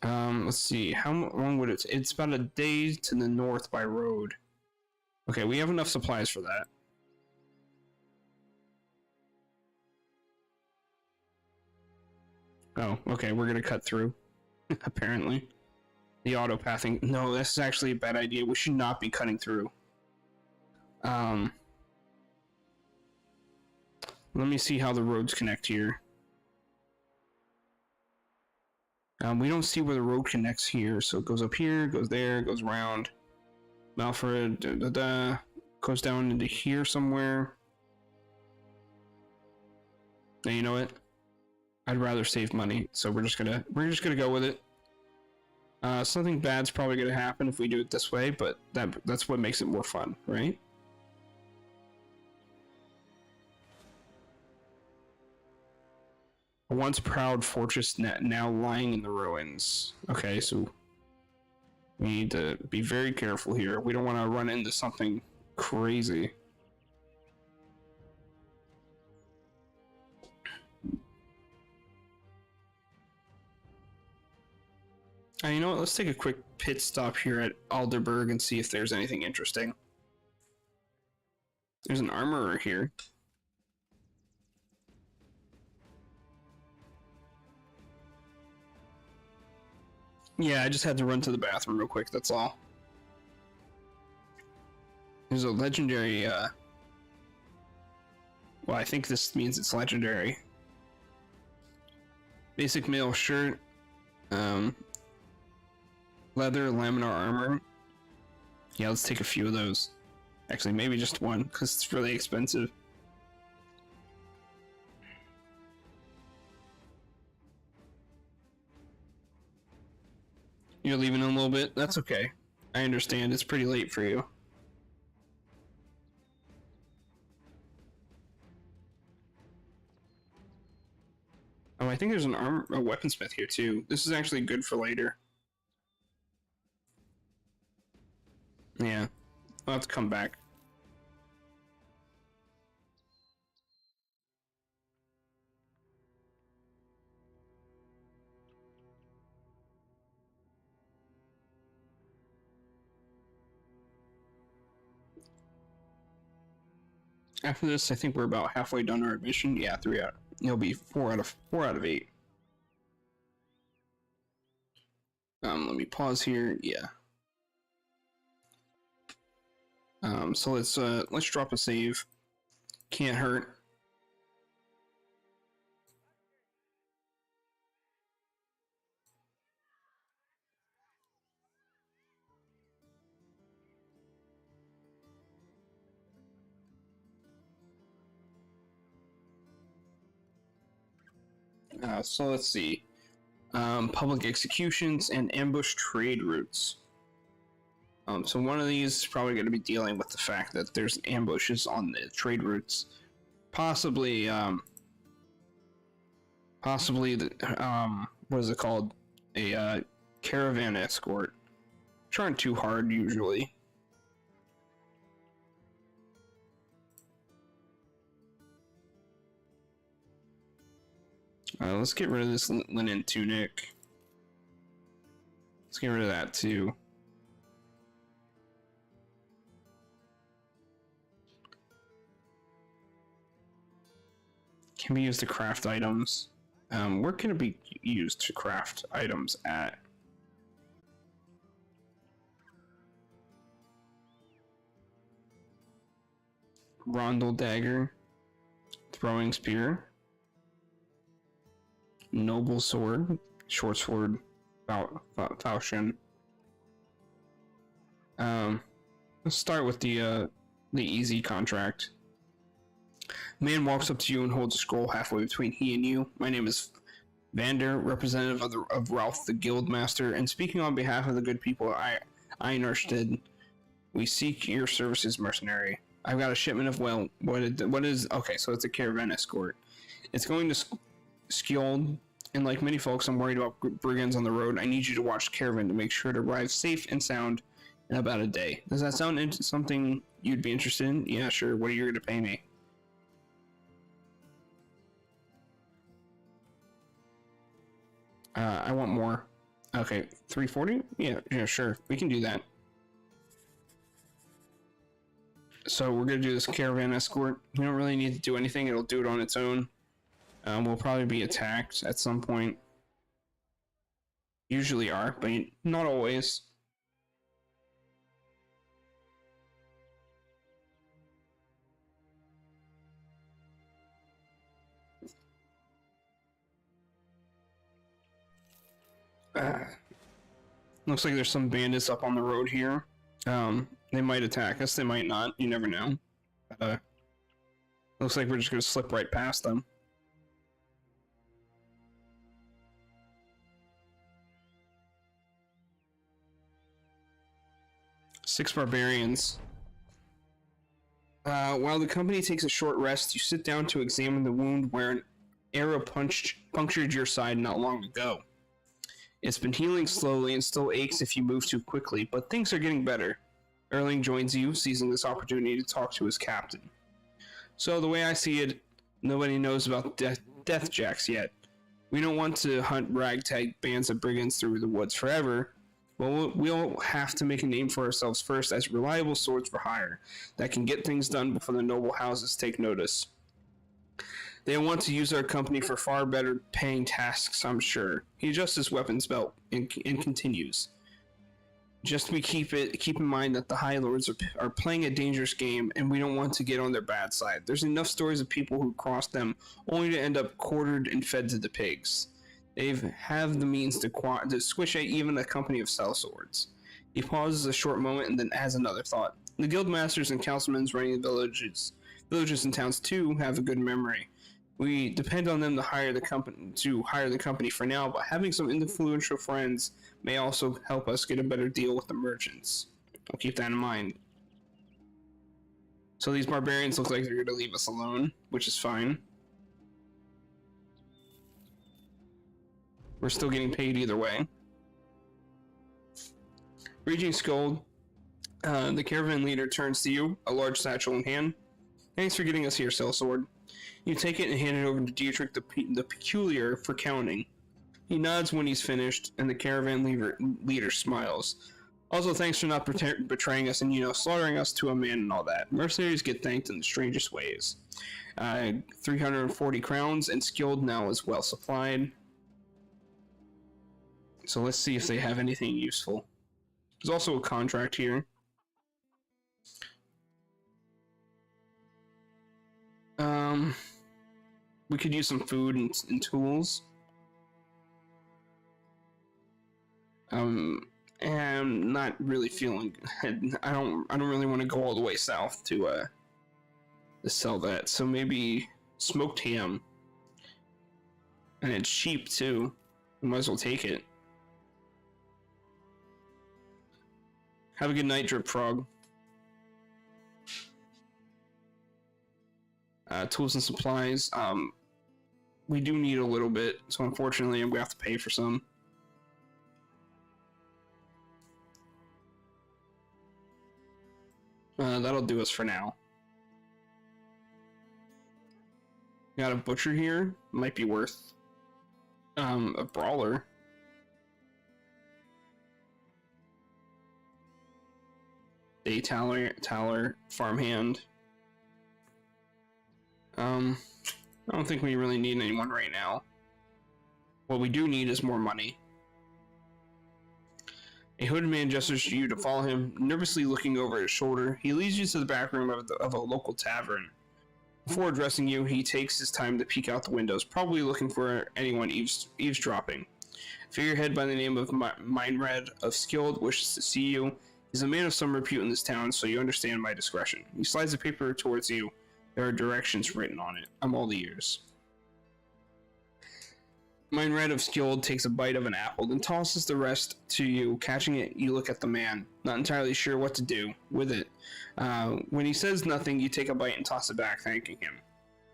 Let's see. How long would it? It's about a day to the north by road. Okay, we have enough supplies for that. Oh, okay, we're gonna cut through. Apparently. The auto pathing. No, this is actually a bad idea. We should not be cutting through. Let me see how the roads connect here. We don't see where the road connects here, so it goes up here, goes there, goes around. Malford, goes down into here somewhere. Now you know what? I'd rather save money, so we're just gonna go with it. Something bad's probably gonna happen if we do it this way, but that's what makes it more fun, right? A once proud fortress now lying in the ruins. Okay, so we need to be very careful here. We don't want to run into something crazy. You know what? Let's take a quick pit stop here at Alderberg and see if there's anything interesting. There's an armorer here. Yeah, I just had to run to the bathroom real quick, that's all. There's a legendary, well, I think this means it's legendary. Basic mail shirt, leather laminar armor. Yeah, let's take a few of those. Actually, maybe just one, because it's really expensive. You're leaving in a little bit? That's okay. I understand, it's pretty late for you. Oh, I think there's a weaponsmith here too. This is actually good for later. Yeah, I'll have to come back. After this, I think we're about halfway done our mission. Yeah, 3 out. It'll be 4 out of 8. Let me pause here. Yeah. So let's drop a save. Can't hurt. So let's see. Public executions and ambush trade routes. So one of these is probably going to be dealing with the fact that there's ambushes on the trade routes. Possibly the, what is it called? A caravan escort. Trying too hard usually. Let's get rid of this linen tunic. Let's get rid of that too. Can be used to craft items. Where can it be used to craft items at? Rondel dagger. Throwing spear. Noble sword. Short sword. Falchion. Let's start with the easy contract. Man walks up to you and holds a scroll halfway between he and you. My name is Vander, representative of Ralph the Guildmaster, and speaking on behalf of the good people Einarstead, we seek your services, mercenary. I've got a shipment of, well, what is, okay, so it's a caravan escort. It's going to Skjold, and like many folks, I'm worried about brigands on the road. I need you to watch the caravan to make sure it arrives safe and sound in about a day. Does that sound into something you'd be interested in? Yeah, sure. What are you going to pay me? I want more. Okay, 340? Yeah, sure. We can do that. So we're gonna do this caravan escort. We don't really need to do anything. It'll do it on its own. We'll probably be attacked at some point. Usually are, but not always. Looks like there's some bandits up on the road here. They might attack us, they might not, you never know. Looks like we're just gonna slip right past them. Six barbarians. While the company takes a short rest, you sit down to examine the wound where an arrow punctured your side not long ago. It's been healing slowly and still aches if you move too quickly, but things are getting better. Erling joins you, seizing this opportunity to talk to his captain. So the way I see it, nobody knows about Deathjacks yet. We don't want to hunt ragtag bands of brigands through the woods forever, but we'll have to make a name for ourselves first as reliable swords for hire that can get things done before the noble houses take notice. They want to use our company for far better paying tasks, I'm sure. He adjusts his weapons belt and continues. Just keep in mind that the High Lords are playing a dangerous game, and we don't want to get on their bad side. There's enough stories of people who cross them only to end up quartered and fed to the pigs. They have the means to squish at even a company of sellswords. He pauses a short moment and then has another thought. The guild masters and councilmen running the villages and towns too have a good memory. We depend on them to hire the company for now, but having some influential friends may also help us get a better deal with the merchants. I'll keep that in mind. So these barbarians look like they're going to leave us alone, which is fine. We're still getting paid either way. Reaching Scold, the caravan leader turns to you, a large satchel in hand. Thanks for getting us here, sellsword. You take it and hand it over to Dietrich the Peculiar for counting. He nods when he's finished, and the caravan leader smiles. Also, thanks for not betraying us and, slaughtering us to a man and all that. Mercenaries get thanked in the strangest ways. 340 crowns, and skilled now is well supplied. So let's see if they have anything useful. There's also a contract here. We could use some food and tools. And not really feeling. I don't really want to go all the way south to sell that. So maybe smoked ham. And it's cheap too. We might as well take it. Have a good night, Drip Frog. Tools and supplies. We do need a little bit, so unfortunately I'm going to have to pay for some. That'll do us for now. Got a butcher here. Might be worth a brawler. Day taller, farmhand. I don't think we really need anyone right now. What we do need is more money. A hooded man gestures to you to follow him, nervously looking over his shoulder. He leads you to the back room of a local tavern. Before addressing you, he takes his time to peek out the windows, probably looking for anyone eavesdropping. A figurehead by the name of Mindred of Skilled wishes to see you. He's a man of some repute in this town, so you understand my discretion. He slides the paper towards you. There are directions written on it. I'm all ears. Mindred of Skilled takes a bite of an apple, then tosses the rest to you. Catching it, you look at the man, not entirely sure what to do with it. When he says nothing, you take a bite and toss it back, thanking him.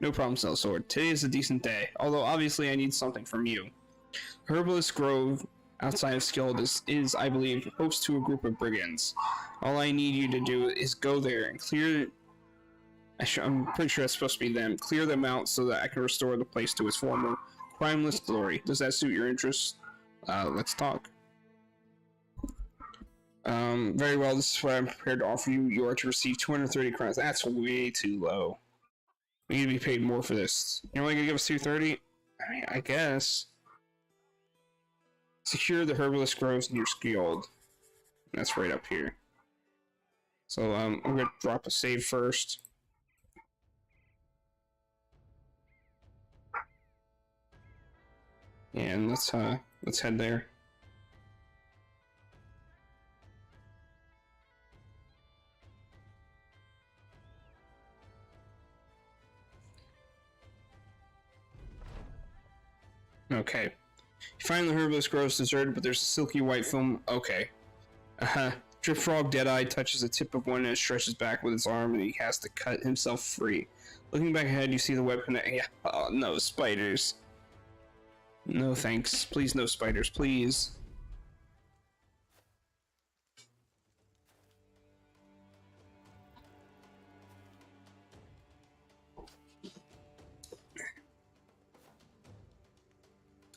No problem, sellsword. Today is a decent day, although obviously I need something from you. Herbalist Grove, outside of Skilled, is, I believe, host to a group of brigands. All I need you to do is go there and clear... I'm pretty sure that's supposed to be them. Clear them out so that I can restore the place to its former crimeless glory. Does that suit your interests? Let's talk. Very well, this is what I'm prepared to offer you. You are to receive 230 crowns. That's way too low. We need to be paid more for this. You're only gonna give us 230? I mean, I guess. Secure the herbalist groves near Skjold. That's right up here. So I'm gonna drop a save first. And let's head there. Okay. You find the herbalist groves deserted, but there's a silky white film. Okay. Drip Frog Deadeye touches the tip of one and stretches back with his arm, and he has to cut himself free. Looking back ahead, you see the web connect. Yeah. Oh, no spiders. No thanks. Please, no spiders, please.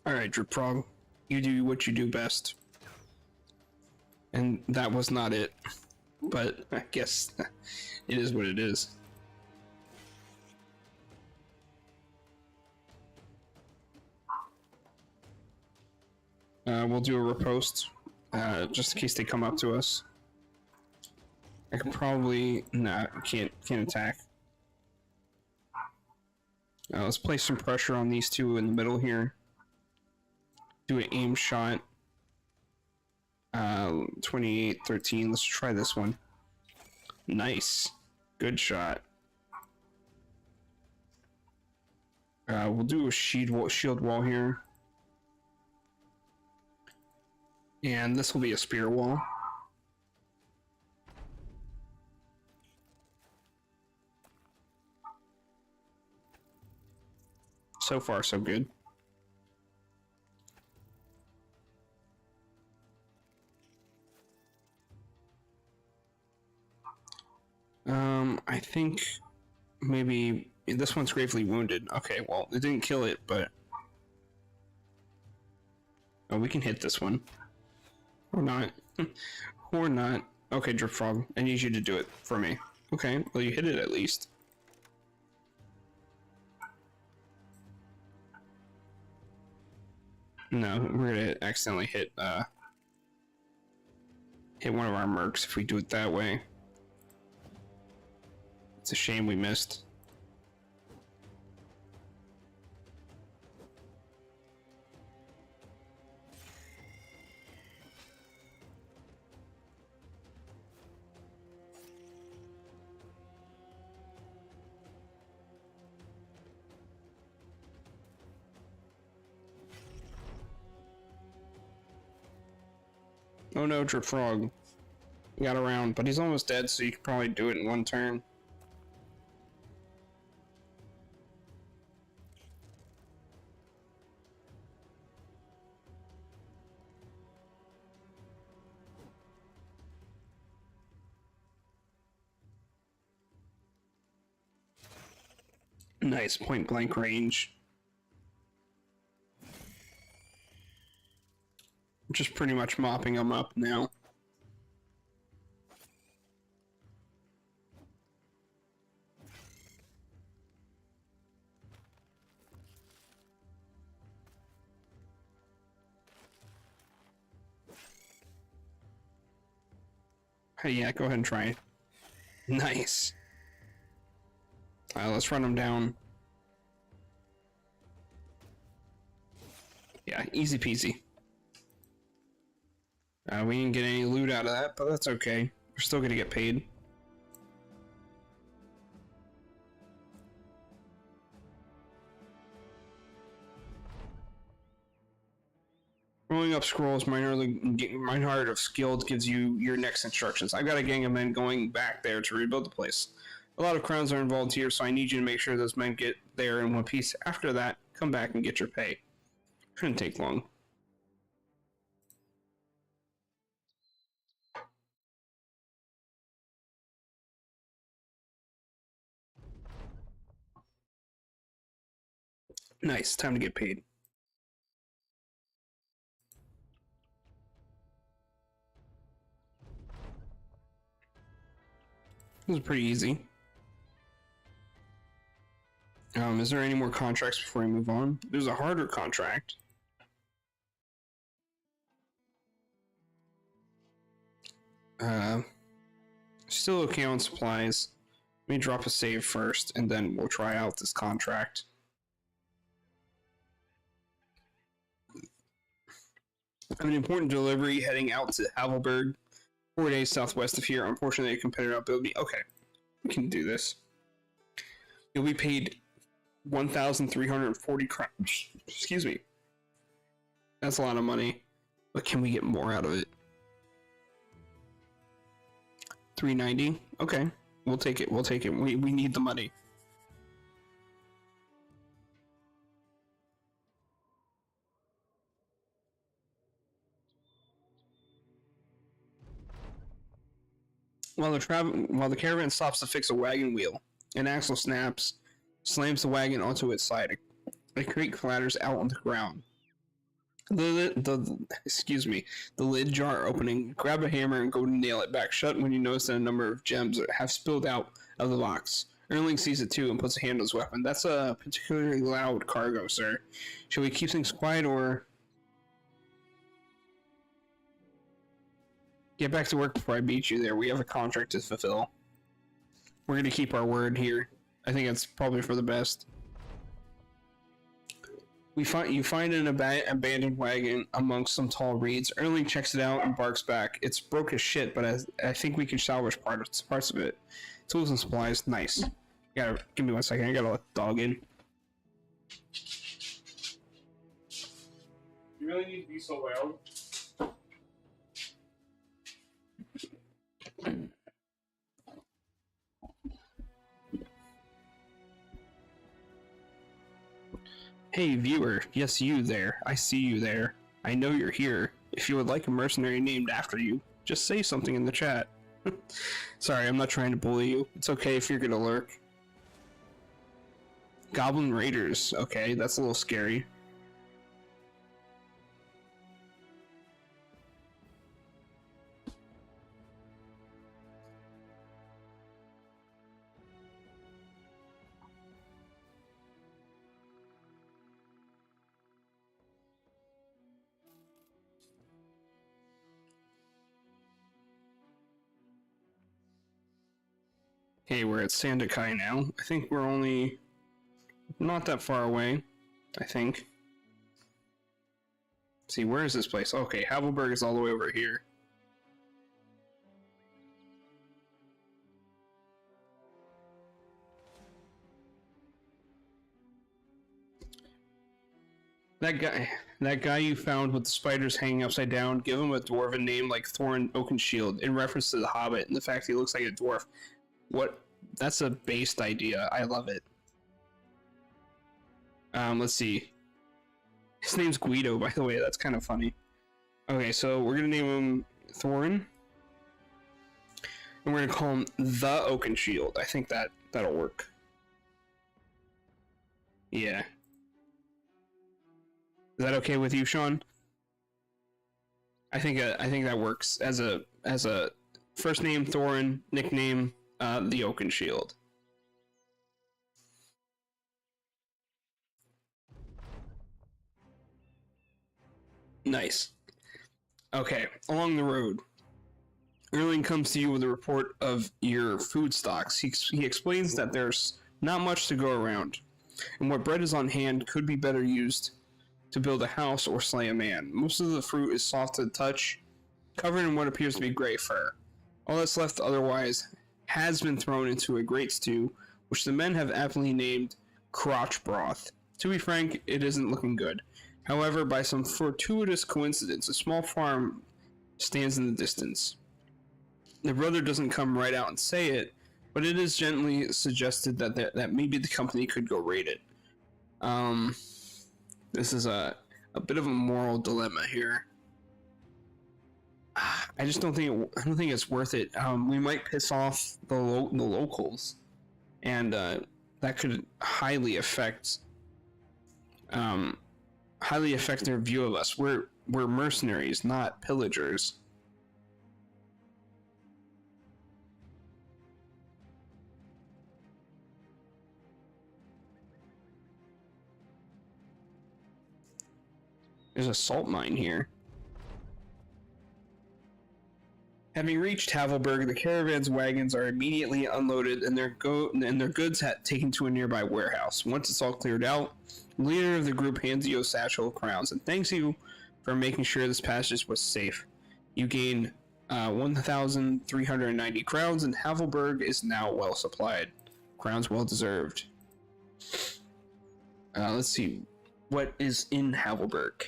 Alright, Drip Frog. You do what you do best. And that was not it. But I guess it is what it is. We'll do a riposte, just in case they come up to us. I can probably... Nah, can't attack. Let's place some pressure on these two in the middle here. Do an aim shot. 28, 13. Let's try this one. Nice. Good shot. We'll do a shield wall here. And this will be a spear wall. So far, so good. I think maybe this one's gravely wounded. Okay, well, it didn't kill it, but... Oh, we can hit this one. Or not. Or not. Okay, Drip Frog, I need you to do it for me. Okay, well, you hit it at least. No, we're gonna accidentally hit one of our mercs if we do it that way. It's a shame we missed. Oh no, Drip Frog. He got around, but he's almost dead, so you can probably do it in one turn. Nice point blank range. Just pretty much mopping them up now. Hey, yeah, go ahead and try it. Nice. Let's run them down. Yeah, easy peasy. We didn't get any loot out of that, but that's okay. We're still gonna get paid. Rolling up scrolls, Mineheart of Skilled gives you your next instructions. I've got a gang of men going back there to rebuild the place. A lot of crowns are involved here, so I need you to make sure those men get there in one piece. After that, come back and get your pay. Shouldn't take long. Nice, time to get paid. This is pretty easy. Is there any more contracts before we move on? There's a harder contract. Uh, Still okay on supplies. Let me drop a save first, and then we'll try out this contract. I have an important delivery heading out to Havelberg, 4 days southwest of here. Unfortunately, a competitor outbilled me. Okay, we can do this. You'll be paid 1,340 crowns. Excuse me. That's a lot of money, but can we get more out of it? 390. Okay, we'll take it. We'll take it. We need the money. While the caravan stops to fix a wagon wheel, an axle snaps, slams the wagon onto its side. A crate clatters out on the ground. The lid jar opening. Grab a hammer and go to nail it back shut when you notice that a number of gems have spilled out of the box. Erling sees it too and puts a hand on his weapon. That's a particularly loud cargo, sir. Should we keep things quiet or get back to work before I beat you there? We have a contract to fulfill. We're gonna keep our word here. I think it's probably for the best. You find an abandoned wagon amongst some tall reeds. Erling checks it out and barks back. It's broke as shit, but I think we can salvage parts of it. Tools and supplies, nice. Give me 1 second. I gotta let the dog in. You really need to be so loud? Hey, viewer. Yes, you there. I see you there. I know you're here. If you would like a mercenary named after you, just say something in the chat. Sorry, I'm not trying to bully you. It's okay if you're gonna lurk. Goblin Raiders. Okay, that's a little scary. Okay, we're at Sandakai now. I think we're only not that far away. I think. Let's see, where is this place? Okay, Havelberg is all the way over here. That guy you found with the spiders hanging upside down, give him a dwarven name like Thorin Oakenshield in reference to the Hobbit and the fact he looks like a dwarf. What? That's a based idea. I love it. Let's see. His name's Guido, by the way. That's kind of funny. Okay, so we're gonna name him Thorin, and we're gonna call him the Oakenshield. I think that'll work. Yeah. Is that okay with you, Sean? I think that works as a first name Thorin, nickname the Oakenshield. Nice. Okay, along the road, Erling comes to you with a report of your food stocks. He explains that there's not much to go around, and what bread is on hand could be better used to build a house or slay a man. Most of the fruit is soft to the touch, covered in what appears to be gray fur. All that's left otherwise has been thrown into a great stew, which the men have aptly named crotch broth. To be frank, it isn't looking good. However, by some fortuitous coincidence, a small farm stands in the distance. The brother doesn't come right out and say it, but it is gently suggested that maybe the company could go raid it. This is a bit of a moral dilemma here. I just don't think it's worth it. We might piss off the locals, and that could highly affect their view of us. We're mercenaries, not pillagers. There's a salt mine here. Having reached Havelberg, the caravan's wagons are immediately unloaded and their goods taken to a nearby warehouse. Once it's all cleared out, the leader of the group hands you a satchel of crowns and thanks you for making sure this passage was safe. You gain 1,390 crowns, and Havelberg is now well supplied. Crowns well deserved. Let's see. What is in Havelberg?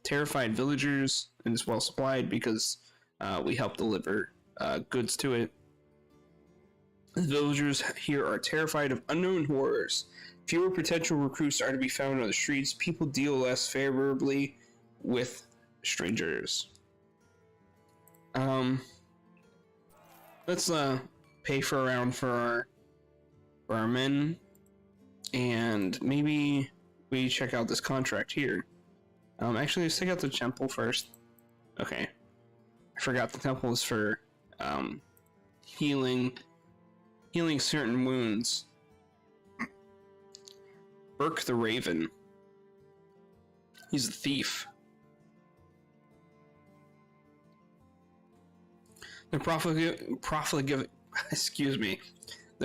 Terrified villagers, and it's well supplied because we help deliver goods to it. The villagers here are terrified of unknown horrors. Fewer potential recruits are to be found on the streets. People deal less favorably with strangers. Let's pay for a round for our men, and maybe we check out this contract here. Actually, let's check out the temple first. Okay, I forgot the temple is for healing certain wounds. Burke the Raven. He's a thief. The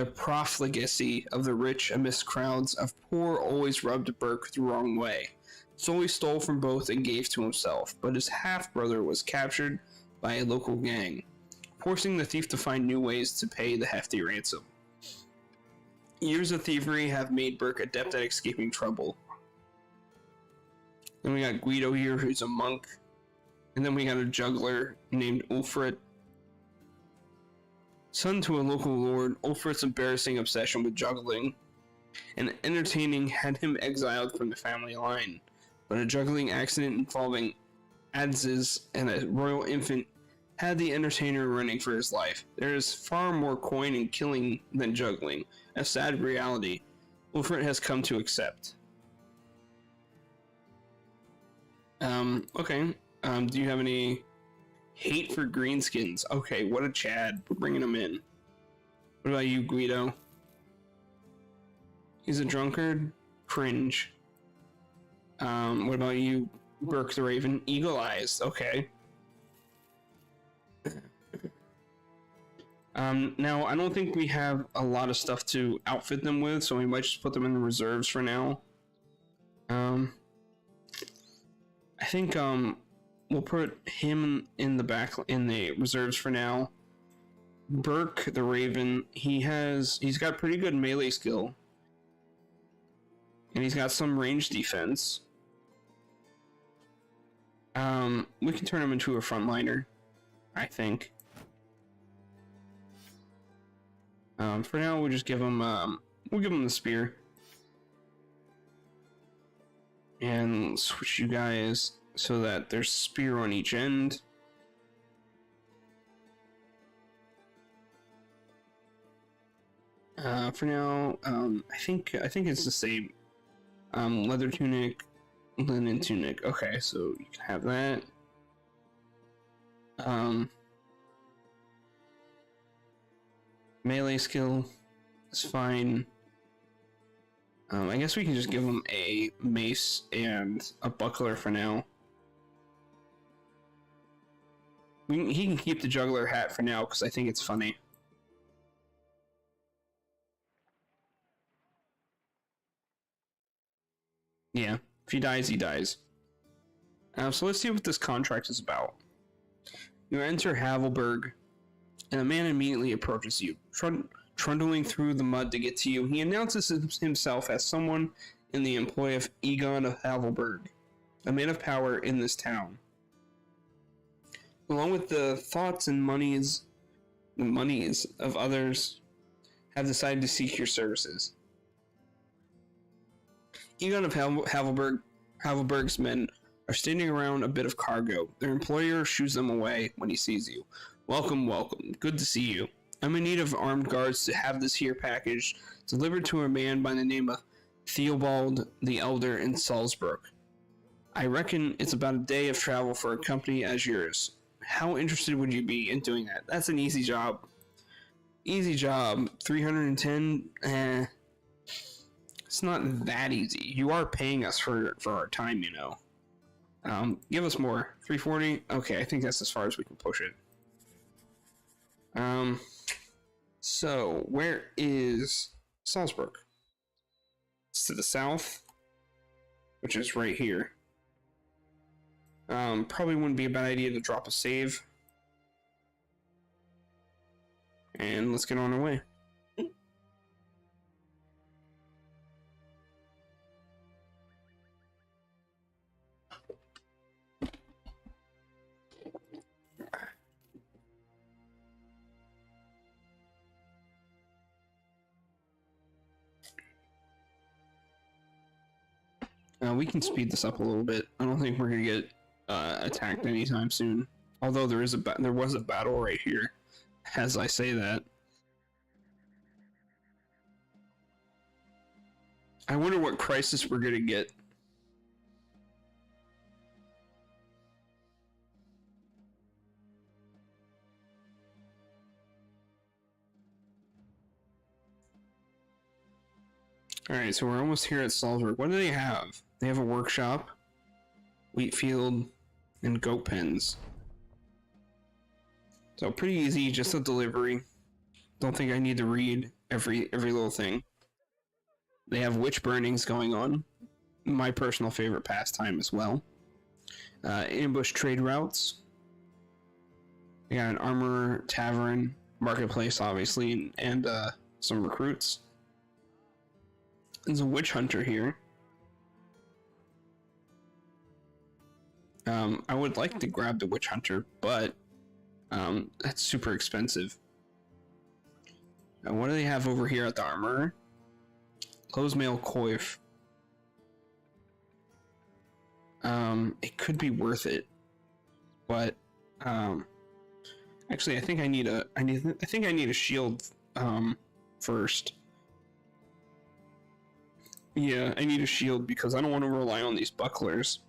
profligacy of the rich amidst crowds of poor always rubbed Burke the wrong way. So he stole from both and gave to himself, but his half-brother was captured by a local gang, forcing the thief to find new ways to pay the hefty ransom. Years of thievery have made Burke adept at escaping trouble. Then we got Guido here, who's a monk, and then we got a juggler named Ulfrit. Son to a local lord, Ulfrit's embarrassing obsession with juggling and entertaining had him exiled from the family line, but a juggling accident involving adzes and a royal infant had the entertainer running for his life. There is far more coin in killing than juggling, a sad reality Ulfrit has come to accept. Okay. Do you have any hate for greenskins? Okay, what a Chad. We're bringing him in. What about you, Guido? He's a drunkard? Cringe. What about you, Burke the Raven? Eagle eyes. Okay. Now, I don't think we have a lot of stuff to outfit them with, so we might just put them in the reserves for now. I think, we'll put him in the reserves for now. Burke the Raven, he's got pretty good melee skill. And he's got some range defense. We can turn him into a frontliner, I think. For now, we'll just give him, we'll give him the spear. And switch you guys so that there's spear on each end. For now, I think it's the same. Leather tunic, linen tunic. Okay, so you can have that. Melee skill is fine. I guess we can just give him a mace and a buckler for now. He can keep the juggler hat for now because I think it's funny. Yeah, if he dies, he dies. So let's see what this contract is about. You enter Havelberg, and a man immediately approaches you, trundling through the mud to get to you. He announces himself as someone in the employ of Egon of Havelberg, a man of power in this town. Along with the thoughts and monies of others, have decided to seek your services. Egon of Havelberg's men are standing around a bit of cargo. Their employer shoos them away when he sees you. Welcome, welcome. Good to see you. I'm in need of armed guards to have this here package delivered to a man by the name of Theobald the Elder in Salzburg. I reckon it's about a day of travel for a company as yours. How interested would you be in doing that? That's an easy job. Easy job. 310? It's not that easy. You are paying us for our time, you know. Give us more. 340? Okay, I think that's as far as we can push it. Um, so where is Salzburg? It's to the south, which is right here. Probably wouldn't be a bad idea to drop a save. And let's get on our way. We can speed this up a little bit. I don't think we're gonna get attacked anytime soon. Although there was a battle right here, as I say that. I wonder what crisis we're gonna get. Alright, so we're almost here at Salzburg. What do they have? They have a workshop, wheat field, and goat pens. So pretty easy, just a delivery. Don't think I need to read every little thing. They have witch burnings going on. My personal favorite pastime as well. Ambush trade routes. They got an armor tavern, marketplace obviously, and some recruits. There's a witch hunter here. I would like to grab the witch hunter, but that's super expensive. What do they have over here at the armor? Close mail coif. It could be worth it, but actually, I think I need a shield first. Yeah, I need a shield because I don't want to rely on these bucklers.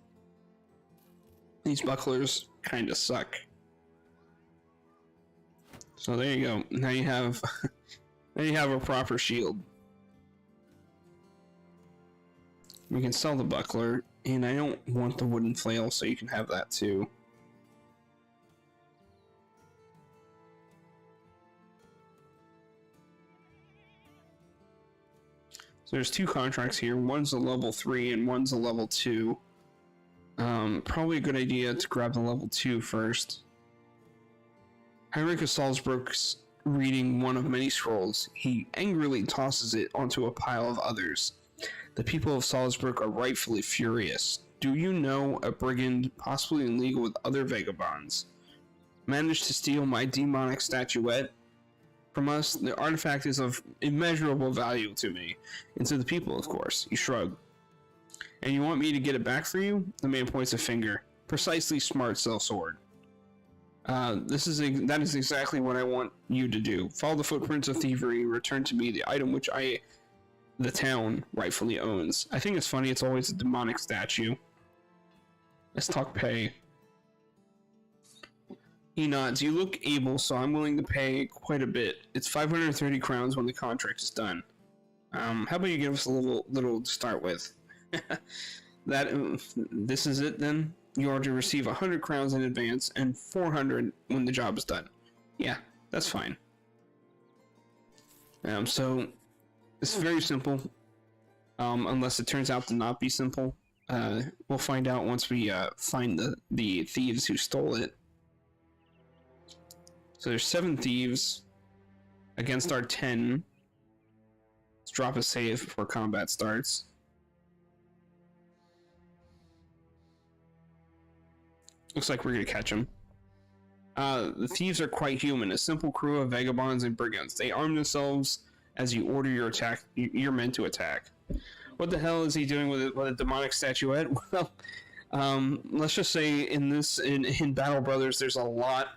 These bucklers kind of suck. So there you go. Now you have, now you have a proper shield. We can sell the buckler, and I don't want the wooden flail, so you can have that too. So there's two contracts here. One's a level 3 and one's a level 2. Probably a good idea to grab the level 2 first. Heinrich of Salzburg's reading one of many scrolls. He angrily tosses it onto a pile of others. The people of Salzburg are rightfully furious. Do you know a brigand, possibly in league with other vagabonds, managed to steal my demonic statuette from us? The artifact is of immeasurable value to me, and to the people, of course. You shrug. And you want me to get it back for you? The man points a finger. Precisely, smart sellsword. That is exactly what I want you to do. Follow the footprints of thievery, return to me the item which the town rightfully owns. I think it's funny, it's always a demonic statue. Let's talk pay. He nods. You look able, so I'm willing to pay quite a bit. It's 530 crowns when the contract is done. How about you give us a little to start with? This is it then? You are to receive 100 crowns in advance and 400 when the job is done. Yeah, that's fine. So it's very simple. Unless it turns out to not be simple. We'll find out once we find the thieves who stole it. So there's 7 thieves against our 10. Let's drop a save before combat starts. Looks like we're gonna catch them. The thieves are quite human, a simple crew of vagabonds and brigands. They arm themselves as you order your men to attack. What the hell is he doing with a demonic statuette? Well, let's just say in Battle Brothers, there's a lot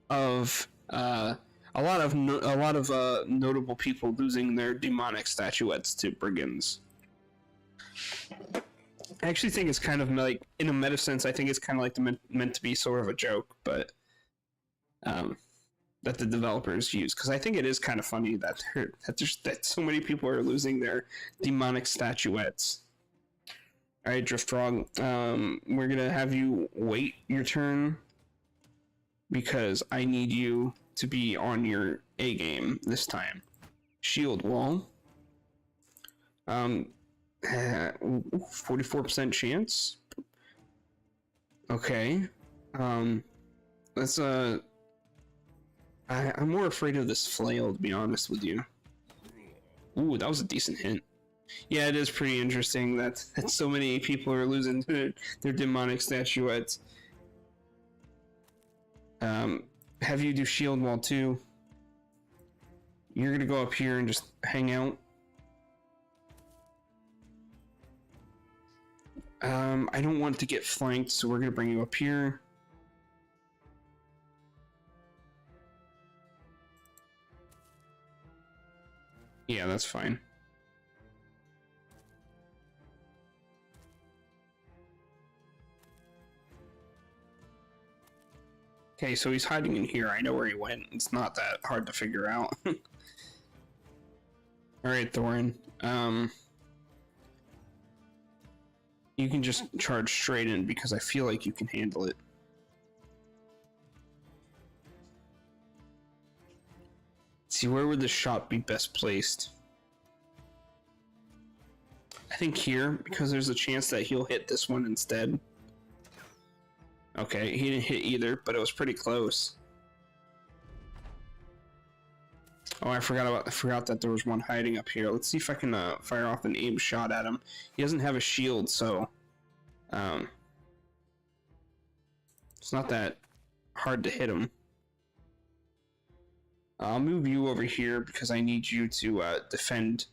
of notable people losing their demonic statuettes to brigands. I actually think it's kind of like, in a meta sense, I think it's kind of like meant to be sort of a joke, but that the developers use, because I think it is kind of funny that so many people are losing their demonic statuettes. All right, Driftfrog, we're gonna have you wait your turn because I need you to be on your A game this time. Shield wall. 44% chance. Okay. Let's I'm more afraid of this flail, to be honest with you. Ooh, that was a decent hint. Yeah, it is pretty interesting that so many people are losing their demonic statuettes. Have you do shield wall too. You're gonna go up here and just hang out. I don't want to get flanked, so we're gonna bring you up here. Yeah, that's fine. Okay, so he's hiding in here. I know where he went. It's not that hard to figure out. Alright, Thorin. You can just charge straight in because I feel like you can handle it. Let's see, where would the shot be best placed? I think here, because there's a chance that he'll hit this one instead. Okay, he didn't hit either, but it was pretty close. Oh, I forgot that there was one hiding up here. Let's see if I can fire off an aim shot at him. He doesn't have a shield, so it's not that hard to hit him. I'll move you over here because I need you to defend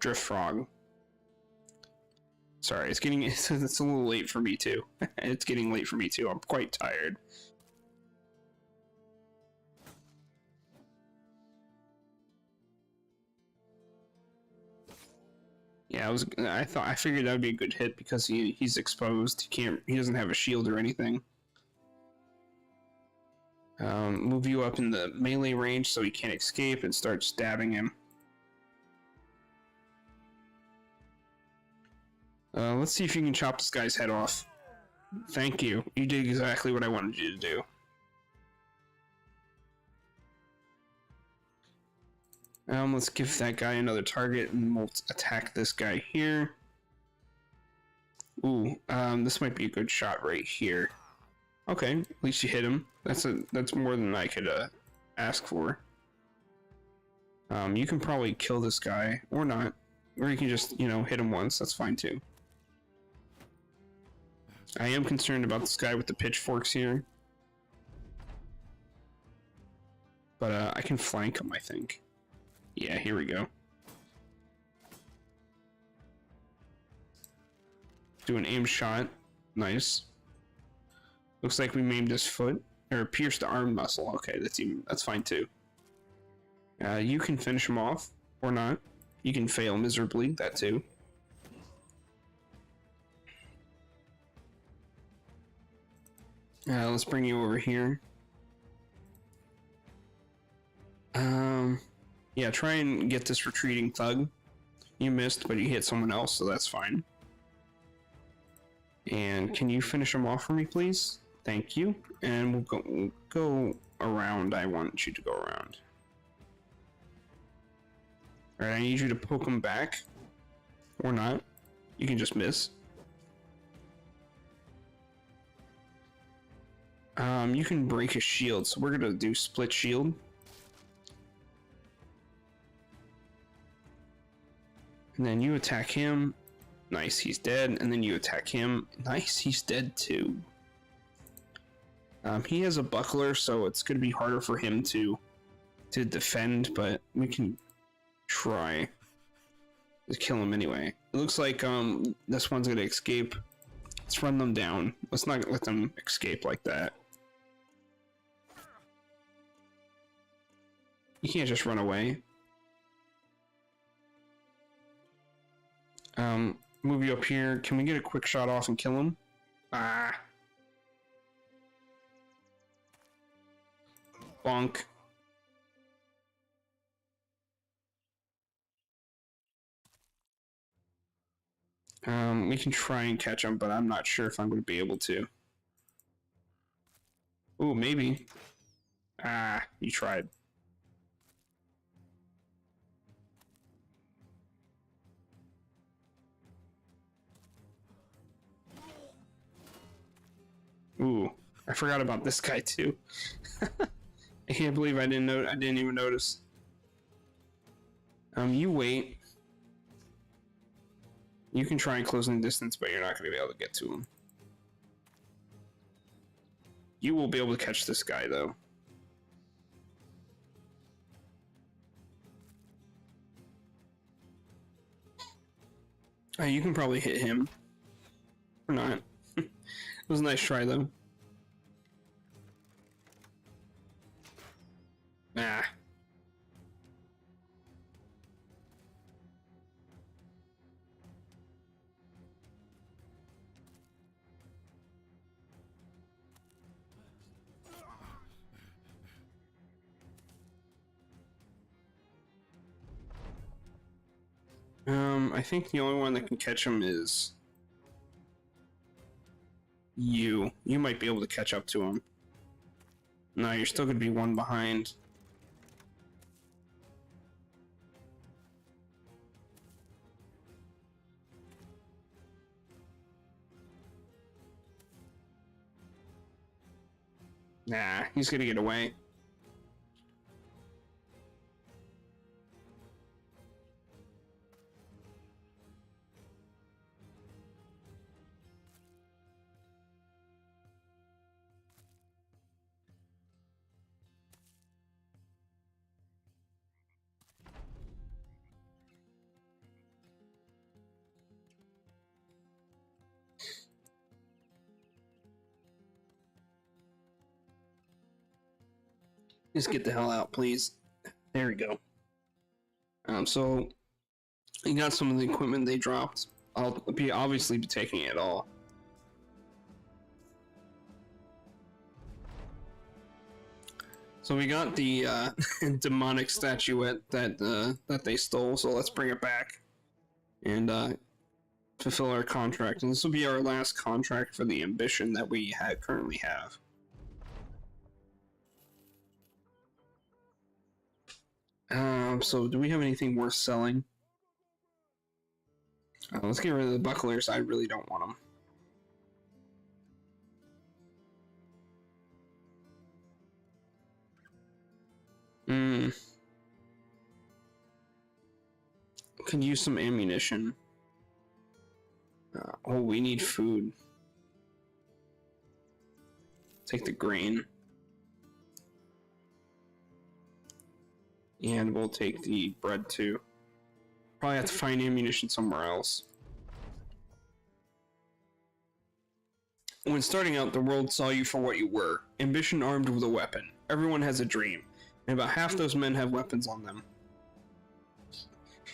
Drift Frog. Sorry, it's a little late for me too. It's getting late for me too. I'm quite tired. Yeah, I figured that would be a good hit because he's exposed. He doesn't have a shield or anything. Move you up in the melee range so he can't escape and start stabbing him. Let's see if you can chop this guy's head off. Thank you. You did exactly what I wanted you to do. Let's give that guy another target and we'll attack this guy here. Ooh, this might be a good shot right here. Okay, at least you hit him. That's more than I could ask for. You can probably kill this guy or not, or you can just hit him once. That's fine too. I am concerned about this guy with the pitchforks here, but I can flank him, I think. Yeah, here we go. Do an aim shot. Nice. Looks like we maimed his foot or pierced the arm muscle. Okay, that's fine too. You can finish him off or not. You can fail miserably. That too. Let's bring you over here. Yeah, try and get this retreating thug. You missed, but you hit someone else, so that's fine. And can you finish him off for me, please? Thank you. And we'll go around. I want you to go around. Alright, I need you to poke him back. Or not. You can just miss. You can break his shield, so we're gonna do split shield. And then you attack him. Nice, he's dead. And then you attack him. Nice, he's dead too. He has a buckler, so it's gonna be harder for him to defend, but we can try to kill him anyway. It looks like this one's gonna escape. Let's run them down. Let's not let them escape like that. You can't just run away. Move you up here. Can we get a quick shot off and kill him? Ah. Bonk. We can try and catch him, but I'm not sure if I'm going to be able to. Ooh, maybe. Ah, you tried. Ooh, I forgot about this guy too. I can't believe I didn't know. I didn't even notice. You wait. You can try and close in distance, but you're not going to be able to get to him. You will be able to catch this guy though. You can probably hit him. Or not. It was a nice try though. Nah. I think the only one that can catch him is you. You might be able to catch up to him. No, you're still going to be one behind. Nah, he's going to get away. Just get the hell out, please. There we go. So you got some of the equipment they dropped. I'll be obviously be taking it all. So we got the demonic statuette that they stole. So let's bring it back and fulfill our contract. And this will be our last contract for the ambition that we currently have. So do we have anything worth selling? Let's get rid of the bucklers. I really don't want them. Could use some ammunition. Oh, we need food. Take the grain. And we'll take the bread too. Probably have to find ammunition somewhere else. When starting out, the world saw you for what you were. Ambition armed with a weapon. Everyone has a dream. And about half those men have weapons on them.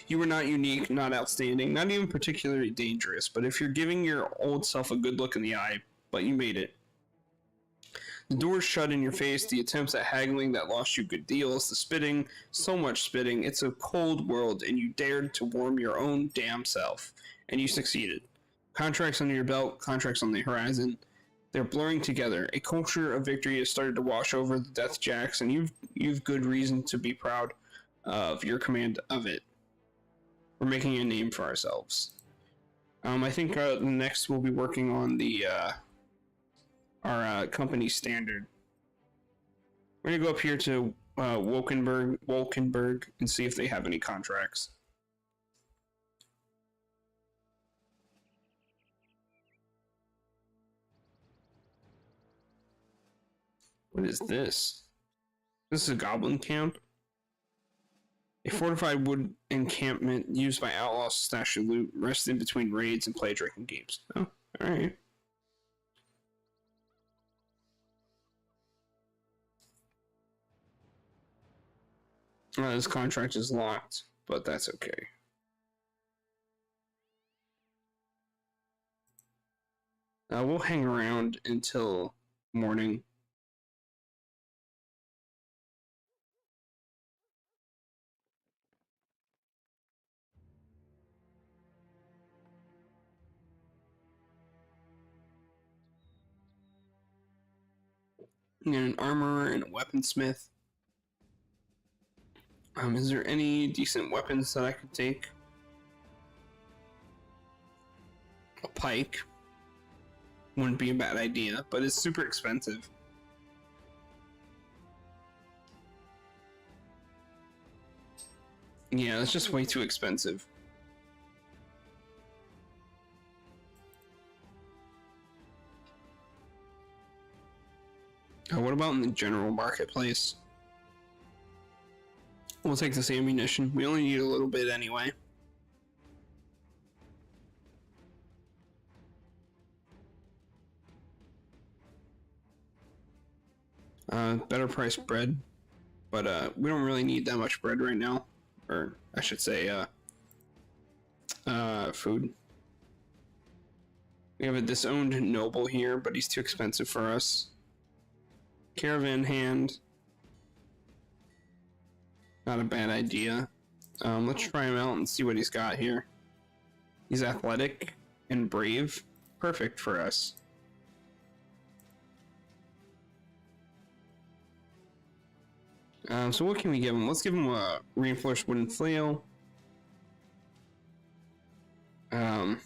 You were not unique, not outstanding, not even particularly dangerous, but if you're giving your old self a good look in the eye, but you made it. The doors shut in your face, the attempts at haggling that lost you good deals, the spitting, so much spitting, it's a cold world, and you dared to warm your own damn self. And you succeeded. Contracts under your belt, contracts on the horizon, they're blurring together. A culture of victory has started to wash over the Deathjacks, and you've good reason to be proud of your command of it. We're making a name for ourselves. I think next we'll be working on the our company standard. We're gonna go up here to Wolkenberg, and see if they have any contracts. What is this? This is a goblin camp. A fortified wood encampment used by outlaws to stash your loot, rest in between raids, and play drinking games. Oh, alright. This contract is locked, but that's okay. We'll hang around until morning. And an armorer and a weaponsmith. Is there any decent weapons that I could take? A pike wouldn't be a bad idea, but it's super expensive. Yeah, it's just way too expensive. What about in the general marketplace? We'll take this ammunition. We only need a little bit anyway. Better priced bread, but we don't really need that much bread right now, or I should say, food. We have a disowned noble here, but he's too expensive for us. Caravan hand, not a bad idea. Let's try him out and see what he's got here. He's athletic and brave, perfect for us. So what can we give him? Let's give him a reinforced wooden flail. If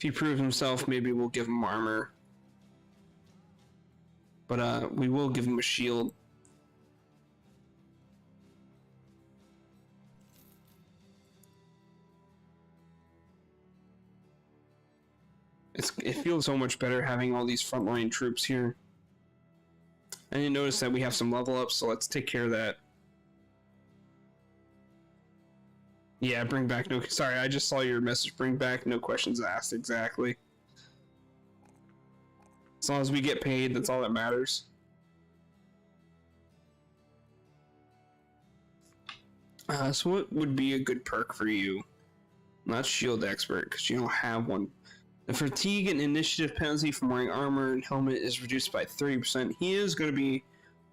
he proves himself, maybe we'll give him armor. But we will give him a shield. It feels so much better having all these frontline troops here. I didn't notice that we have some level ups, so let's take care of that. Yeah, bring back no... Sorry, I just saw your message. Bring back no questions asked, exactly. As long as we get paid, that's all that matters. So what would be a good perk for you? Not shield expert, because you don't have one. The fatigue and initiative penalty from wearing armor and helmet is reduced by 30%. He is going to be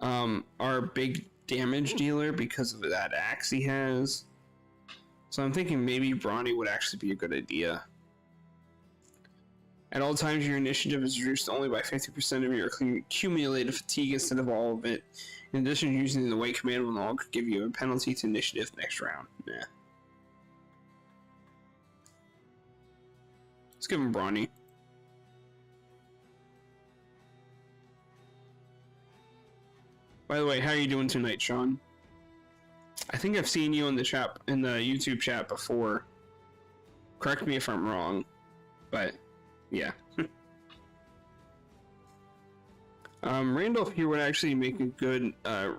our big damage dealer because of that axe he has. So I'm thinking maybe Brawny would actually be a good idea. At all times, your initiative is reduced only by 50% of your accumulated fatigue instead of all of it. In addition, using the weight command will no longer give you a penalty to initiative next round. Nah. Let's give him Brawny. By the way, how are you doing tonight, Sean? I think I've seen you in the chat, in the YouTube chat before. Correct me if I'm wrong, but yeah. Randolph here would actually make a good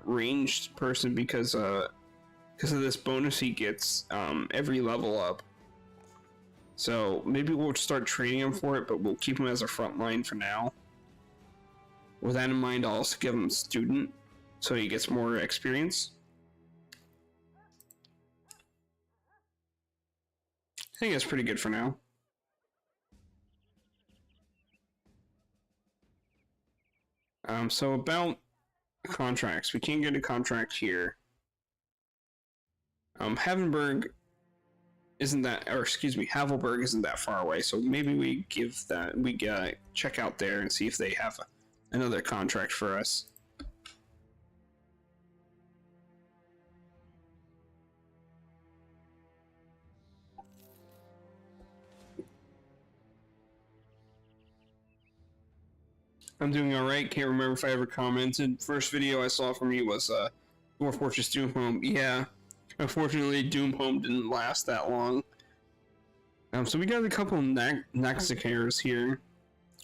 ranged person because of this bonus he gets every level up. So maybe we'll start training him for it, but we'll keep him as a front line for now. With that in mind, I'll also give him student so he gets more experience. I think that's pretty good for now. So about contracts, we can get a contract here. Havenberg isn't that, or excuse me, Havelberg isn't that far away, so maybe we give that, we check out there and see if they have another contract for us. I'm doing alright, can't remember if I ever commented. First video I saw from you was Dwarf Fortress Doomhome. Yeah, unfortunately Doomhome didn't last that long. So we got a couple of Naxicars here.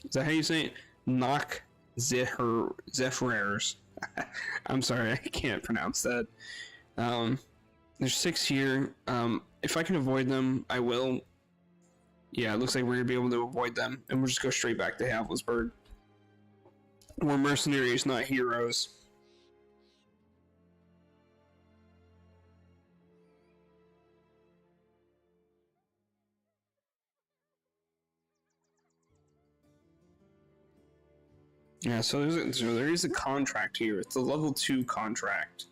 Is that how you say it? Zephyrs. I'm sorry, I can't pronounce that. There's 6 here. If I can avoid them, I will. Yeah, it looks like we're gonna be able to avoid them, and we'll just go straight back to Havelsburg. We're mercenaries, not heroes. Yeah, so there is a contract here. It's a level 2 contract.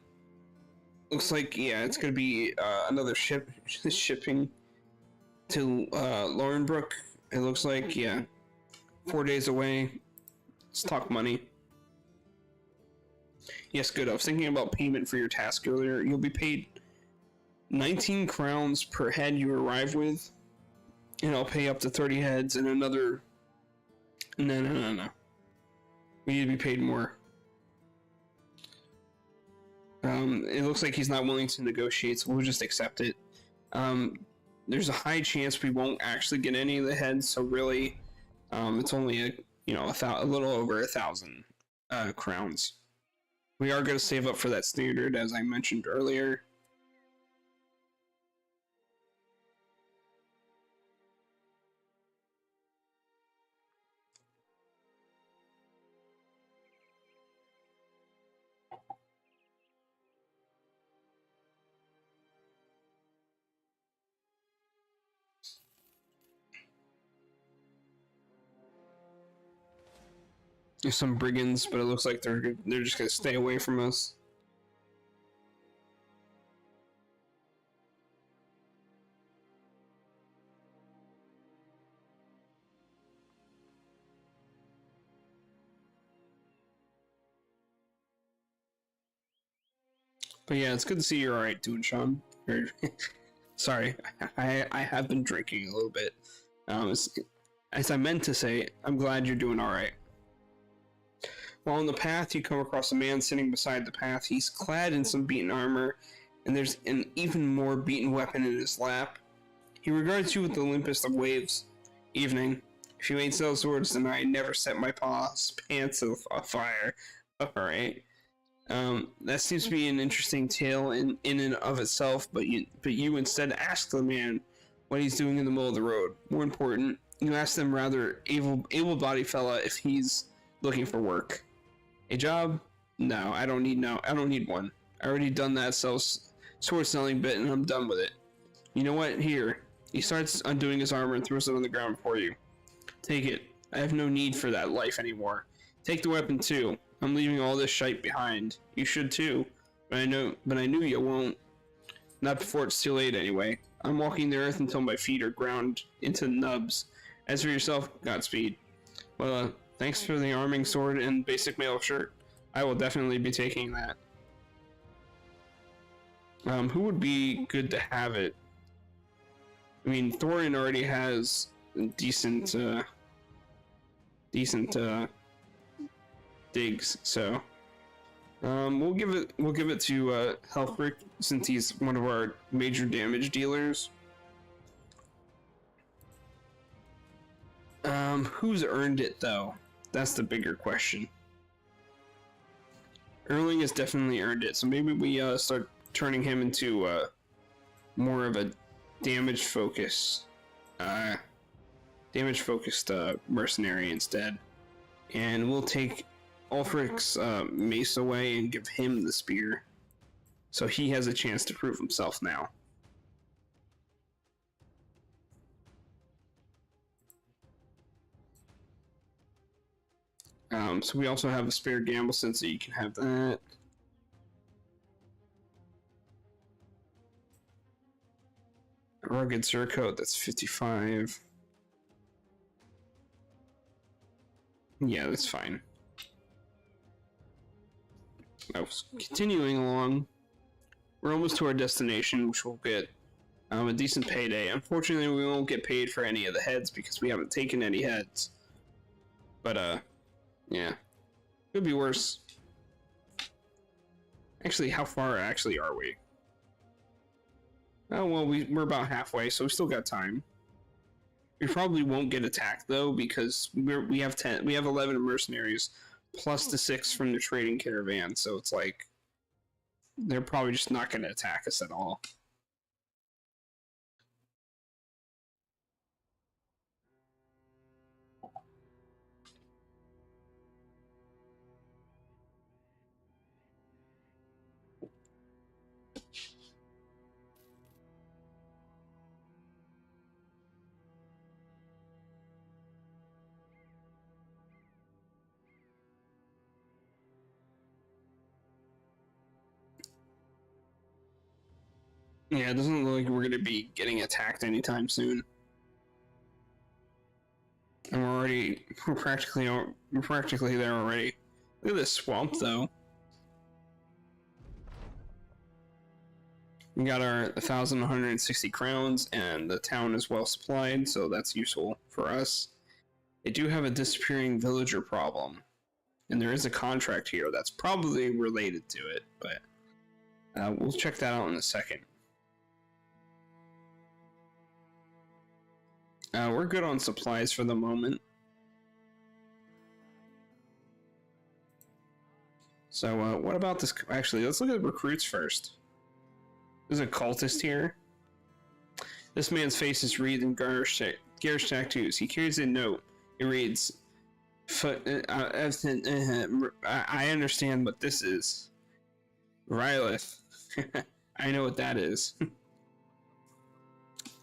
Looks like, yeah, it's gonna be another shipping to Laurenbrook. It looks like, yeah, 4 days away. Let's talk money. Yes, good. I was thinking about payment for your task earlier. You'll be paid 19 crowns per head you arrive with, and I'll pay up to 30 heads and another. No. We need to be paid more. It looks like he's not willing to negotiate, so we'll just accept it. There's a high chance we won't actually get any of the heads, so really, it's only a little over 1,000 crowns. We are going to save up for that standard, as I mentioned earlier. There's some brigands, but it looks like they're just going to stay away from us. But yeah, it's good to see you're alright doing, Sean. Sorry, I have been drinking a little bit. As I meant to say, I'm glad you're doing alright. While on the path, you come across a man sitting beside the path. He's clad in some beaten armor, and there's an even more beaten weapon in his lap. He regards you with the limpest of waves. Evening. If you ain't sell swords, then I never set my pants afire. Alright. That seems to be an interesting tale in and of itself, but you instead ask the man what he's doing in the middle of the road. More important, you ask them rather able-bodied fella if he's looking for work. A job? No, I don't need one. I already done that sword selling bit and I'm done with it. You know what? Here. He starts undoing his armor and throws it on the ground for you. Take it. I have no need for that life anymore. Take the weapon too. I'm leaving all this shite behind. You should too. But I knew you won't. Not before it's too late anyway. I'm walking the earth until my feet are ground into nubs. As for yourself, Godspeed. Well, thanks for the arming sword and basic mail shirt. I will definitely be taking that. Who would be good to have it? I mean, Thorin already has decent digs, so we'll give it to Helfrich, since he's one of our major damage dealers. Who's earned it though? That's the bigger question. Erling has definitely earned it, so maybe we start turning him into more of a damage focused mercenary instead, and we'll take Ulfric's mace away and give him the spear, so he has a chance to prove himself now. So we also have a spare gamble sense, so you can have that. A rugged surcoat, that's 55. Yeah, that's fine. Continuing along, we're almost to our destination, which will get a decent payday. Unfortunately, we won't get paid for any of the heads because we haven't taken any heads. But, yeah. Could be worse. Actually, how far actually are we? Oh, well, we're about halfway, so we still got time. We probably won't get attacked, though, because we have 11 mercenaries, plus the 6 from the trading caravan, so it's like they're probably just not going to attack us at all. Yeah, it doesn't look like we're going to be getting attacked anytime soon. And we're practically there already. Look at this swamp, though. We got our 1,160 crowns, and the town is well supplied, so that's useful for us. They do have a disappearing villager problem, and there is a contract here that's probably related to it, but we'll check that out in a second. We're good on supplies for the moment. So, what about this? Actually, let's look at recruits first. There's a cultist here. This man's face is wreathed in garish tattoos. He carries a note. It reads, I understand what this is. Rylith. I know what that is.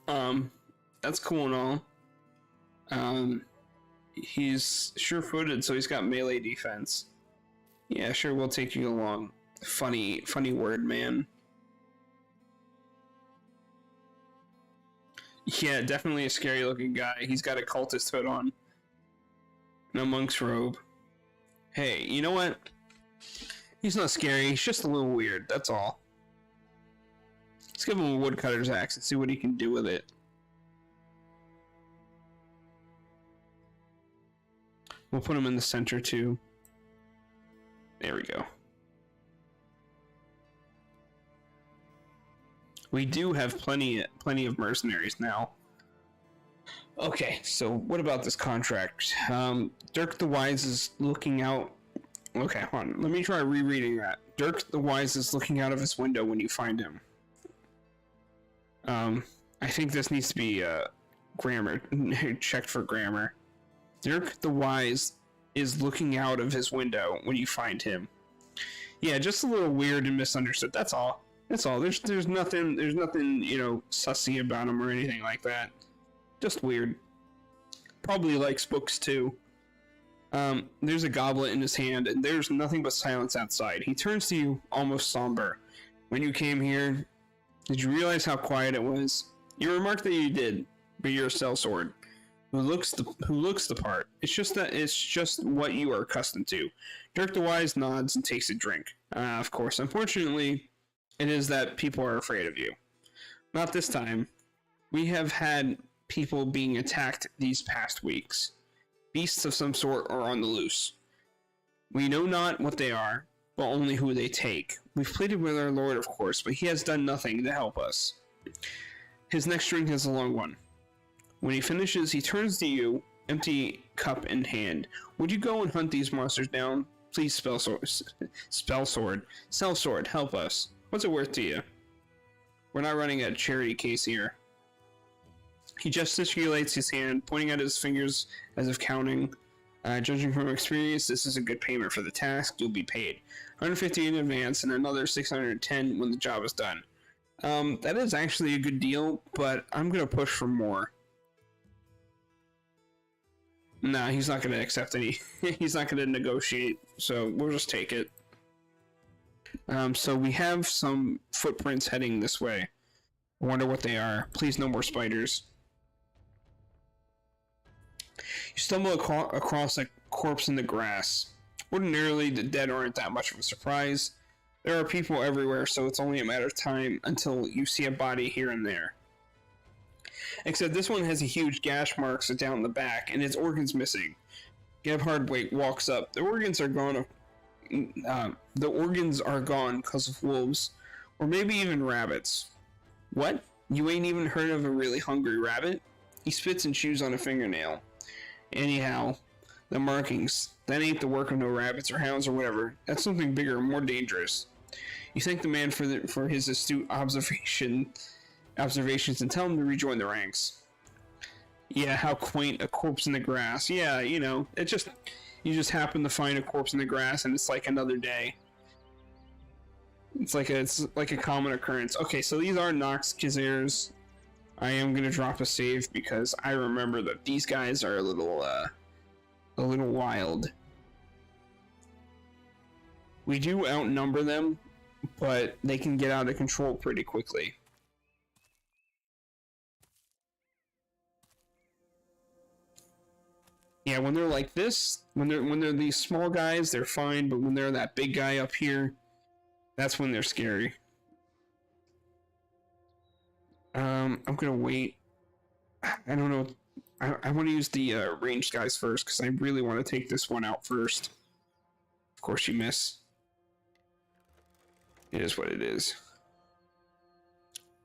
That's cool and all. He's sure-footed, so he's got melee defense. Yeah, sure, we'll take you along. Funny word, man. Yeah, definitely a scary-looking guy. He's got a cultist hood on. And a monk's robe. Hey, you know what? He's not scary, he's just a little weird, that's all. Let's give him a woodcutter's axe and see what he can do with it. We'll put him in the center, too. There we go. We do have plenty of mercenaries now. Okay, so what about this contract? Dirk the Wise is looking out... Okay, hold on. Let me try rereading that. Dirk the Wise is looking out of his window when you find him. I think this needs to be grammar. Checked for grammar. Dirk the Wise is looking out of his window when you find him. Yeah, just a little weird and misunderstood. That's all. That's all. There's nothing, you know, sussy about him or anything like that. Just weird. Probably likes books too. There's a goblet in his hand, and there's nothing but silence outside. He turns to you, almost somber. When you came here, did you realize how quiet it was? You remarked that you did, but you're a sellsword who looks the part. It's just what you are accustomed to. Dirk the Wise nods and takes a drink. Of course, unfortunately, it is that people are afraid of you. Not this time. We have had people being attacked these past weeks. Beasts of some sort are on the loose. We know not what they are, but only who they take. We've pleaded with our lord, of course, but he has done nothing to help us. His next drink is a long one. When he finishes, he turns to you, empty cup in hand. Would you go and hunt these monsters down? Please, sellsword, help us. What's it worth to you? We're not running a charity case here. He gesticulates his hand, pointing at his fingers as if counting. Judging from experience, this is a good payment for the task. You'll be paid 150 in advance and another 610 when the job is done. That is actually a good deal, but I'm gonna push for more. Nah, he's not gonna accept any. He's not gonna negotiate, so we'll just take it. So we have some footprints heading this way. I wonder what they are. Please, no more spiders. You stumble across a corpse in the grass. Ordinarily, the dead aren't that much of a surprise. There are people everywhere, so it's only a matter of time until you see a body here and there. Except this one has a huge gash marks down the back, and its organs missing. Gebhard walks up. The organs are gone. The organs are gone because of wolves, or maybe even rabbits. What? You ain't even heard of a really hungry rabbit? He spits and chews on a fingernail. Anyhow, the markings. That ain't the work of no rabbits or hounds or whatever. That's something bigger and more dangerous. You thank the man for his astute observations and tell him to rejoin the ranks. Yeah, how quaint, a corpse in the grass. Yeah, you know, you just happen to find a corpse in the grass and it's like another day. It's like a common occurrence. Okay, so these are Nox Kizares. I am gonna drop a save because I remember that these guys are a little wild. We do outnumber them, but they can get out of control pretty quickly. Yeah, when they're like this, when they're these small guys, they're fine, but when they're that big guy up here, that's when they're scary. I'm gonna wait. I don't know. I want to use the ranged guys first because I really want to take this one out first. Of course, you miss. It is what it is.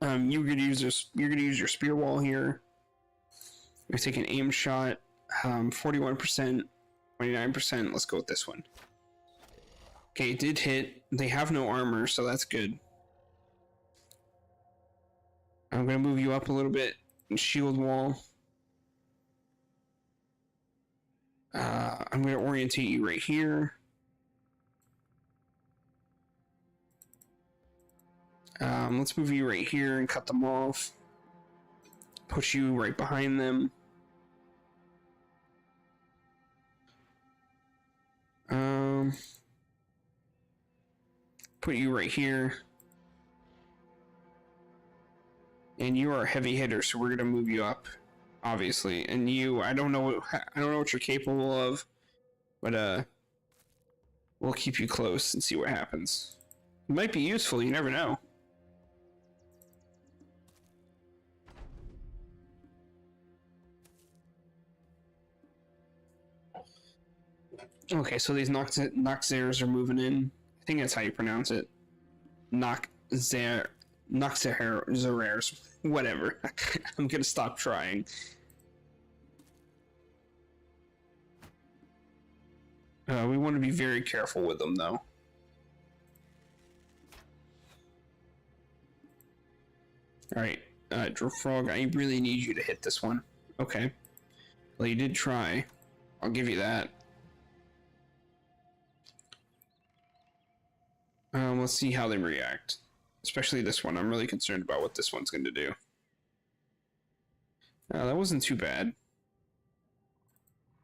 You're gonna use this. You're gonna use your spear wall here. We take an aim shot. 41%, 29%. Let's go with this one. Okay, it did hit. They have no armor, so that's good. I'm gonna move you up a little bit. Shield wall. I'm gonna orientate you right here. Let's move you right here and cut them off. Put you right behind them. Put you right here. And you are a heavy hitter, so we're gonna move you up, obviously. And you, I don't know what you're capable of, but we'll keep you close and see what happens. It might be useful, you never know. Okay, so these Noxers are moving in. I think that's how you pronounce it. Noxers, whatever. I'm gonna stop trying. We want to be very careful with them, though. Alright, Frog, I really need you to hit this one. Okay. Well, you did try. I'll give you that. Let's see how they react. Especially this one. I'm really concerned about what this one's going to do. That wasn't too bad.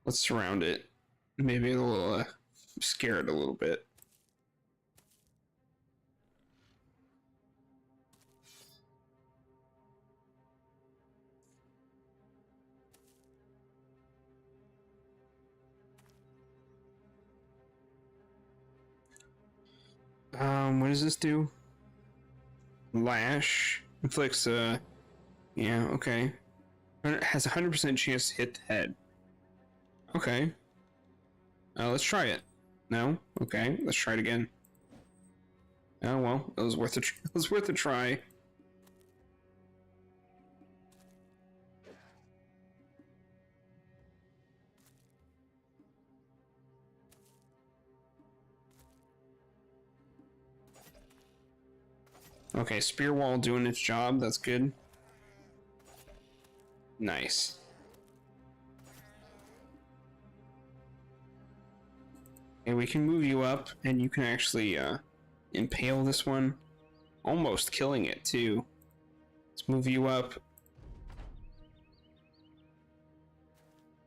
Let's surround it. Maybe it'll scare it a little bit. What does this do? Lash inflicts yeah, okay. It has a 100% chance to hit the head. Okay. Let's try it. No? Okay, let's try it again. Oh well, it was worth a it was worth a try. Okay, spear wall doing its job. That's good. Nice. And we can move you up, and you can actually impale this one, almost killing it too. Let's move you up.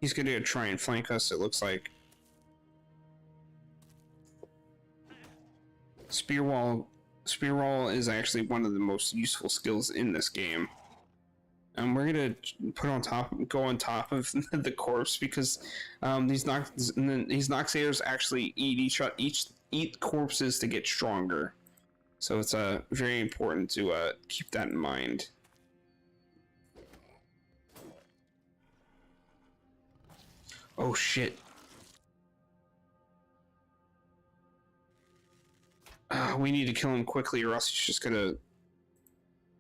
He's gonna try and flank us, it looks like. Spear wall is actually one of the most useful skills in this game. We're gonna go on top of the corpse because these Noxers actually eat corpses to get stronger. So it's very important to keep that in mind. Oh shit. We need to kill him quickly or else he's just gonna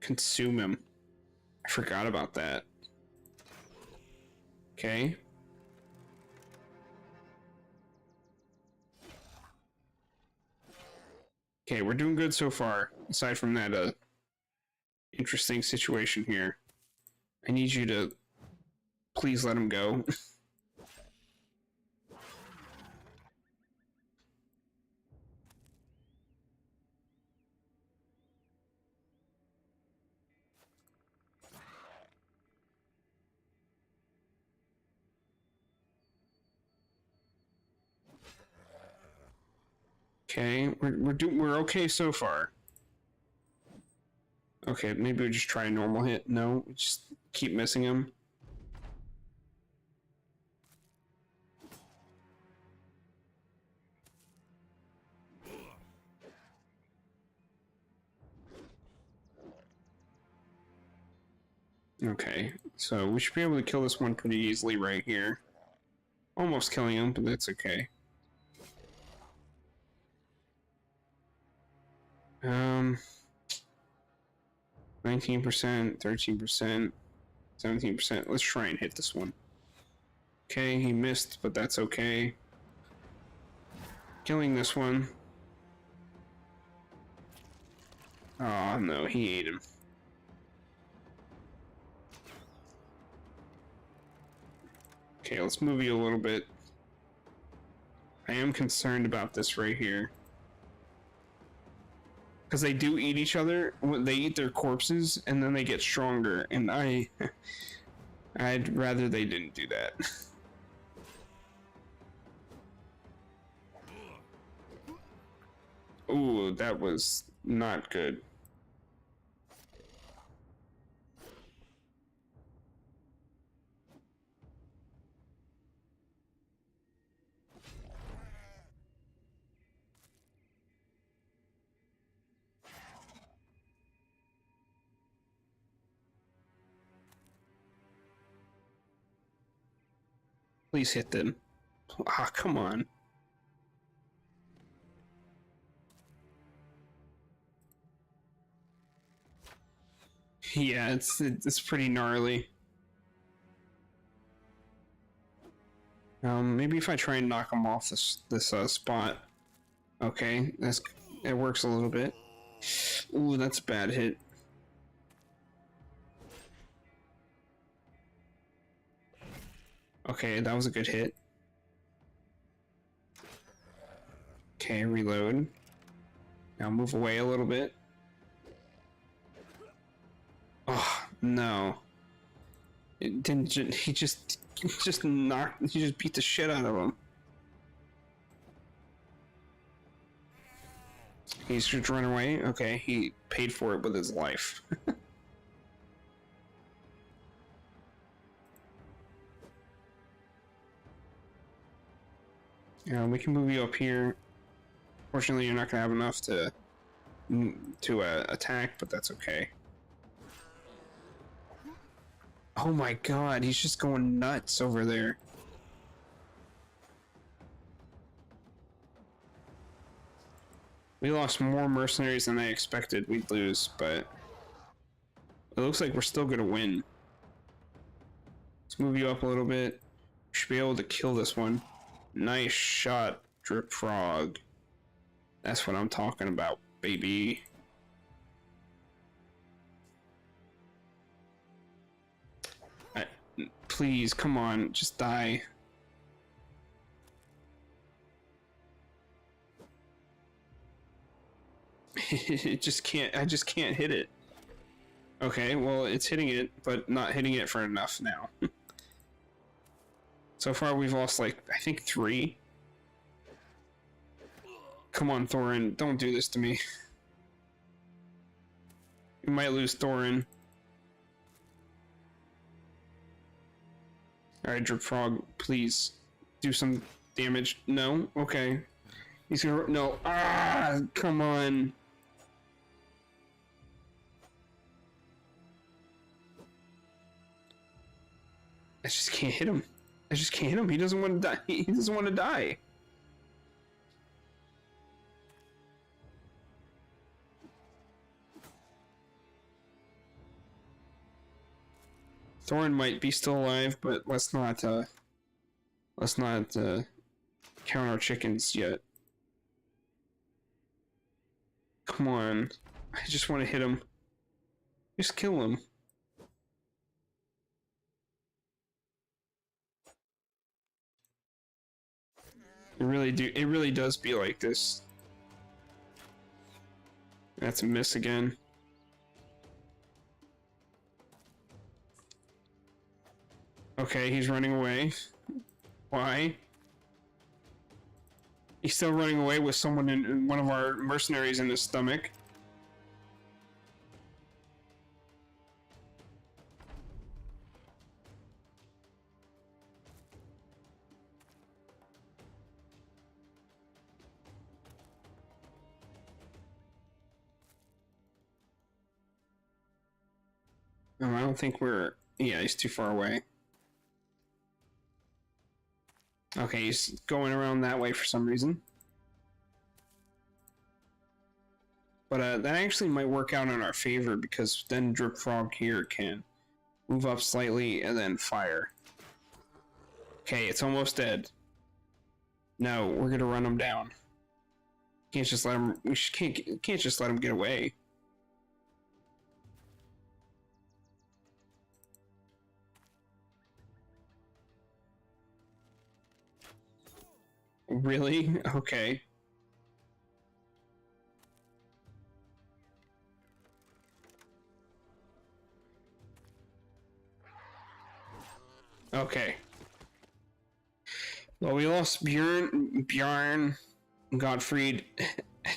consume him. I forgot about that. Okay. Okay, we're doing good so far, aside from that interesting situation here. I need you to please let him go. Okay, we're okay so far. Okay, maybe we just try a normal hit. No, we just keep missing him. Okay, so we should be able to kill this one pretty easily right here. Almost killing him, but that's okay. 19%, 13%, 17%. Let's try and hit this one. Okay, he missed, but that's okay. Killing this one. Oh no, he ate him. Okay, let's move you a little bit. I am concerned about this right here. Because they do eat each other, they eat their corpses, and then they get stronger, and I'd rather they didn't do that. Ooh, that was not good. Please hit them. Ah, come on. Yeah, it's pretty gnarly. Maybe if I try and knock him off this spot. Okay, it works a little bit. Ooh, that's a bad hit. Okay, that was a good hit. Okay, reload. Now move away a little bit. Oh, no. It didn't he just beat the shit out of him. He's just run away? Okay, he paid for it with his life. We can move you up here. Fortunately, you're not gonna have enough to attack, but that's okay. Oh my god, he's just going nuts over there. We lost more mercenaries than I expected we'd lose, but it looks like we're still gonna win. Let's move you up a little bit. We should be able to kill this one. Nice shot, Drip Frog. That's what I'm talking about, baby. Please, come on, just die. I just can't hit it. Okay, well, it's hitting it, but not hitting it for enough now. So far, we've lost, like, I think 3. Come on, Thorin, don't do this to me. We might lose Thorin. Alright, Drip Frog, please do some damage. No? Okay. He's gonna. No. Ah! Come on. I just can't hit him. I just can't hit him. He doesn't want to die. He doesn't want to die. Thorin might be still alive, but let's not count our chickens yet. Come on. I just want to hit him. Just kill him. It really does be like this. That's a miss again. Okay, he's running away. Why? He's still running away with someone in one of our mercenaries in his stomach. Oh, I don't think we're... Yeah, he's too far away. Okay, he's going around that way for some reason. But that actually might work out in our favor, because then Drip Frog here can move up slightly and then fire. Okay, it's almost dead. No, we're gonna run him down. Can't just let him... We can't just let him get away. Really? Okay. Okay. Well, we lost Bjarn, Gottfried,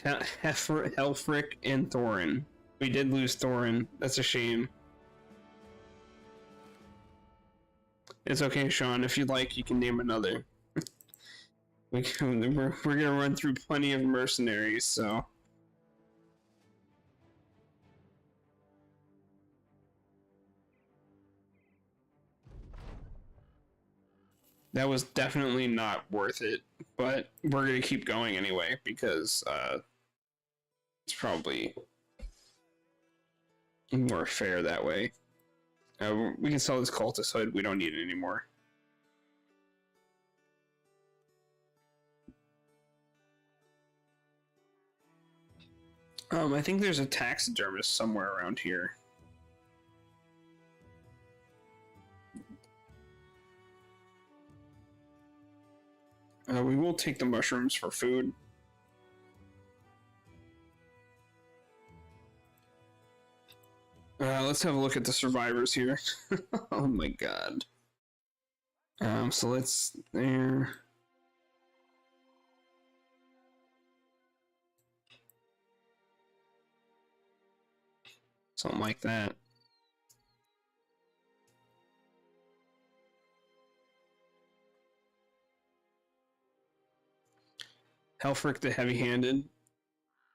Helfric, and Thorin. We did lose Thorin. That's a shame. It's okay, Sean. If you'd like, you can name another. We're gonna run through plenty of mercenaries, so... That was definitely not worth it, but we're gonna keep going anyway, because, it's probably more fair that way. We can sell this cultist hood, we don't need it anymore. I think there's a taxidermist somewhere around here. We will take the mushrooms for food. Let's have a look at the survivors here. Oh my god. So let's... There... Something like that. Helfric the Heavy-Handed.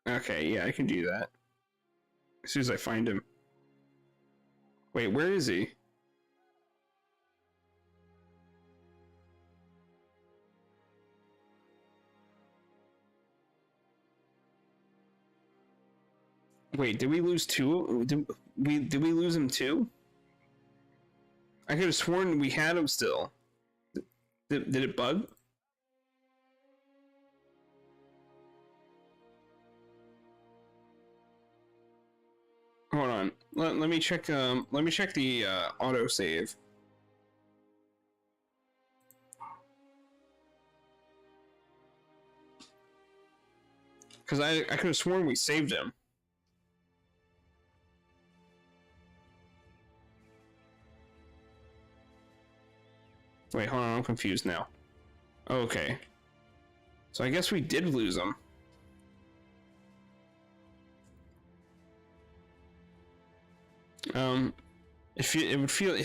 Okay, yeah, I can do that. As soon as I find him. Wait, where is he? Wait, did we lose two? Did we lose him too? I could have sworn we had him still. Did it bug? Hold on. Let me check the autosave. Cause I could have sworn we saved him. Wait, hold on, I'm confused now. Okay. So I guess we did lose him. It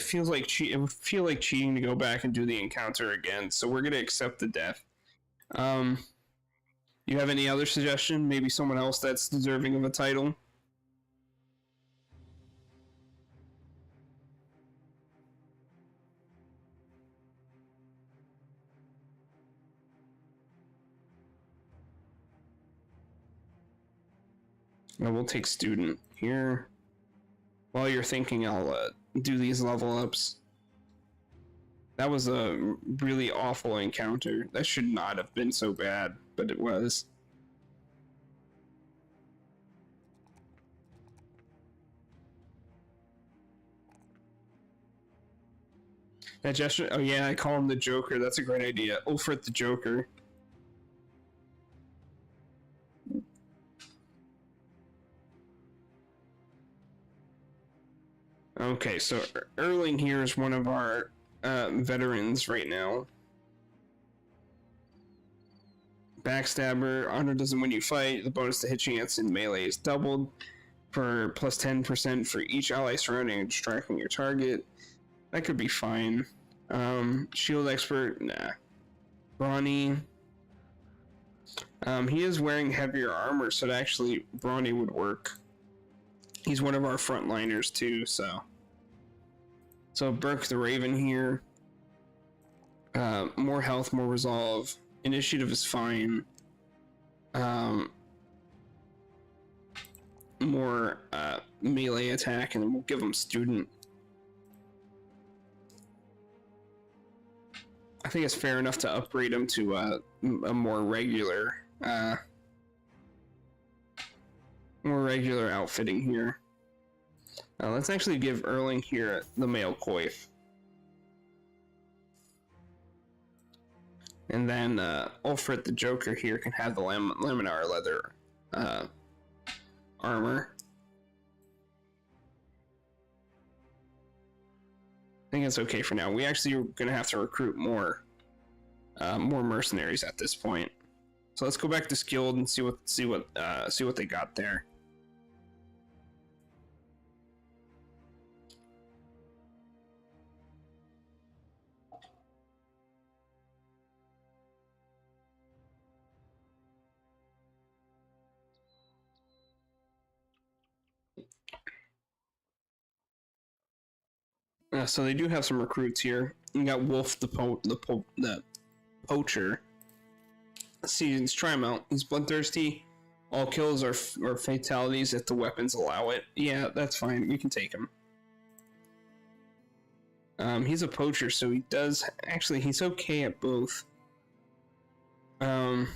feels like it would feel like cheating to go back and do the encounter again, so we're gonna accept the death. You have any other suggestion? Maybe someone else that's deserving of a title? No, we'll take student here. While you're thinking, I'll do these level ups. That was a really awful encounter. That should not have been so bad, but it was. That gesture, oh yeah, I call him the Joker. That's a great idea. Ulfrit the Joker. Okay, so Erling here is one of our veterans right now. Backstabber, honor doesn't win you fight. The bonus to hit chance in melee is doubled for plus 10% for each ally surrounding and striking your target. That could be fine. Shield expert, nah. Brawny. He is wearing heavier armor, so actually Brawny would work. He's one of our frontliners too, so So broke the Raven here. More health, more resolve. Initiative is fine. More melee attack, and then we'll give him student. I think it's fair enough to upgrade him to a more regular outfitting here. Let's actually give Erling here the male coif. And then Ulfred the Joker here can have the laminar leather armor. I think it's okay for now. We actually are going to have to recruit more mercenaries at this point. So let's go back to Skilled and see what they got there. So they do have some recruits here. We got Wolf the poacher. Let's see, let's try him out. He's bloodthirsty. All kills are fatalities if the weapons allow it. Yeah, that's fine. We can take him. He's a poacher, so he does actually. He's okay at both. We'll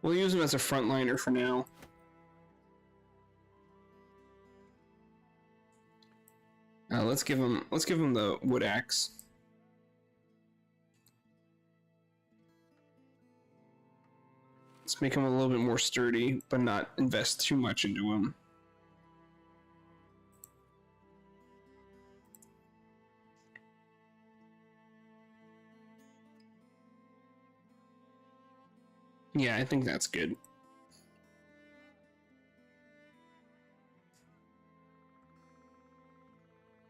use him as a frontliner for now. Let's give him the wood axe. Let's make him a little bit more sturdy, but not invest too much into him. Yeah, I think that's good.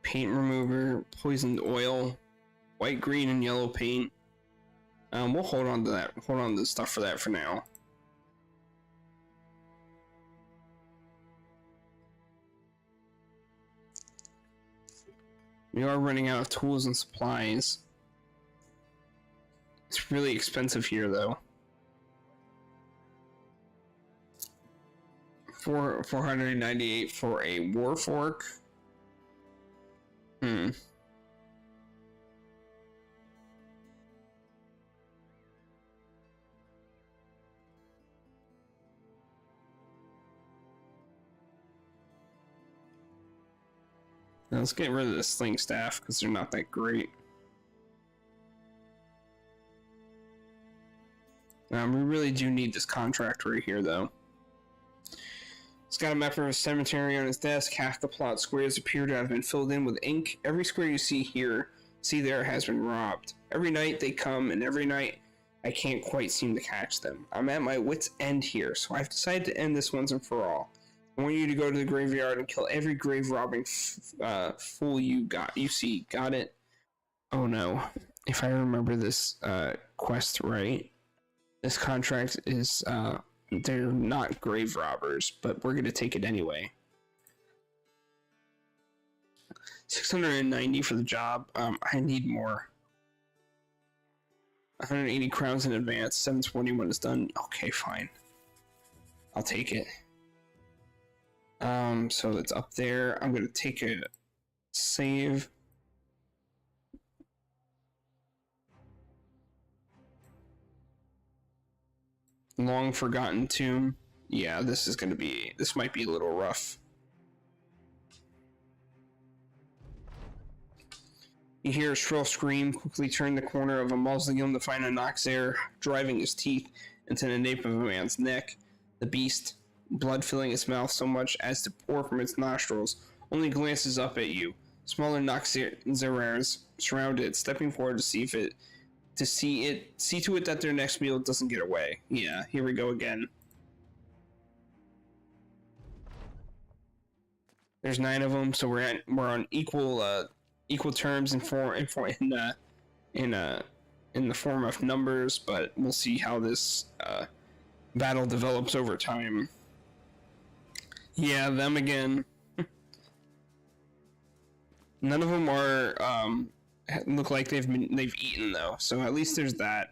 Paint remover, poisoned oil, white, green, and yellow paint. We'll hold on to that. Hold on to the stuff for that for now. We are running out of tools and supplies. It's really expensive here, though. 498 for a warfork. Now let's get rid of the sling staff because they're not that great. We really do need this contract right here, though. He's got a map of a cemetery on his desk. Half the plot squares appear to have been filled in with ink. Every square you see there has been robbed. Every night they come, and every night I can't quite seem to catch them. I'm at my wit's end here, so I've decided to end this once and for all. I want you to go to the graveyard and kill every grave robbing fool you see. Got it? Oh no. If I remember this quest right, this contract is they're not grave robbers, but we're gonna take it anyway. 690 for the job. I need more. 180 crowns in advance. 720 when it's done. Okay, fine. I'll take it. So it's up there. I'm gonna take a save. Long forgotten tomb. Yeah, this might be a little rough. You hear a shrill scream, quickly turn the corner of a mausoleum to find a Noxair driving his teeth into the nape of a man's neck. The beast, blood filling its mouth so much as to pour from its nostrils, only glances up at you. Smaller Noxairs surround it, stepping forward to see to it that their next meal doesn't get away. Yeah, here we go again. There's 9 of them, so we're on equal terms in the form of numbers, but we'll see how this battle develops over time. Yeah, them again. None of them are look like they've eaten though, so at least there's that.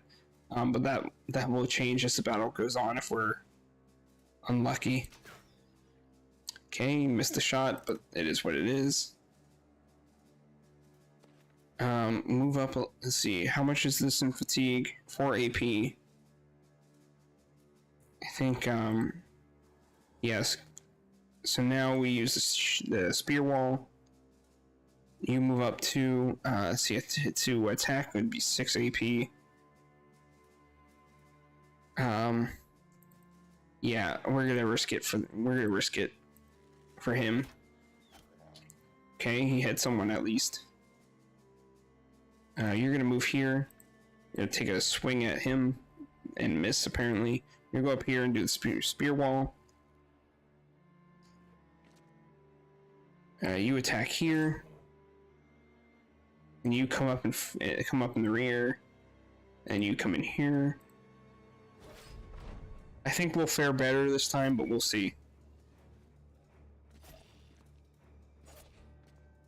But that will change as the battle goes on if we're unlucky. Okay, missed the shot, but it is what it is. Move up. Let's see. How much is this in fatigue? 4 AP. I think. Yes. So now we use the spear wall. You move up to. See, to attack would be 6 AP. Yeah, we're gonna risk it for him. Okay, he had someone at least. You're gonna move here. You're gonna take a swing at him and miss. Apparently, you're gonna go up here and do the spear wall. You attack here, and you come up in the rear, and you come in here. I think we'll fare better this time, but we'll see.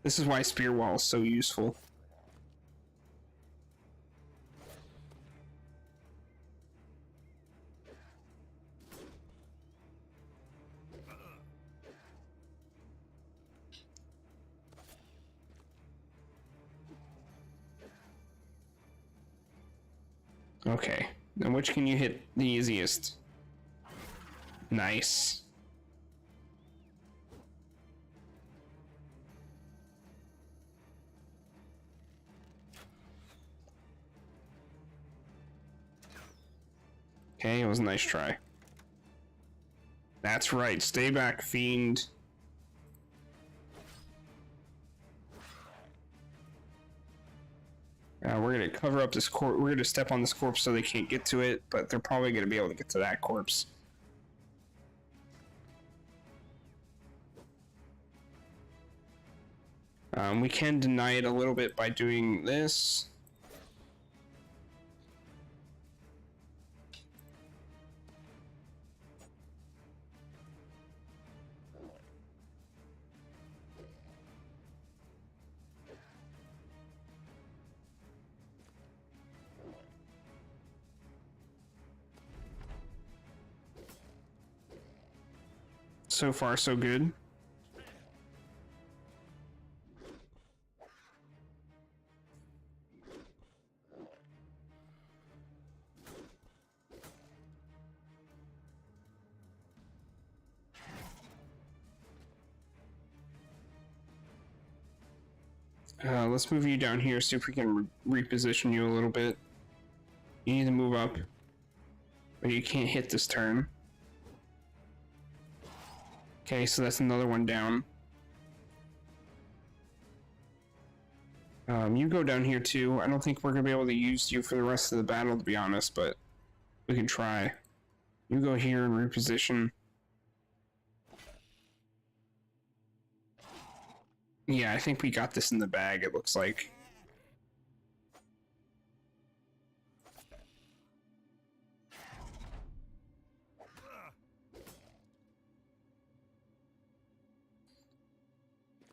This is why spear wall is so useful. Okay, then which can you hit the easiest? Nice. Okay, it was a nice try. That's right, stay back, fiend. We're gonna cover up this corpse. We're gonna step on this corpse so they can't get to it, but they're probably gonna be able to get to that corpse. We can deny it a little bit by doing this. So far, so good. Let's move you down here, see if we can reposition you a little bit. You need to move up, but you can't hit this turn. Okay, so that's another one down. You go down here too. I don't think we're gonna be able to use you for the rest of the battle, to be honest, but we can try. You go here and reposition. Yeah, I think we got this in the bag, it looks like.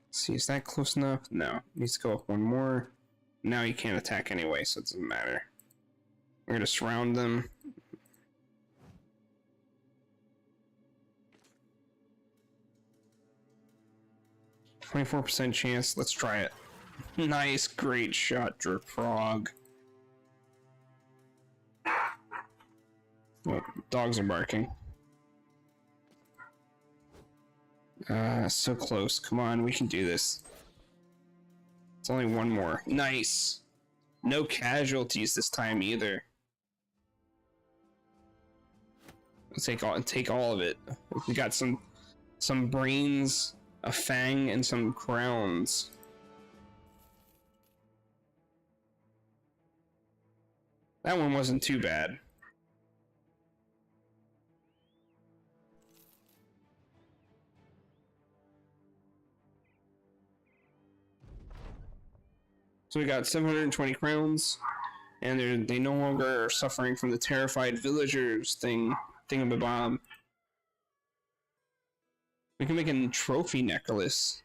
See, is that close enough? No. Needs to go up one more. Now you can't attack anyway, so it doesn't matter. We're gonna surround them. %, chance. Let's try it. Nice, great shot, Jerk Frog. Oh, dogs are barking. So close. Come on, we can do this. It's only one more. Nice. No casualties this time either. Let's take all of it. We got some brains, a fang, and some crowns. That one wasn't too bad. So we got 720 crowns, and they no longer are suffering from the terrified villagers thingamabob. We can make a trophy necklace.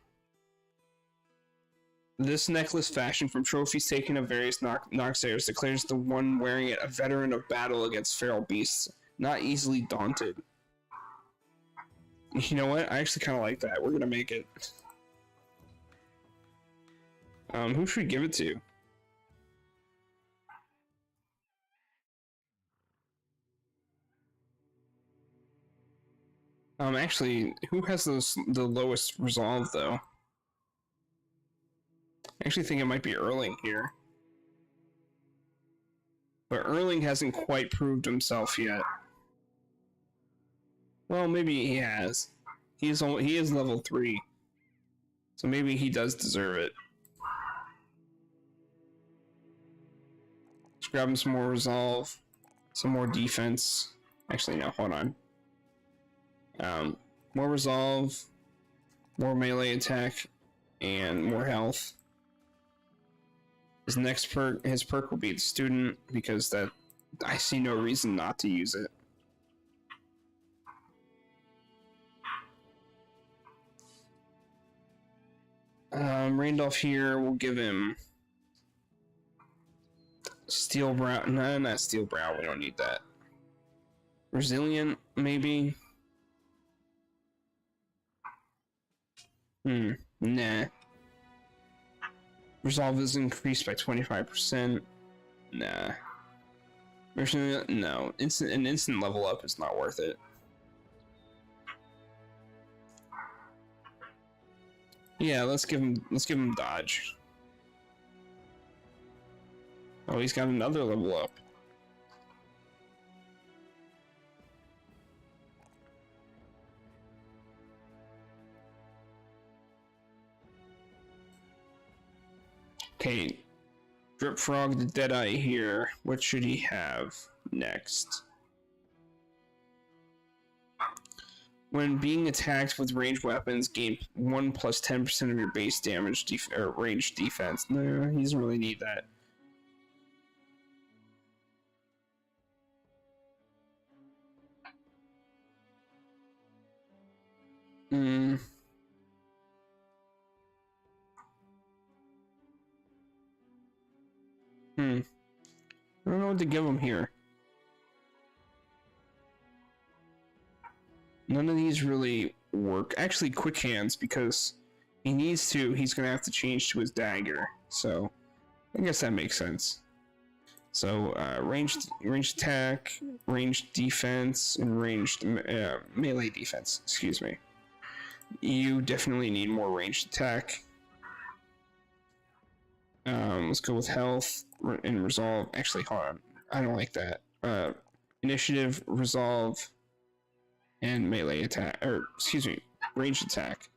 This necklace, fashioned from trophies taken of various Noxers, declares the one wearing it a veteran of battle against feral beasts, not easily daunted. You know what? I actually kind of like that. We're gonna make it. Who should we give it to? Actually, who has the lowest resolve though? I actually think it might be Erling here. But Erling hasn't quite proved himself yet. Well, maybe he has. He is level 3. So maybe he does deserve it. Let's grab him some more resolve, some more defense. Actually, no, hold on. More resolve, more melee attack, and more health. His next perk, his perk will be the student, because that I see no reason not to use it. Randolph here, we'll give him Steel Brow. No, not Steel Brow, we don't need that. Resilient, maybe? Nah. Resolve is increased by 25%. Nah. No. An instant level up is not worth it. Yeah, let's give him dodge. Oh, he's got another level up. Okay, Drip Frog the Deadeye here. What should he have next? When being attacked with ranged weapons, gain 1 plus 10% of your base damage or range defense. No, he doesn't really need that. I don't know what to give him here. None of these really work. Actually, quick hands, because he needs to. He's gonna have to change to his dagger. So, I guess that makes sense. So, ranged attack, ranged defense, and ranged melee defense. Excuse me. You definitely need more ranged attack. Let's go with health and resolve. Actually, hold on. I don't like that. Initiative, resolve, and melee attack, or excuse me, ranged attack.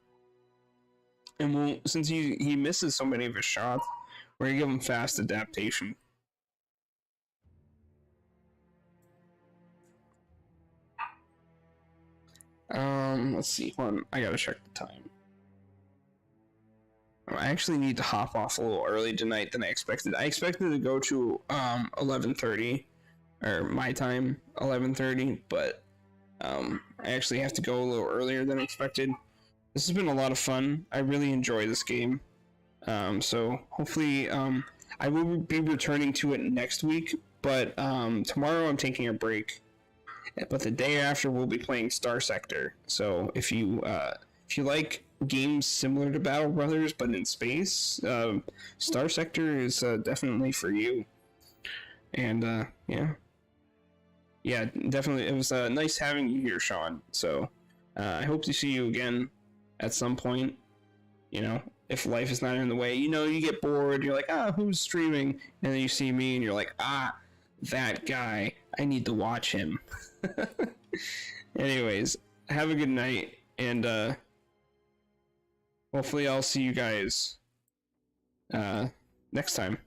And we'll, since he misses so many of his shots, we're gonna give him fast adaptation. Let's see. Hold on, I gotta check the time. I actually need to hop off a little early tonight than I expected. I expected to go to 11:30, or my time 11:30, but I actually have to go a little earlier than expected. This has been a lot of fun. I really enjoy this game. So hopefully I will be returning to it next week, but tomorrow I'm taking a break. But the day after we'll be playing Star Sector. So if you like games similar to Battle Brothers but in space, Star Sector is definitely for you. And yeah, definitely. It was nice having you here, Sean. So I hope to see you again at some point. You know, if life is not in the way, you know, you get bored. You're like, who's streaming? And then you see me, and you're like, that guy. I need to watch him. Anyways, have a good night, and hopefully I'll see you guys next time.